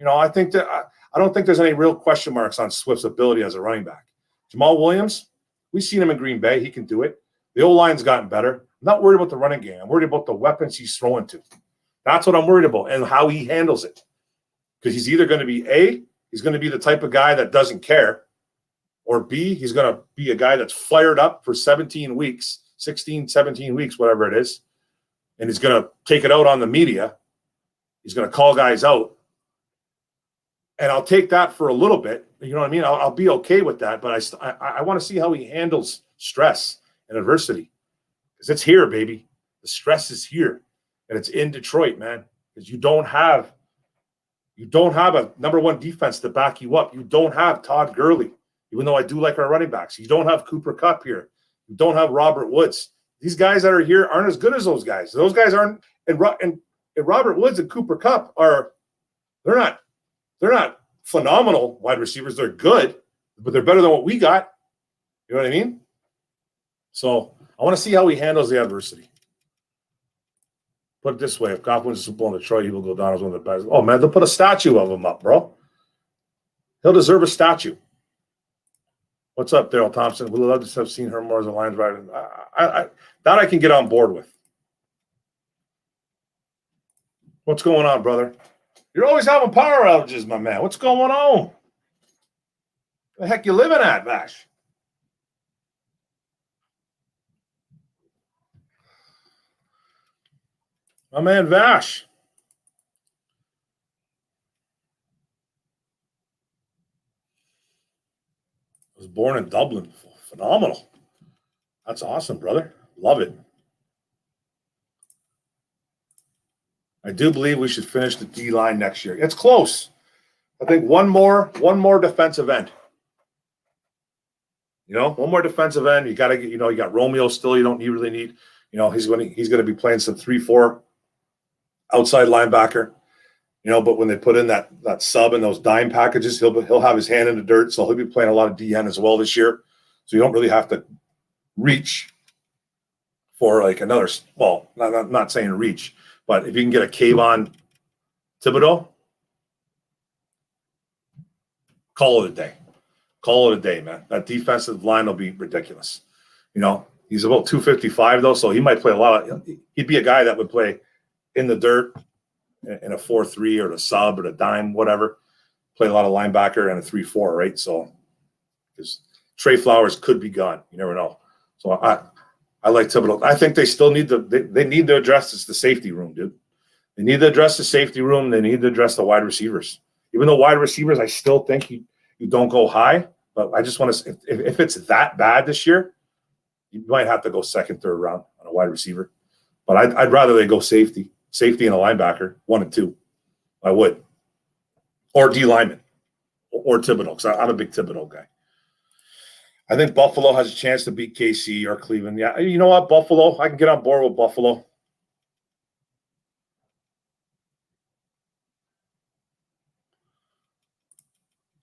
I think that I don't think there's any real question marks on Swift's ability as a running back. Jamal Williams, we've seen him in Green Bay. He can do it. The O-line's gotten better. I'm not worried about the running game. I'm worried about the weapons he's throwing to. That's what I'm worried about and how he handles it. Because he's either going to be he's going to be the type of guy that doesn't care, or B, he's going to be a guy that's fired up for 17 weeks, whatever it is, and he's going to take it out on the media. He's going to call guys out. And I'll take that for a little bit. You know what I mean? I'll be okay with that, but I want to see how he handles stress and adversity, because it's here, baby. The stress is here, and it's in Detroit, man. Because you don't have a number one defense to back you up. You don't have Todd Gurley, even though I do like our running backs. You don't have Cooper Kupp here. You don't have Robert Woods. These guys that are here aren't as good as those guys. Those guys aren't, and Robert Woods and Cooper Kupp they're not phenomenal wide receivers. They're good, but they're better than what we got. You know what I mean? So I want to see how he handles the adversity. Put it this way: if Goff wins the Super Bowl in Detroit, he will go down as one of the best. Oh man, they'll put a statue of him up, bro. He'll deserve a statue. What's up, Daryl Thompson? We'd love to have seen her more as a Lions rider. That I can get on board with. What's going on, brother? You're always having power outages, my man. What's going on? The heck you living at, Vash? My man Vash. Was born in Dublin. Phenomenal. That's awesome, brother. Love it. I do believe we should finish the D line next year. It's close. I think one more defensive end. One more defensive end. You got to get. You got Romeo still. You don't really need. He's going to be playing some 3-4 outside linebacker. But when they put in that sub and those dime packages, he'll have his hand in the dirt. So he'll be playing a lot of DN as well this year. So you don't really have to reach for like another. Well, not saying reach. But if you can get a Kayvon Thibodeau, call it a day. Call it a day, man. That defensive line will be ridiculous. He's about 255, though, so he might play he'd be a guy that would play in the dirt in a 4-3 or a sub or a dime, whatever. Play a lot of linebacker and a 3-4, right? So because Trey Flowers could be gone. You never know. So I like Thibodeau. I think they still need they need to address the safety room, dude. They need to address the safety room. They need to address the wide receivers. Even though wide receivers, I still think you don't go high. But I just want to – if it's that bad this year, you might have to go second, third round on a wide receiver. But I'd rather they go safety. safety and a linebacker, 1 and 2. I would. Or D lineman. Or Thibodeau, because I'm a big Thibodeau guy. I think Buffalo has a chance to beat KC or Cleveland. Yeah, you know what, Buffalo? I can get on board with Buffalo.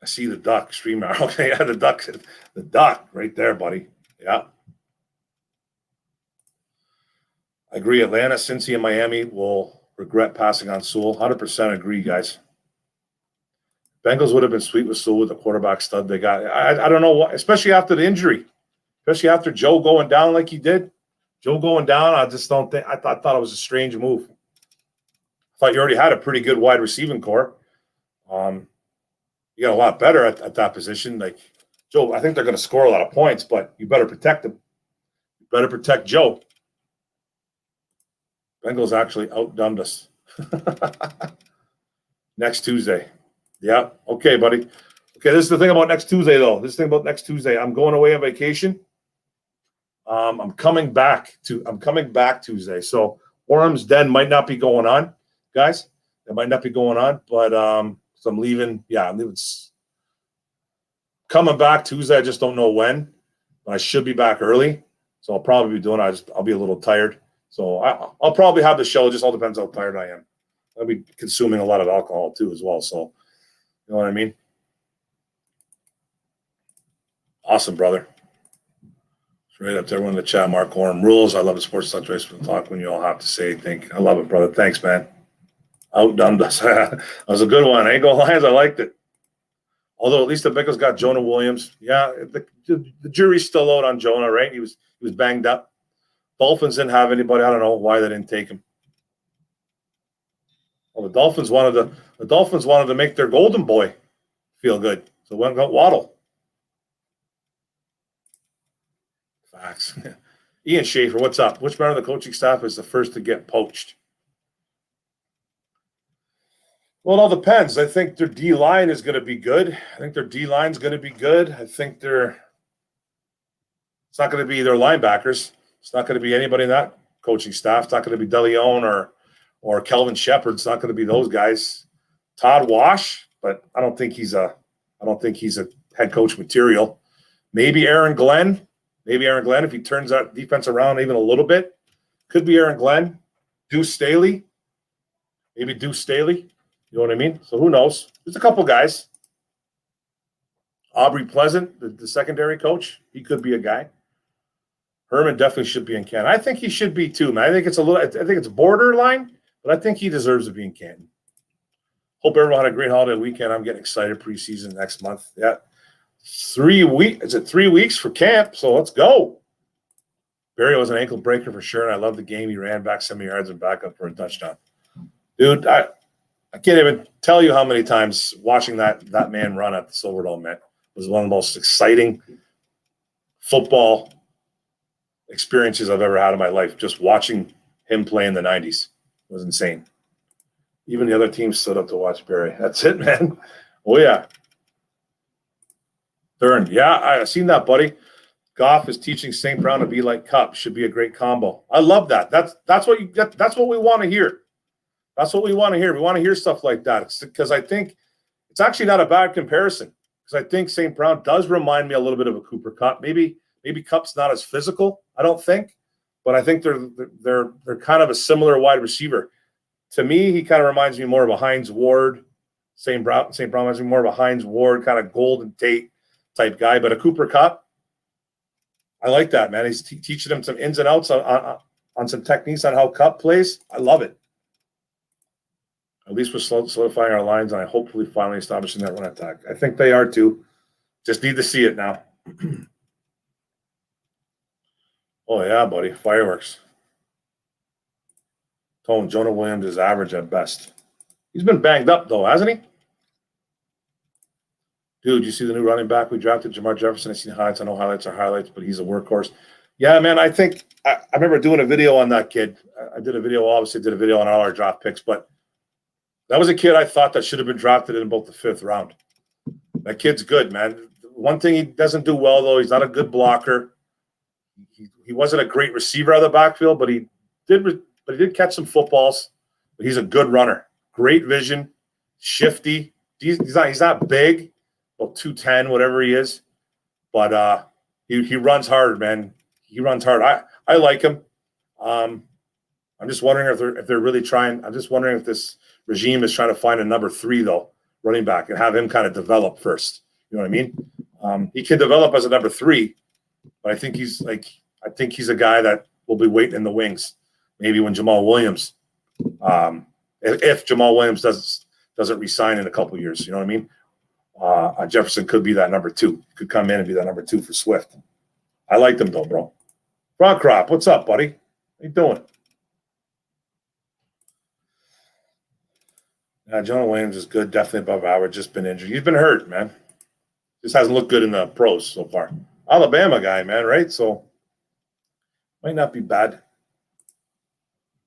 I see the duck streamer. Okay, yeah, the duck right there, buddy. Yeah. I agree. Atlanta, Cincy, and Miami will regret passing on Sewell. 100% agree, guys. Bengals would have been sweet with Sewell with the quarterback stud they got. I don't know what, especially after the injury, especially after Joe going down like he did. Joe going down, I just don't think. I thought it was a strange move. I thought you already had a pretty good wide receiving core. You got a lot better at that position. Like Joe, I think they're going to score a lot of points, but you better protect them. You better protect Joe. Bengals actually outdunned us. Next Tuesday. Yeah. Okay, buddy. Okay, this is the thing about next Tuesday, though. I'm going away on vacation. I'm coming back Tuesday. So Orum'S Den might not be going on, guys. It might not be going on, but so I'm leaving. Yeah, I'm leaving. Coming back Tuesday. I just don't know when, but I should be back early. So I'll probably be doing it. I'll be a little tired. So I'll probably have the show. It just all depends how tired I am. I'll be consuming a lot of alcohol too as well. So you know what I mean? Awesome, brother. Right up there, everyone in the chat. Mark Oram rules. I love the sports touch race for the talk when you all have to say. I love it, brother. Thanks, man. Outdone us. That was a good one. I ain't gonna lie, I liked it. Although at least the Bengals got Jonah Williams. Yeah, the jury's still out on Jonah, right? He was banged up. Dolphins didn't have anybody. I don't know why they didn't take him. Well, the Dolphins wanted to make their golden boy feel good, so went and got Waddle. Facts. Ian Schaefer, what's up? Which member of the coaching staff is the first to get poached? Well, it all depends. I think their D line is going to be good. I think it's not going to be their linebackers. It's not going to be anybody in that coaching staff. It's not going to be DeLeon or Kelvin Shepard. It's not going to be those guys. Todd Wash, but I don't think he's a head coach material. Maybe Aaron Glenn. If he turns that defense around even a little bit. Could be Aaron Glenn. Deuce Staley. Maybe Deuce Staley. You know what I mean? So who knows? There's a couple guys. Aubrey Pleasant, the secondary coach. He could be a guy. Herman definitely should be in Canton. I think he should be too, man. I think it's borderline, but I think he deserves to be in Canton. Hope everyone had a great holiday weekend. I'm getting excited. Preseason next month. Yeah. 3 weeks. Is it 3 weeks for camp? So let's go. Barry was an ankle breaker for sure, and I love the game. He ran back 70 yards and back up for a touchdown. Dude, I can't even tell you how many times watching that man run at the Silverdome, man, was one of the most exciting football experiences I've ever had in my life. Just watching him play in the 90s was insane. Even the other team stood up to watch Barry. That's it, man. Oh, yeah. Thurn. Yeah, I've seen that, buddy. Goff is teaching St. Brown to be like Cup. Should be a great combo. I love that. That's what we want to hear. That's what we want to hear. We want to hear stuff like that because I think it's actually not a bad comparison because I think St. Brown does remind me a little bit of a Cooper Kupp. Maybe Kupp's not as physical, I don't think, but I think they're kind of a similar wide receiver. To me, he kind of reminds me more of a Hines Ward. St. Brown reminds me more of a Hines Ward, kind of Golden Tate type guy, but a Cooper Kupp, I like that, man. He's teaching them some ins and outs on some techniques on how Kupp plays. I love it. At least we're solidifying our lines, and I hopefully finally establishing that run attack. I think they are too. Just need to see it now. Oh, yeah, buddy. Fireworks. Tone, Jonah Williams is average at best. He's been banged up, though, hasn't he? Dude, you see the new running back we drafted, Jamar Jefferson? I seen highlights. I know highlights are highlights, but he's a workhorse. Yeah, man, I think I remember doing a video on that kid. I did a video on all our draft picks, but that was a kid I thought that should have been drafted in about the 5th round. That kid's good, man. One thing he doesn't do well, though, he's not a good blocker. He wasn't a great receiver out of the backfield, but he did catch some footballs. But he's a good runner. Great vision, shifty. He's not big, about 210, whatever he is. But he runs hard, man. He runs hard. I like him. I'm just wondering if they're really trying. I'm just wondering if this regime is trying to find a number 3 though, running back, and have him kind of develop first. You know what I mean? He can develop as a number 3, but I think he's a guy that will be waiting in the wings. Maybe when Jamal Williams, if Jamal Williams doesn't resign in a couple of years, you know what I mean? Jefferson could be that number 2. Could come in and be that number 2 for Swift. I like them though, bro. Rock Crop, what's up, buddy? How you doing? Jonah Williams is good, definitely above average. Just been injured. He's been hurt, man. Just hasn't looked good in the pros so far. Alabama guy, man, right? So might not be bad.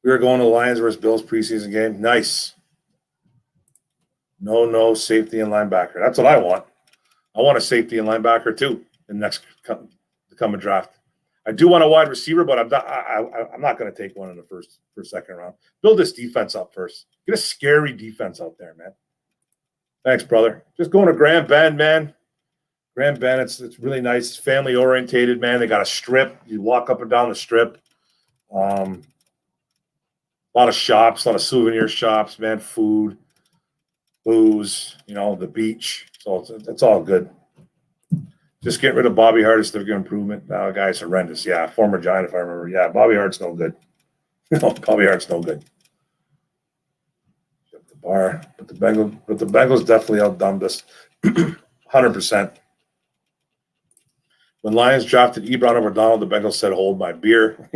We were going to Lions versus Bills preseason game. Nice. No safety and linebacker. That's what I want. I want a safety and linebacker too in the next coming draft. I do want a wide receiver, but I'm not going to take one in the first or second round. Build this defense up first. Get a scary defense out there, man. Thanks, brother. Just going to Grand Bend, man. Grand Bend, it's really nice. It's family orientated, man. They got a strip. You walk up and down the strip. A lot of shops, a lot of souvenir shops, man. Food, booze, the beach. So it's all good. Just get rid of Bobby Hart is significant improvement. Now, guy's horrendous. Yeah, former Giant, if I remember. Yeah, Bobby Hart's no good. Bobby Hart's no good. Shut the bar. But the Bengals definitely outdone this 100%. When Lions drafted Ebron over Donald, the Bengals said, "Hold my beer."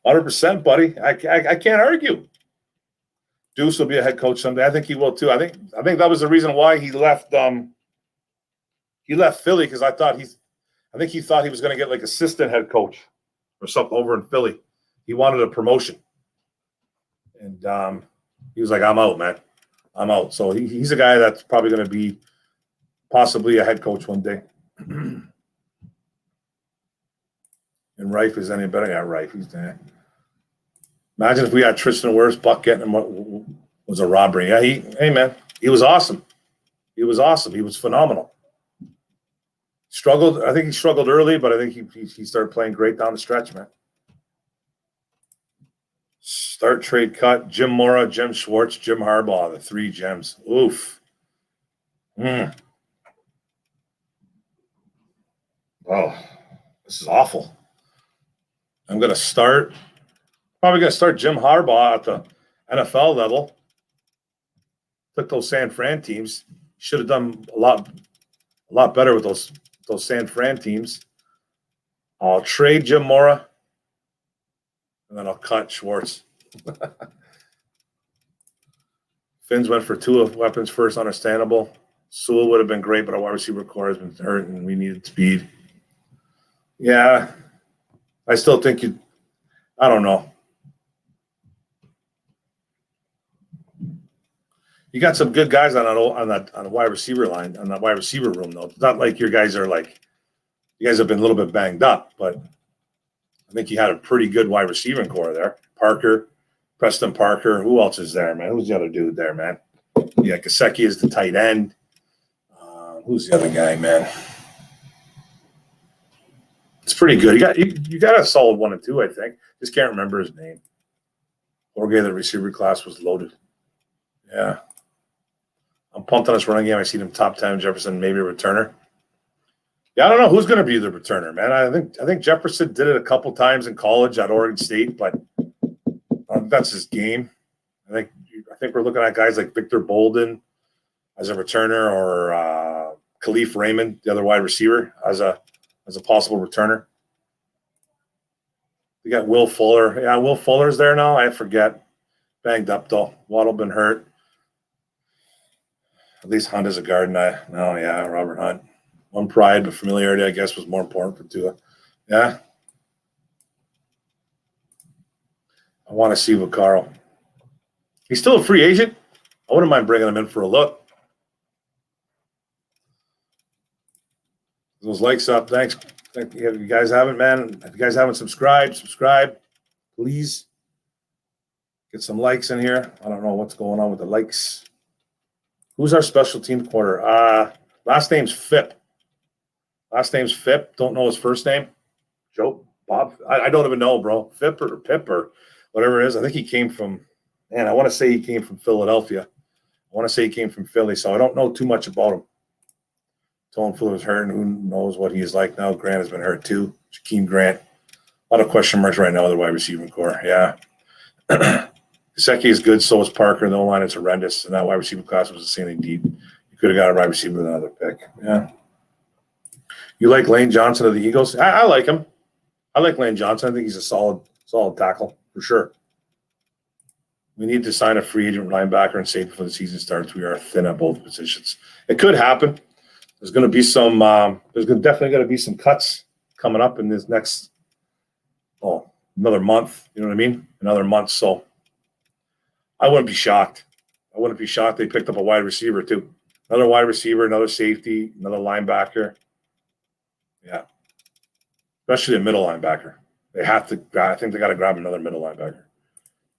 100%, buddy. I can't argue. Deuce will be a head coach someday. I think he will too. I think that was the reason why he left. He left Philly because I think he thought he was going to get like assistant head coach or something over in Philly. He wanted a promotion, and he was like, "I'm out, man. I'm out." So he's a guy that's probably going to be possibly a head coach one day. And Rife is any better? Yeah, Rife. He's there. Imagine if we had Tristan Wirfs, Buck getting him was a robbery. Yeah, hey man, he was awesome. He was awesome. He was phenomenal. Struggled. I think he struggled early, but I think he started playing great down the stretch, man. Start, trade, cut. Jim Mora, Jim Schwartz, Jim Harbaugh, the 3 gems. Oof. Oh, this is awful. I'm going to start. Probably going to start Jim Harbaugh at the NFL level. Took those San Fran teams. Should have done a lot better with those San Fran teams. I'll trade Jim Mora, and then I'll cut Schwartz. Finns went for 2 weapons first, understandable. Sewell would have been great, but our wide receiver core has been hurt, and we needed speed. Yeah, I still think I don't know. You got some good guys on the wide receiver line, on that wide receiver room, though. It's not like you guys have been a little bit banged up, but I think you had a pretty good wide receiving core there. Parker, Preston Parker. Who else is there, man? Who's the other dude there, man? Yeah, Gesicki is the tight end. Who's the other guy, man? It's pretty good. You got a solid 1 and 2, I think. Just can't remember his name. Jorge, the receiver class was loaded. Yeah. I'm pumped on this running game. I see him top 10. Jefferson, maybe a returner. Yeah, I don't know who's going to be the returner, man. I think Jefferson did it a couple times in college at Oregon State, but that's his game. I think we're looking at guys like Victor Bolden as a returner, or Khalif Raymond, the other wide receiver, as a possible returner. We got Will Fuller. Yeah, Will Fuller's there now. I forget. Banged up though. Waddle been hurt. At least Hunt is a guard. Robert Hunt. One pride, but familiarity, I guess, was more important for Tua. Yeah. I want to see Vaccaro. He's still a free agent. I wouldn't mind bringing him in for a look. Those likes up. Thanks. If you guys haven't, man, if you guys haven't subscribed, please. Get some likes in here. I don't know what's going on with the likes. Who's our special team quarter? Last name's Phipp. Don't know his first name. Joe? Bob? I don't even know, bro. Phipp or Pip or whatever it is. I think he came from, I want to say he came from Philadelphia. I want to say he came from Philly, so I don't know too much about him. Tone Fuller was hurt, and who knows what he is like now. Grant has been hurt too. Jakeem Grant. A lot of question marks right now with the wide receiving core. Yeah. Gesicki is good, so is Parker. The O-line is horrendous, and that wide receiver class was insanely deep. You could have got a wide receiver with another pick. Yeah. You like Lane Johnson of the Eagles? I like him. I like Lane Johnson. I think he's a solid tackle for sure. We need to sign a free agent linebacker and safety before the season starts. We are thin at both positions. It could happen. There's going to be some. Definitely going to be some cuts coming up in this next. Another month. You know what I mean? Another month. So I wouldn't be shocked. They picked up a wide receiver too. Another wide receiver, another safety, another linebacker. Yeah. Especially a middle linebacker. They have to. I think they got to grab another middle linebacker.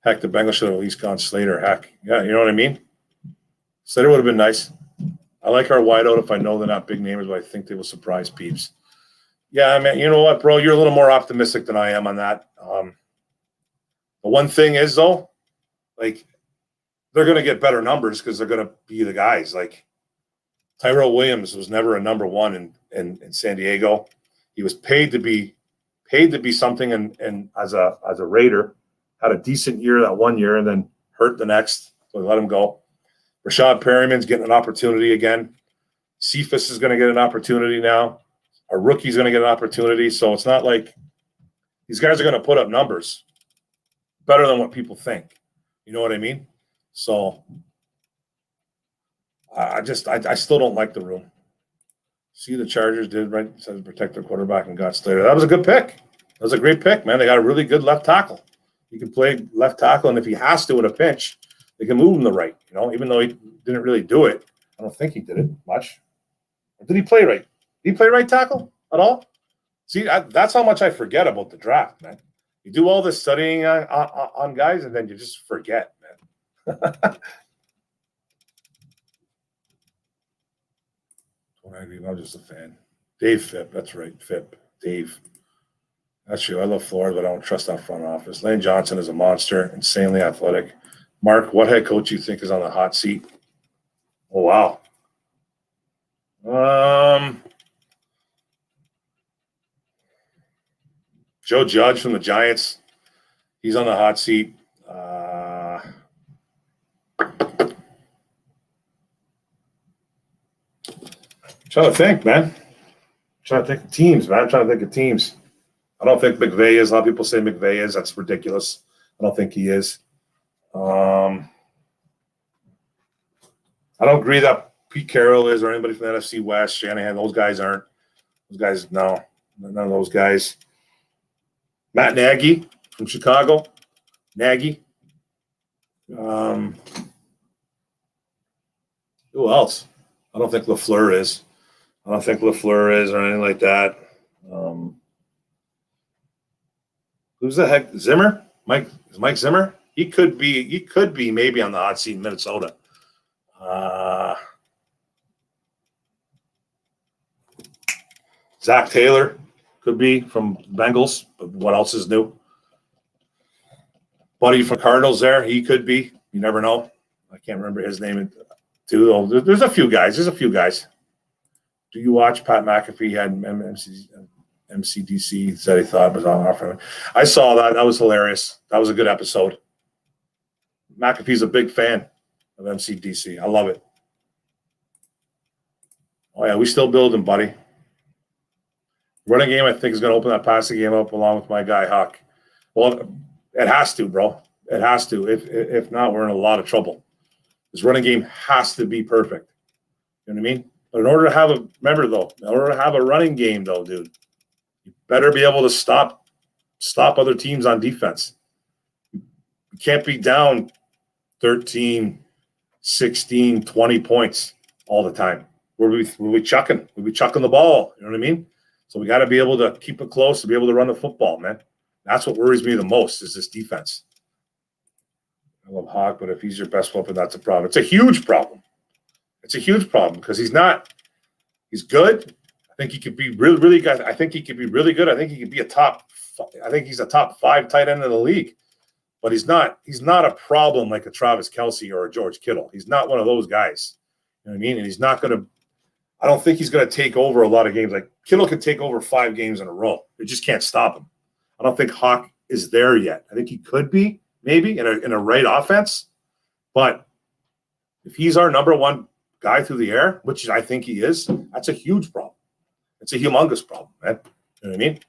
Heck, the Bengals should have at least gone Slater. Heck, yeah, you know what I mean? Slater would have been nice. I like our wideout if I know they're not big names, but I think they will surprise peeps. Yeah, I mean, you know what, bro? You're a little more optimistic than I am on that. The one thing is, though, like, they're going to get better numbers because they're going to be the guys. Like, Tyrell Williams was never a number one in San Diego. He was paid to be something, and as a Raider, had a decent year that one year, and then hurt the next, so they let him go. Rashad Perryman's getting an opportunity again. Cephus is going to get an opportunity now. A rookie's going to get an opportunity. So it's not like these guys are going to put up numbers better than what people think. You know what I mean? So I still don't like the room. See, the Chargers did right, said protect their quarterback and got Slater. That was a good pick. That was a great pick, man. They got a really good left tackle. He can play left tackle, and if he has to in a pinch, they can move him to right. You know, even though he didn't really do it. I don't think he did it much. Or did he play right? Did he play right tackle at all? See, that's how much I forget about the draft, man. You do all this studying on guys, and then you just forget, man. I'm just a fan. Dave Phipp, that's right, Phipp. Dave. That's true. I love Florida, but I don't trust that front office. Lane Johnson is a monster, insanely athletic. Mark, what head coach do you think is on the hot seat? Oh, wow. Joe Judge from the Giants. He's on the hot seat. Trying to think, man. Trying to think of teams, man. I'm trying to think of teams. I don't think McVay is. A lot of people say McVay is. That's ridiculous. I don't think he is. I don't agree that Pete Carroll is or anybody from the NFC West. Shanahan, those guys aren't. Those guys, no. None of those guys. Matt Nagy from Chicago. Nagy. Who else? I don't think LaFleur is. or anything like that. Who's the heck? Zimmer? Mike Zimmer? He could be maybe on the hot seat in Minnesota. Zach Taylor could be from Bengals, but what else is new? Buddy from Cardinals there, he could be. You never know. I can't remember his name too. There's a few guys. Do you watch Pat McAfee had MCDC said he thought it was on offer? I saw that. That was hilarious. That was a good episode. McAfee's a big fan of MCDC. I love it. Oh, yeah, we still building, buddy. Running game, I think, is going to open that passing game up along with my guy, Huck. Well, it has to, bro. It has to. If not, we're in a lot of trouble. This running game has to be perfect. You know what I mean? But in order to have a running game, though, dude, you better be able to stop other teams on defense. You can't be down 13, 16, 20 points all the time. We'll be chucking the ball. You know what I mean? So we got to be able to keep it close to be able to run the football, man. That's what worries me the most is this defense. I love Hawk, but if he's your best weapon, that's a problem. It's a huge problem. It's a huge problem because he's not. He's good. I think he could be really, really good. I think he could be really good. I think he could be a top. I think he's a top 5 tight end in the league. But he's not. He's not a problem like a Travis Kelce or a George Kittle. He's not one of those guys. You know what I mean? And he's not going to. I don't think he's going to take over a lot of games. Like Kittle could take over 5 games in a row. They just can't stop him. I don't think Hawk is there yet. I think he could be maybe in a right offense. But if he's our number 1 guy through the air, which I think he is, that's a huge problem. It's a humongous problem, man. You know what I mean?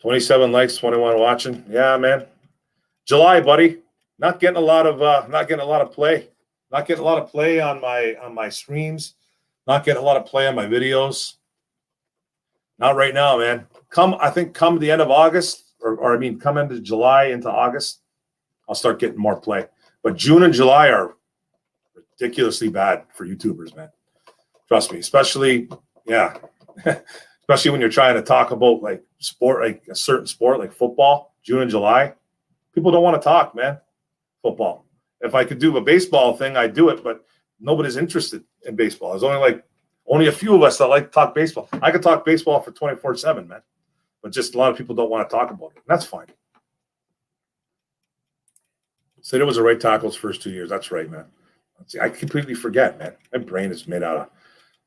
27 likes, 21 watching. Yeah, man. July, buddy. Not getting a lot of play. Not getting a lot of play on my streams. Not getting a lot of play on my videos. Not right now, man. Come the end of August, come into July into August, I'll start getting more play. But June and July are ridiculously bad for YouTubers, man. Trust me, especially when you're trying to talk about like sport, like a certain sport, like football. June and July, people don't want to talk, man. Football. If I could do a baseball thing, I'd do it, but nobody's interested in baseball. There's only a few of us that like to talk baseball. I could talk baseball for 24/7, man. But just a lot of people don't want to talk about it. That's fine. Slater was a right tackle's first 2 years. That's right, man. I completely forget, man. My brain is made out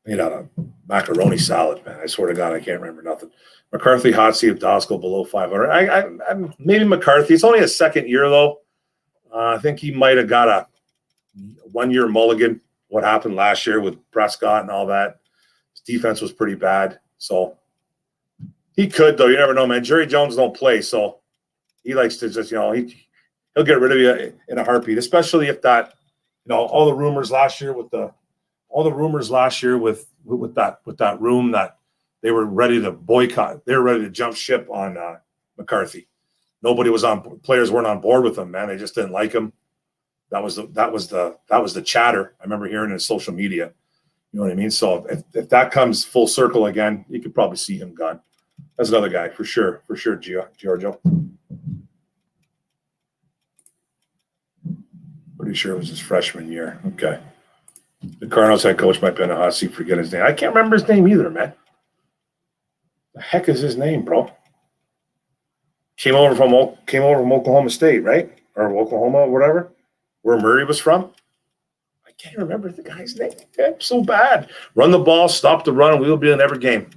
of macaroni salad, man. I swear to God, I can't remember nothing. McCarthy hot seat if Dallas go below 500. I maybe McCarthy. It's only his second year though. I think he might have got a 1-year mulligan. What happened last year with Prescott and all that. His defense was pretty bad, so he could though. You never know, man. Jerry Jones don't play, so he likes to just he'll get rid of you in a heartbeat, especially if that all the rumors last year with that room that they were ready to boycott. They were ready to jump ship on McCarthy. Players weren't on board with him, man. They just didn't like him. That was the chatter. I remember hearing it in social media. You know what I mean? So if that comes full circle again, you could probably see him gone. That's another guy for sure, Giorgio. Pretty sure it was his freshman year. Okay. The Cardinals head coach might be on a hot seat. Forget his name. I can't remember his name either, man. The heck is his name, bro? Came over from Oklahoma State, right? Or Oklahoma or whatever, where Murray was from. I can't remember the guy's name. I'm so bad. Run the ball, stop the run, and we will be in every game.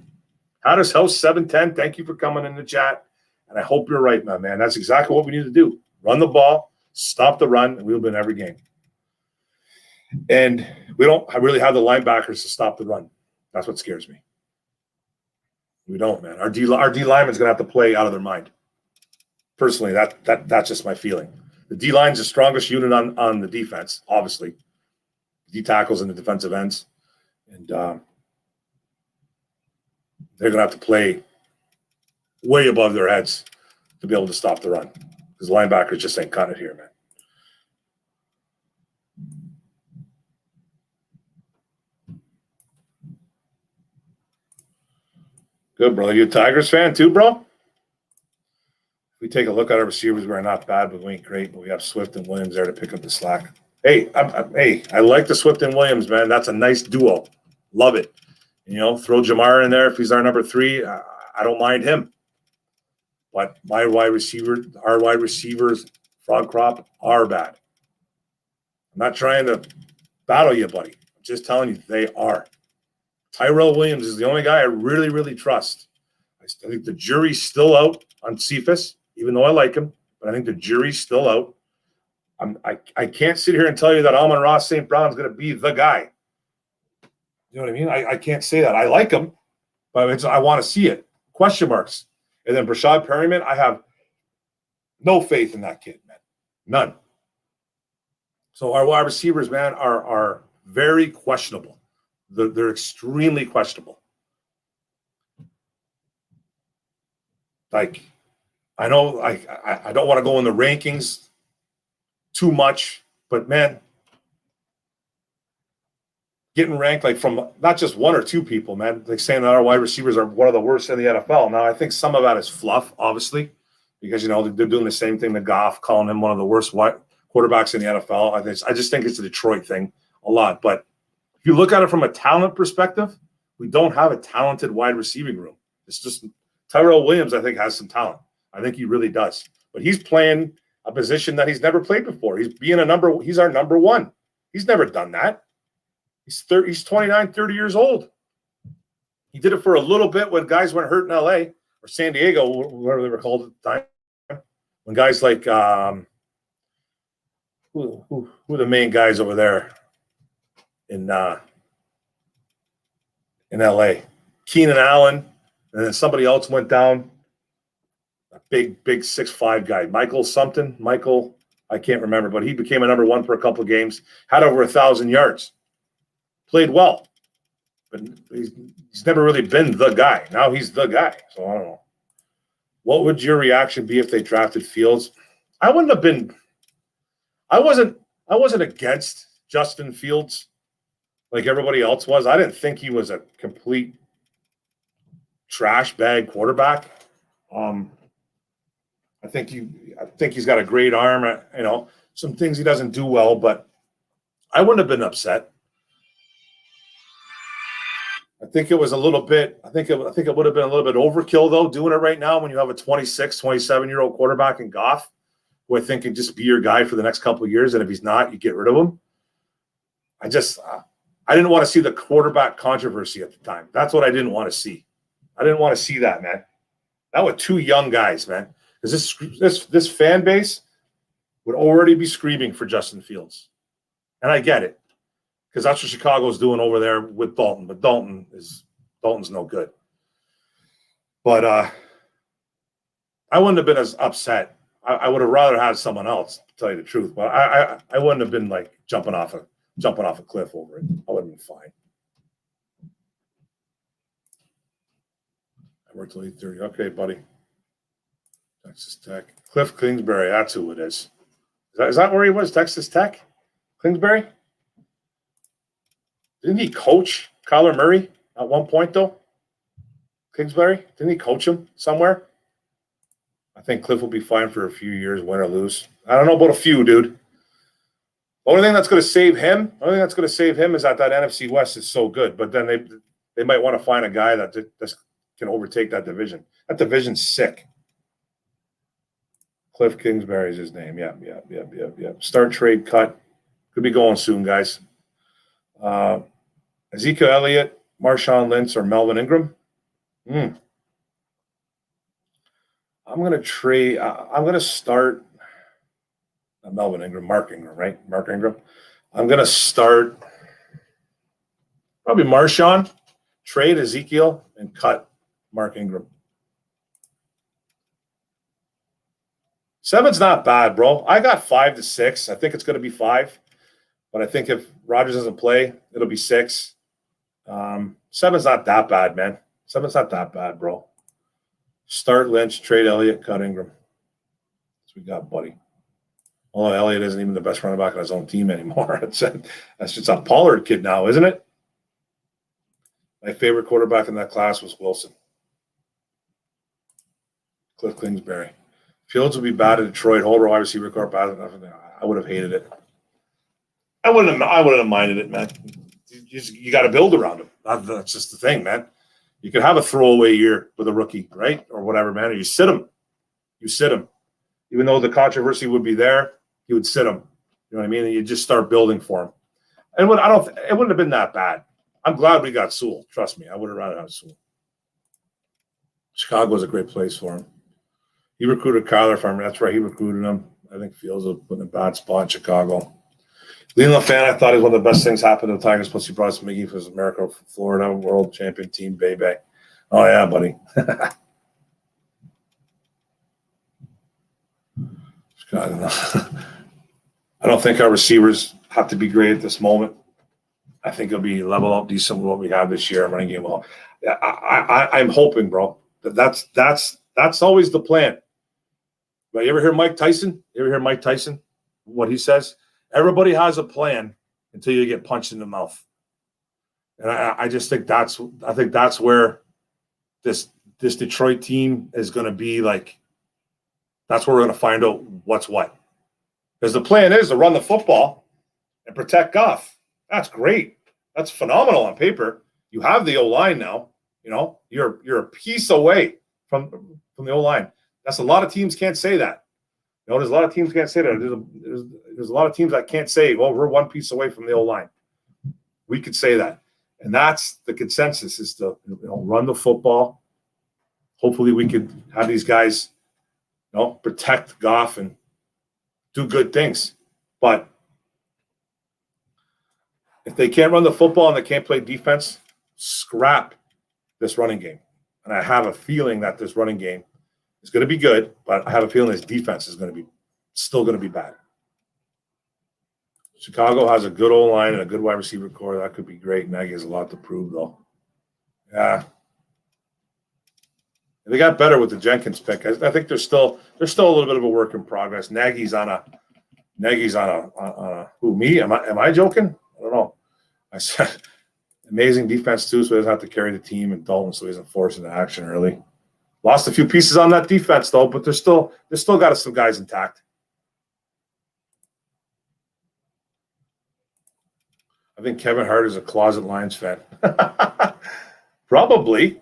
How does House 710? Thank you for coming in the chat. And I hope you're right, my man. That's exactly what we need to do. Run the ball, stop the run, and we'll be in every game. And we don't really have the linebackers to stop the run. That's what scares me. We don't, man. Our D lineman's going to have to play out of their mind. Personally, that's just my feeling. The D line's the strongest unit on the defense, obviously. D tackles and the defensive ends, and they're gonna have to play way above their heads to be able to stop the run because linebackers just ain't cutting it here, man. Good, bro. You a Tigers fan too, bro? We take a look at our receivers. We're not bad, but we ain't great. But we have Swift and Williams there to pick up the slack. Hey, I like the Swift and Williams, man. That's a nice duo. Love it. Throw Jamar in there if he's our number 3. I don't mind him. But our wide receivers, frog crop, are bad. I'm not trying to battle you, buddy. I'm just telling you they are. Tyrell Williams is the only guy I really, really trust. I think the jury's still out on Cephus, even though I like him, but I think the jury's still out. I can't sit here and tell you that Amon-Ra St. Brown is going to be the guy. You know what I mean? I can't say that. I like him, but I want to see it. Question marks. And then Brashad Perryman, I have no faith in that kid, man. None. So our wide receivers, man, are very questionable. They're extremely questionable. Like, I know I don't want to go in the rankings too much, but man, getting ranked like from not just one or two people, man, like saying that our wide receivers are one of the worst in the NFL. Now, I think some of that is fluff, obviously. because, they're doing the same thing to Goff, calling him one of the worst quarterbacks in the NFL. I just think it's a Detroit thing a lot. But if you look at it from a talent perspective, we don't have a talented wide receiving room. It's just Tyrell Williams, I think, has some talent. I think he really does. But he's playing a position that he's never played before. He's our number one. He's never done that. He's 29, 30 years old. He did it for a little bit when guys went hurt in LA or San Diego, whatever they were called at the time. When guys like who are the main guys over there in LA? Keenan Allen, and then somebody else went down. A big 6'5" guy, Michael, I can't remember, but he became a number one for a couple of games, had over 1,000 yards, played well, but he's never really been the guy. Now he's the guy. So I don't know. What would your reaction be if they drafted Fields? I wasn't against Justin Fields like everybody else was. I didn't think he was a complete trash bag quarterback. I think he's got a great arm. Some things he doesn't do well, but I wouldn't have been upset. I think it was a little bit. I think it would have been a little bit overkill though, doing it right now when you have a 26, 27-year-old quarterback in Goff, who I think can just be your guy for the next couple of years. And if he's not, you get rid of him. I didn't want to see the quarterback controversy at the time. That's what I didn't want to see. I didn't want to see that, man. That were two young guys, man. Because this fan base would already be screaming for Justin Fields. And I get it. Because that's what Chicago's doing over there with Dalton. But Dalton's no good. But I wouldn't have been as upset. I would have rather had someone else, to tell you the truth. But I wouldn't have been like jumping off a cliff over it. I would have been fine. I worked till 8:30. Okay, buddy. Texas Tech. Cliff Kingsbury, that's who it is. Is that where he was? Texas Tech? Kingsbury? Didn't he coach Kyler Murray at one point, though? Kingsbury? Didn't he coach him somewhere? I think Cliff will be fine for a few years, win or lose. I don't know about a few, dude. The only thing that's going to save him is that NFC West is so good. But then they might want to find a guy that can overtake that division. That division's sick. Cliff Kingsbury is his name. Yeah. Start, trade, cut. Could be going soon, guys. Ezekiel Elliott, Marshawn Lynch, or Melvin Ingram. I'm going to start Melvin Ingram, Mark Ingram, right? Mark Ingram. I'm going to start probably Marshawn, trade Ezekiel, and cut Mark Ingram. 7's not bad, bro. I got 5 to 6. I think it's going to be 5. But I think if Rodgers doesn't play, it'll be 6. 7's not that bad, man. 7's not that bad, bro. Start Lynch, trade Elliott, cut Ingram. That's what we got, buddy. Although Elliott isn't even the best running back on his own team anymore. That's just a Pollard kid now, isn't it? My favorite quarterback in that class was Wilson. Cliff Kingsbury. Fields would be bad at Detroit. Holder, wide receiver, car pass. I would have hated it. I wouldn't have minded it, man. You got to build around him. That's just the thing, man. You could have a throwaway year with a rookie, right, or whatever, man. Or you sit him. Even though the controversy would be there, you would sit him. You know what I mean? And you just start building for him. And it wouldn't have been that bad. I'm glad we got Sewell. Trust me, I would have rather had Sewell. Chicago was a great place for him. He recruited Kyler for him. That's right. He recruited him. I think Fields was put in a bad spot in Chicago. Leland fan, I thought he was one of the best things happened to the Tigers. Plus, he brought us Miggy for his America, Florida world champion team, baby. Oh, yeah, buddy. I don't think our receivers have to be great at this moment. I think it'll be level up decent with what we have this year. Running game well. I'm hoping, bro. That's always the plan. But you ever hear Mike Tyson? What he says? Everybody has a plan until you get punched in the mouth. And I just think that's where this Detroit team is going to be like That's where we're going to find out what's what. Because the plan is to run the football and protect Goff. That's great. That's phenomenal on paper. You have the O-line now. You know, you're a piece away from the O-line. That's a lot of teams can't say that. You know, there's a lot of teams can't say that. There's a lot of teams that can't say, well, we're one piece away from the O-line. We could say that. And that's the consensus, is to run the football. Hopefully we could have these guys, protect Goff and do good things. But if they can't run the football and they can't play defense, scrap this running game. And I have a feeling that this running game is going to be good, but I have a feeling this defense is still going to be bad. Chicago has a good O-line and a good wide receiver core. That could be great. Nagy has a lot to prove, though. Yeah. They got better with the Jenkins pick. I think there's still a little bit of a work in progress. Nagy's on a who, me? Am I joking? I don't know. I said amazing defense too, so he doesn't have to carry the team, and Dalton, so he isn't forced into action early. Lost a few pieces on that defense though, but they're still got some guys intact. I think Kevin Hart is a closet Lions fan. Probably.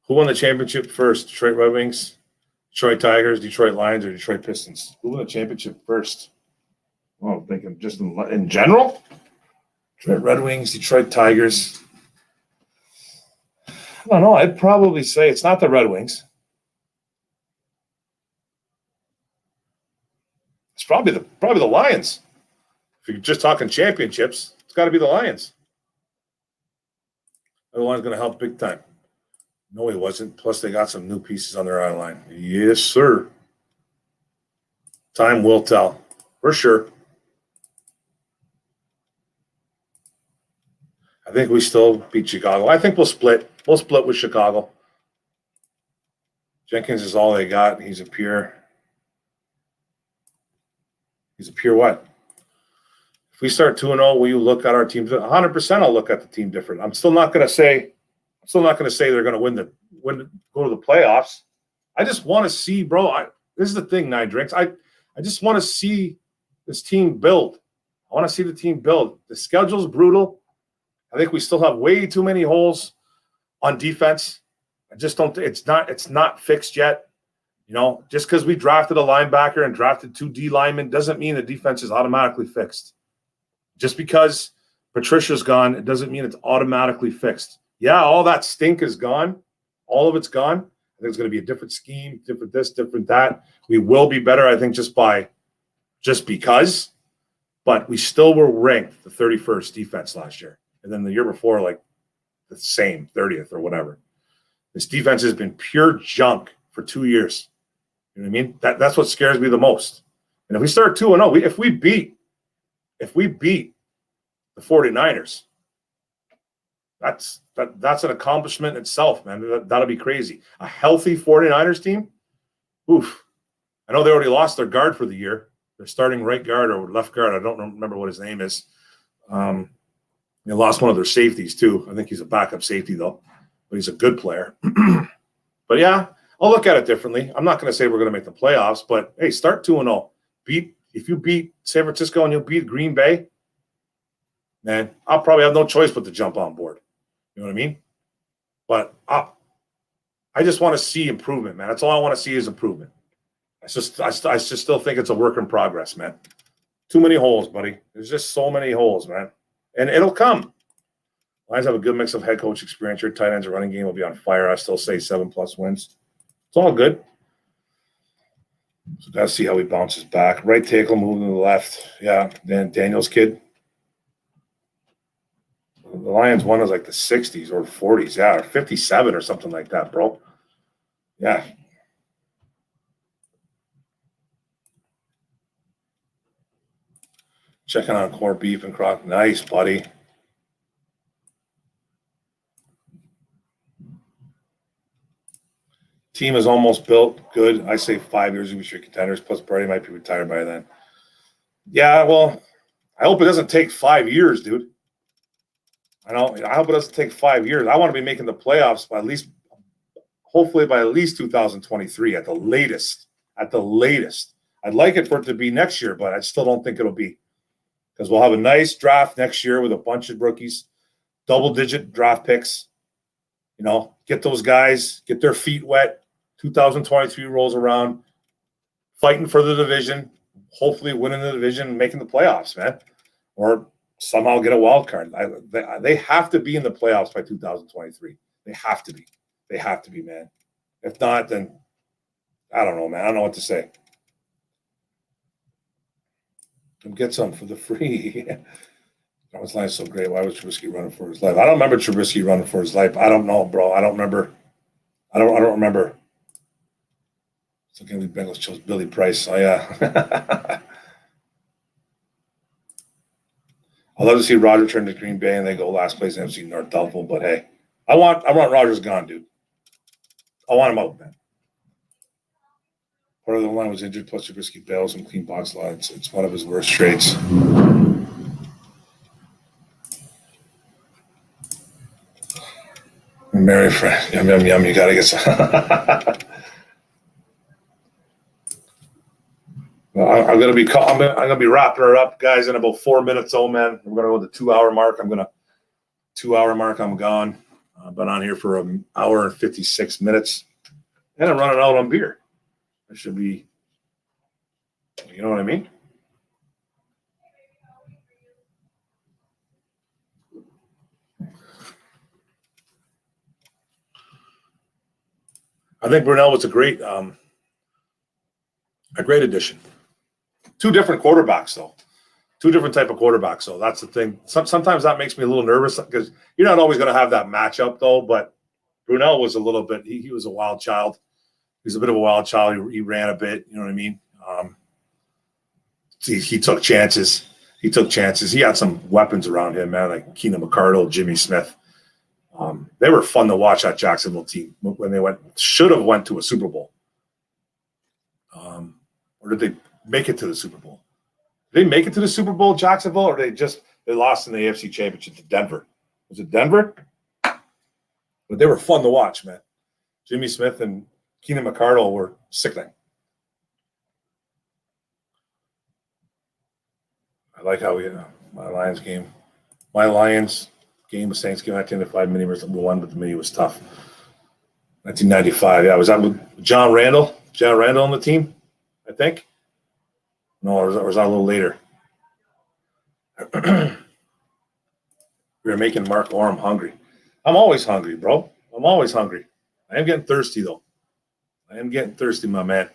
Who won the championship first? Detroit Red Wings, Detroit Tigers, Detroit Lions, or Detroit Pistons? Who won the championship first? Oh, I'm thinking just in general. Detroit Red Wings, Detroit Tigers. I don't know. I'd probably say it's not the Red Wings. It's probably the Lions. If you're just talking championships, it's got to be the Lions. The Lions going to help big time. No, he wasn't. Plus, they got some new pieces on their line. Yes, sir. Time will tell, for sure. I think we still beat Chicago. I think we'll split. We'll split with Chicago. Jenkins is all they got. He's a pure what? If we start 2-0, will you look at our team? 100%. I'll look at the team different. I'm still not going to say they're going to go to the playoffs. I just want to see, bro. This is the thing, Nine Drinks. I just want to see this team build. I want to see the team build. The schedule's brutal. I think we still have way too many holes on defense. I just don't. It's not fixed yet. Just because we drafted a linebacker and drafted 2 D linemen doesn't mean the defense is automatically fixed. Just because Patricia's gone, it doesn't mean it's automatically fixed. Yeah, all that stink is gone. All of it's gone. I think it's going to be a different scheme, different this, different that. We will be better, I think, just because. But we still were ranked the 31st defense last year. And then the year before, like the same, 30th or whatever. This defense has been pure junk for 2 years. You know what I mean? That's what scares me the most. And if we start 2-0, if we beat the 49ers, that's an accomplishment in itself, man. That'll be crazy. A healthy 49ers team, oof. I know they already lost their guard for the year. Their starting right guard or left guard, I don't remember what his name is. They lost one of their safeties too. I think he's a backup safety though, but he's a good player. But yeah, I'll look at it differently. I'm not going to say we're going to make the playoffs, but hey, start 2-0. If you beat San Francisco and you beat Green Bay, man, I'll probably have no choice but to jump on board. You know what I mean? But I just want to see improvement, man. That's all I want to see is improvement. I just still think it's a work in progress, man. Too many holes, buddy. There's just so many holes, man. And it'll come. Lions have a good mix of head coach experience. Your tight ends and running game will be on fire. I still say 7+ wins. It's all good. So got to see how he bounces back. Right tackle moving to the left. Yeah, then Daniel's kid. The Lions one was like the 60s or 40s. Yeah, or 57 or something like that, bro. Yeah. Checking on corned beef and crock. Nice, buddy. Team is almost built. Good. I say 5 years we should contenders. Plus, Brady might be retired by then. Yeah, well, I hope it doesn't take 5 years, dude. I hope it doesn't take 5 years. I want to be making the playoffs by at least hopefully by at least 2023 at the latest. At the latest. I'd like it for it to be next year, but I still don't think it'll be, because we'll have a nice draft next year with a bunch of rookies, double-digit draft picks. You know, get those guys, get their feet wet. 2023 rolls around, fighting for the division, hopefully winning the division, making the playoffs, man, or somehow get a wild card. They have to be in the playoffs by 2023. They have to be. They have to be, man. If not, then I don't know, man. I don't know what to say. Come get some for the free. That was life so great. Why was Trubisky running for his life? I don't remember Trubisky running for his life. I don't know, bro. I don't remember. I don't remember. So again, the Bengals chose Billy Price. Oh yeah. I'd love to see Roger turn to Green Bay and they go last place in NFC North doubtful. But hey, I want Rodgers gone, dude. I want him out, man. Part of the line was injured, plus Trubisky bails and clean box lines. It's one of his worst traits. Mary friend, yum yum yum. You gotta get some. I'm gonna be wrapping her up, guys, in about 4 minutes. Oh man, we're gonna go to the 2 hour mark. 2 hour mark. I'm gone. I've been on here for an hour and 56 minutes, and I'm running out on beer. I should be, you know what I mean? I think Brunell was a great addition. Two different quarterbacks, though. Two different type of quarterbacks. So that's the thing. Sometimes that makes me a little nervous because you're not always going to have that matchup, though. But Brunell was a little bit. He was a wild child. He was a bit of a wild child. He ran a bit. You know what I mean? He took chances. He had some weapons around him, man, like Keenan McCardle, Jimmy Smith. They were fun to watch, that Jacksonville team when they should have went to a Super Bowl. Or did they make it to the Super Bowl? Did they make it to the Super Bowl, Jacksonville, or they lost in the AFC Championship to Denver? Was it Denver? But they were fun to watch, man. Jimmy Smith and Keenan McCardle were sickening. I like how my Lions game was Thanksgiving 1995. Mini was one, but the mini was tough. 1995. Yeah, was that with John Randall? John Randall on the team, I think. No, or was that a little later? We were making Mark Orm hungry. I'm always hungry, bro. I'm always hungry. I am getting thirsty, though. I am getting thirsty, my man.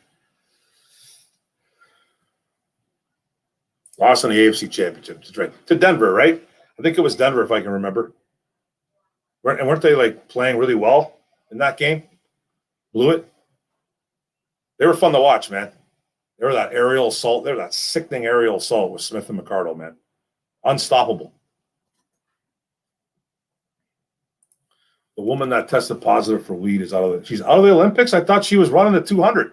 Lost in the AFC Championship. That's right. To Denver, right? I think it was Denver, if I can remember. Weren't they like playing really well in that game? Blew it. They were fun to watch, man. They were that aerial assault. They were that sickening aerial assault with Smith and McCardle, man. Unstoppable. The woman that tested positive for weed she's out of the Olympics. I thought she was running the 200.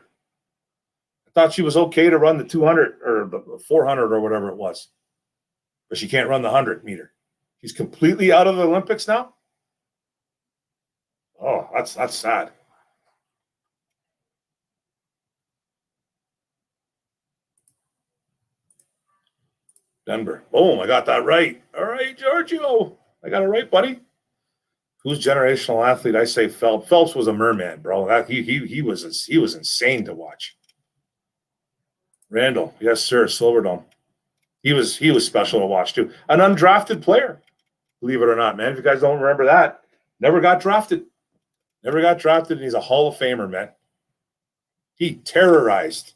I thought she was okay to run the 200 or the 400 or whatever it was. But she can't run the 100 meter. She's completely out of the Olympics now? Oh, that's sad. Denver. Boom, I got that right. All right, Giorgio. I got it right, buddy. Who's generational athlete? I say Phelps. Phelps was a merman, bro. He was insane to watch. Randall, yes, sir. Silverdome. He was special to watch too. An undrafted player, believe it or not, man. If you guys don't remember that, never got drafted. And he's a Hall of Famer, man. He terrorized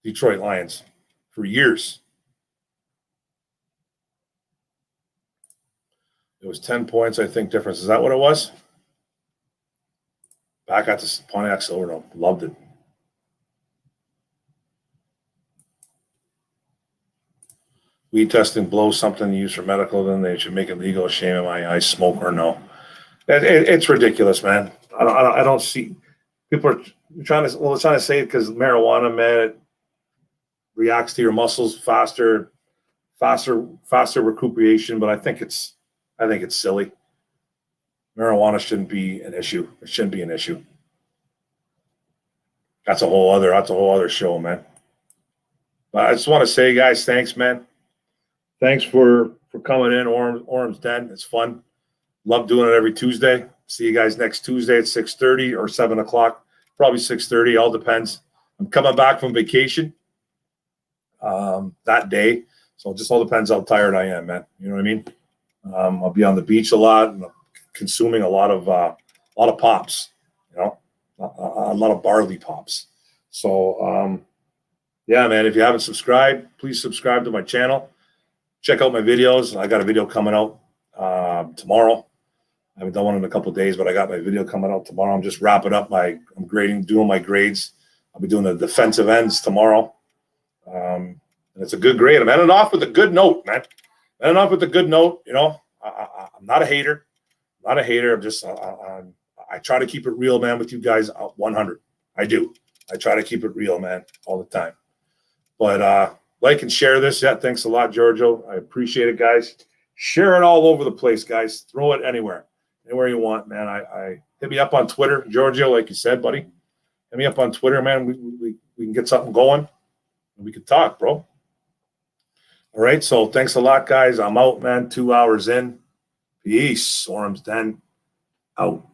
Detroit Lions for years. It was 10 points, I think, difference. Is that what it was? Back at the Pontiac Silverdome. Loved it. Weed testing blows something used for medical, then they should make it legal. Shame in my eyes, smoke or no. It's ridiculous, man. I don't see people are trying to say it because marijuana, man, it reacts to your muscles faster recuperation. But I think it's silly. Marijuana shouldn't be an issue. It shouldn't be an issue. That's a whole other show, man. But I just want to say, guys, thanks, man. Thanks for coming in, Orum's Den. It's fun. Love doing it every Tuesday. See you guys next Tuesday at 6:30 or 7 o'clock. Probably 6:30. All depends. I'm coming back from vacation that day, so it just all depends how tired I am, man. You know what I mean? I'll be on the beach a lot and consuming a lot of pops. You know, a lot of barley pops. So yeah, man. If you haven't subscribed, please subscribe to my channel. Check out my videos. I got a video coming out tomorrow. I haven't done one in a couple of days, but I got my video coming out tomorrow. I'm just wrapping up I'm doing my grades. I'll be doing the defensive ends tomorrow. And it's a good grade. I'm ending off with a good note, man. Ending off with a good note. You know, I'm not a hater. I'm not a hater. I'm just, I try to keep it real, man, with you guys. 100. I do. I try to keep it real, man, all the time. But like and share this. Yeah, thanks a lot, Giorgio. I appreciate it, guys. Share it all over the place, guys. Throw it anywhere you want, man. I hit me up on Twitter, Giorgio, like you said, buddy. Hit me up on Twitter, man. We can get something going. We can talk, bro. All right. So thanks a lot, guys. I'm out, man. 2 hours in. Peace. Orum's Den out.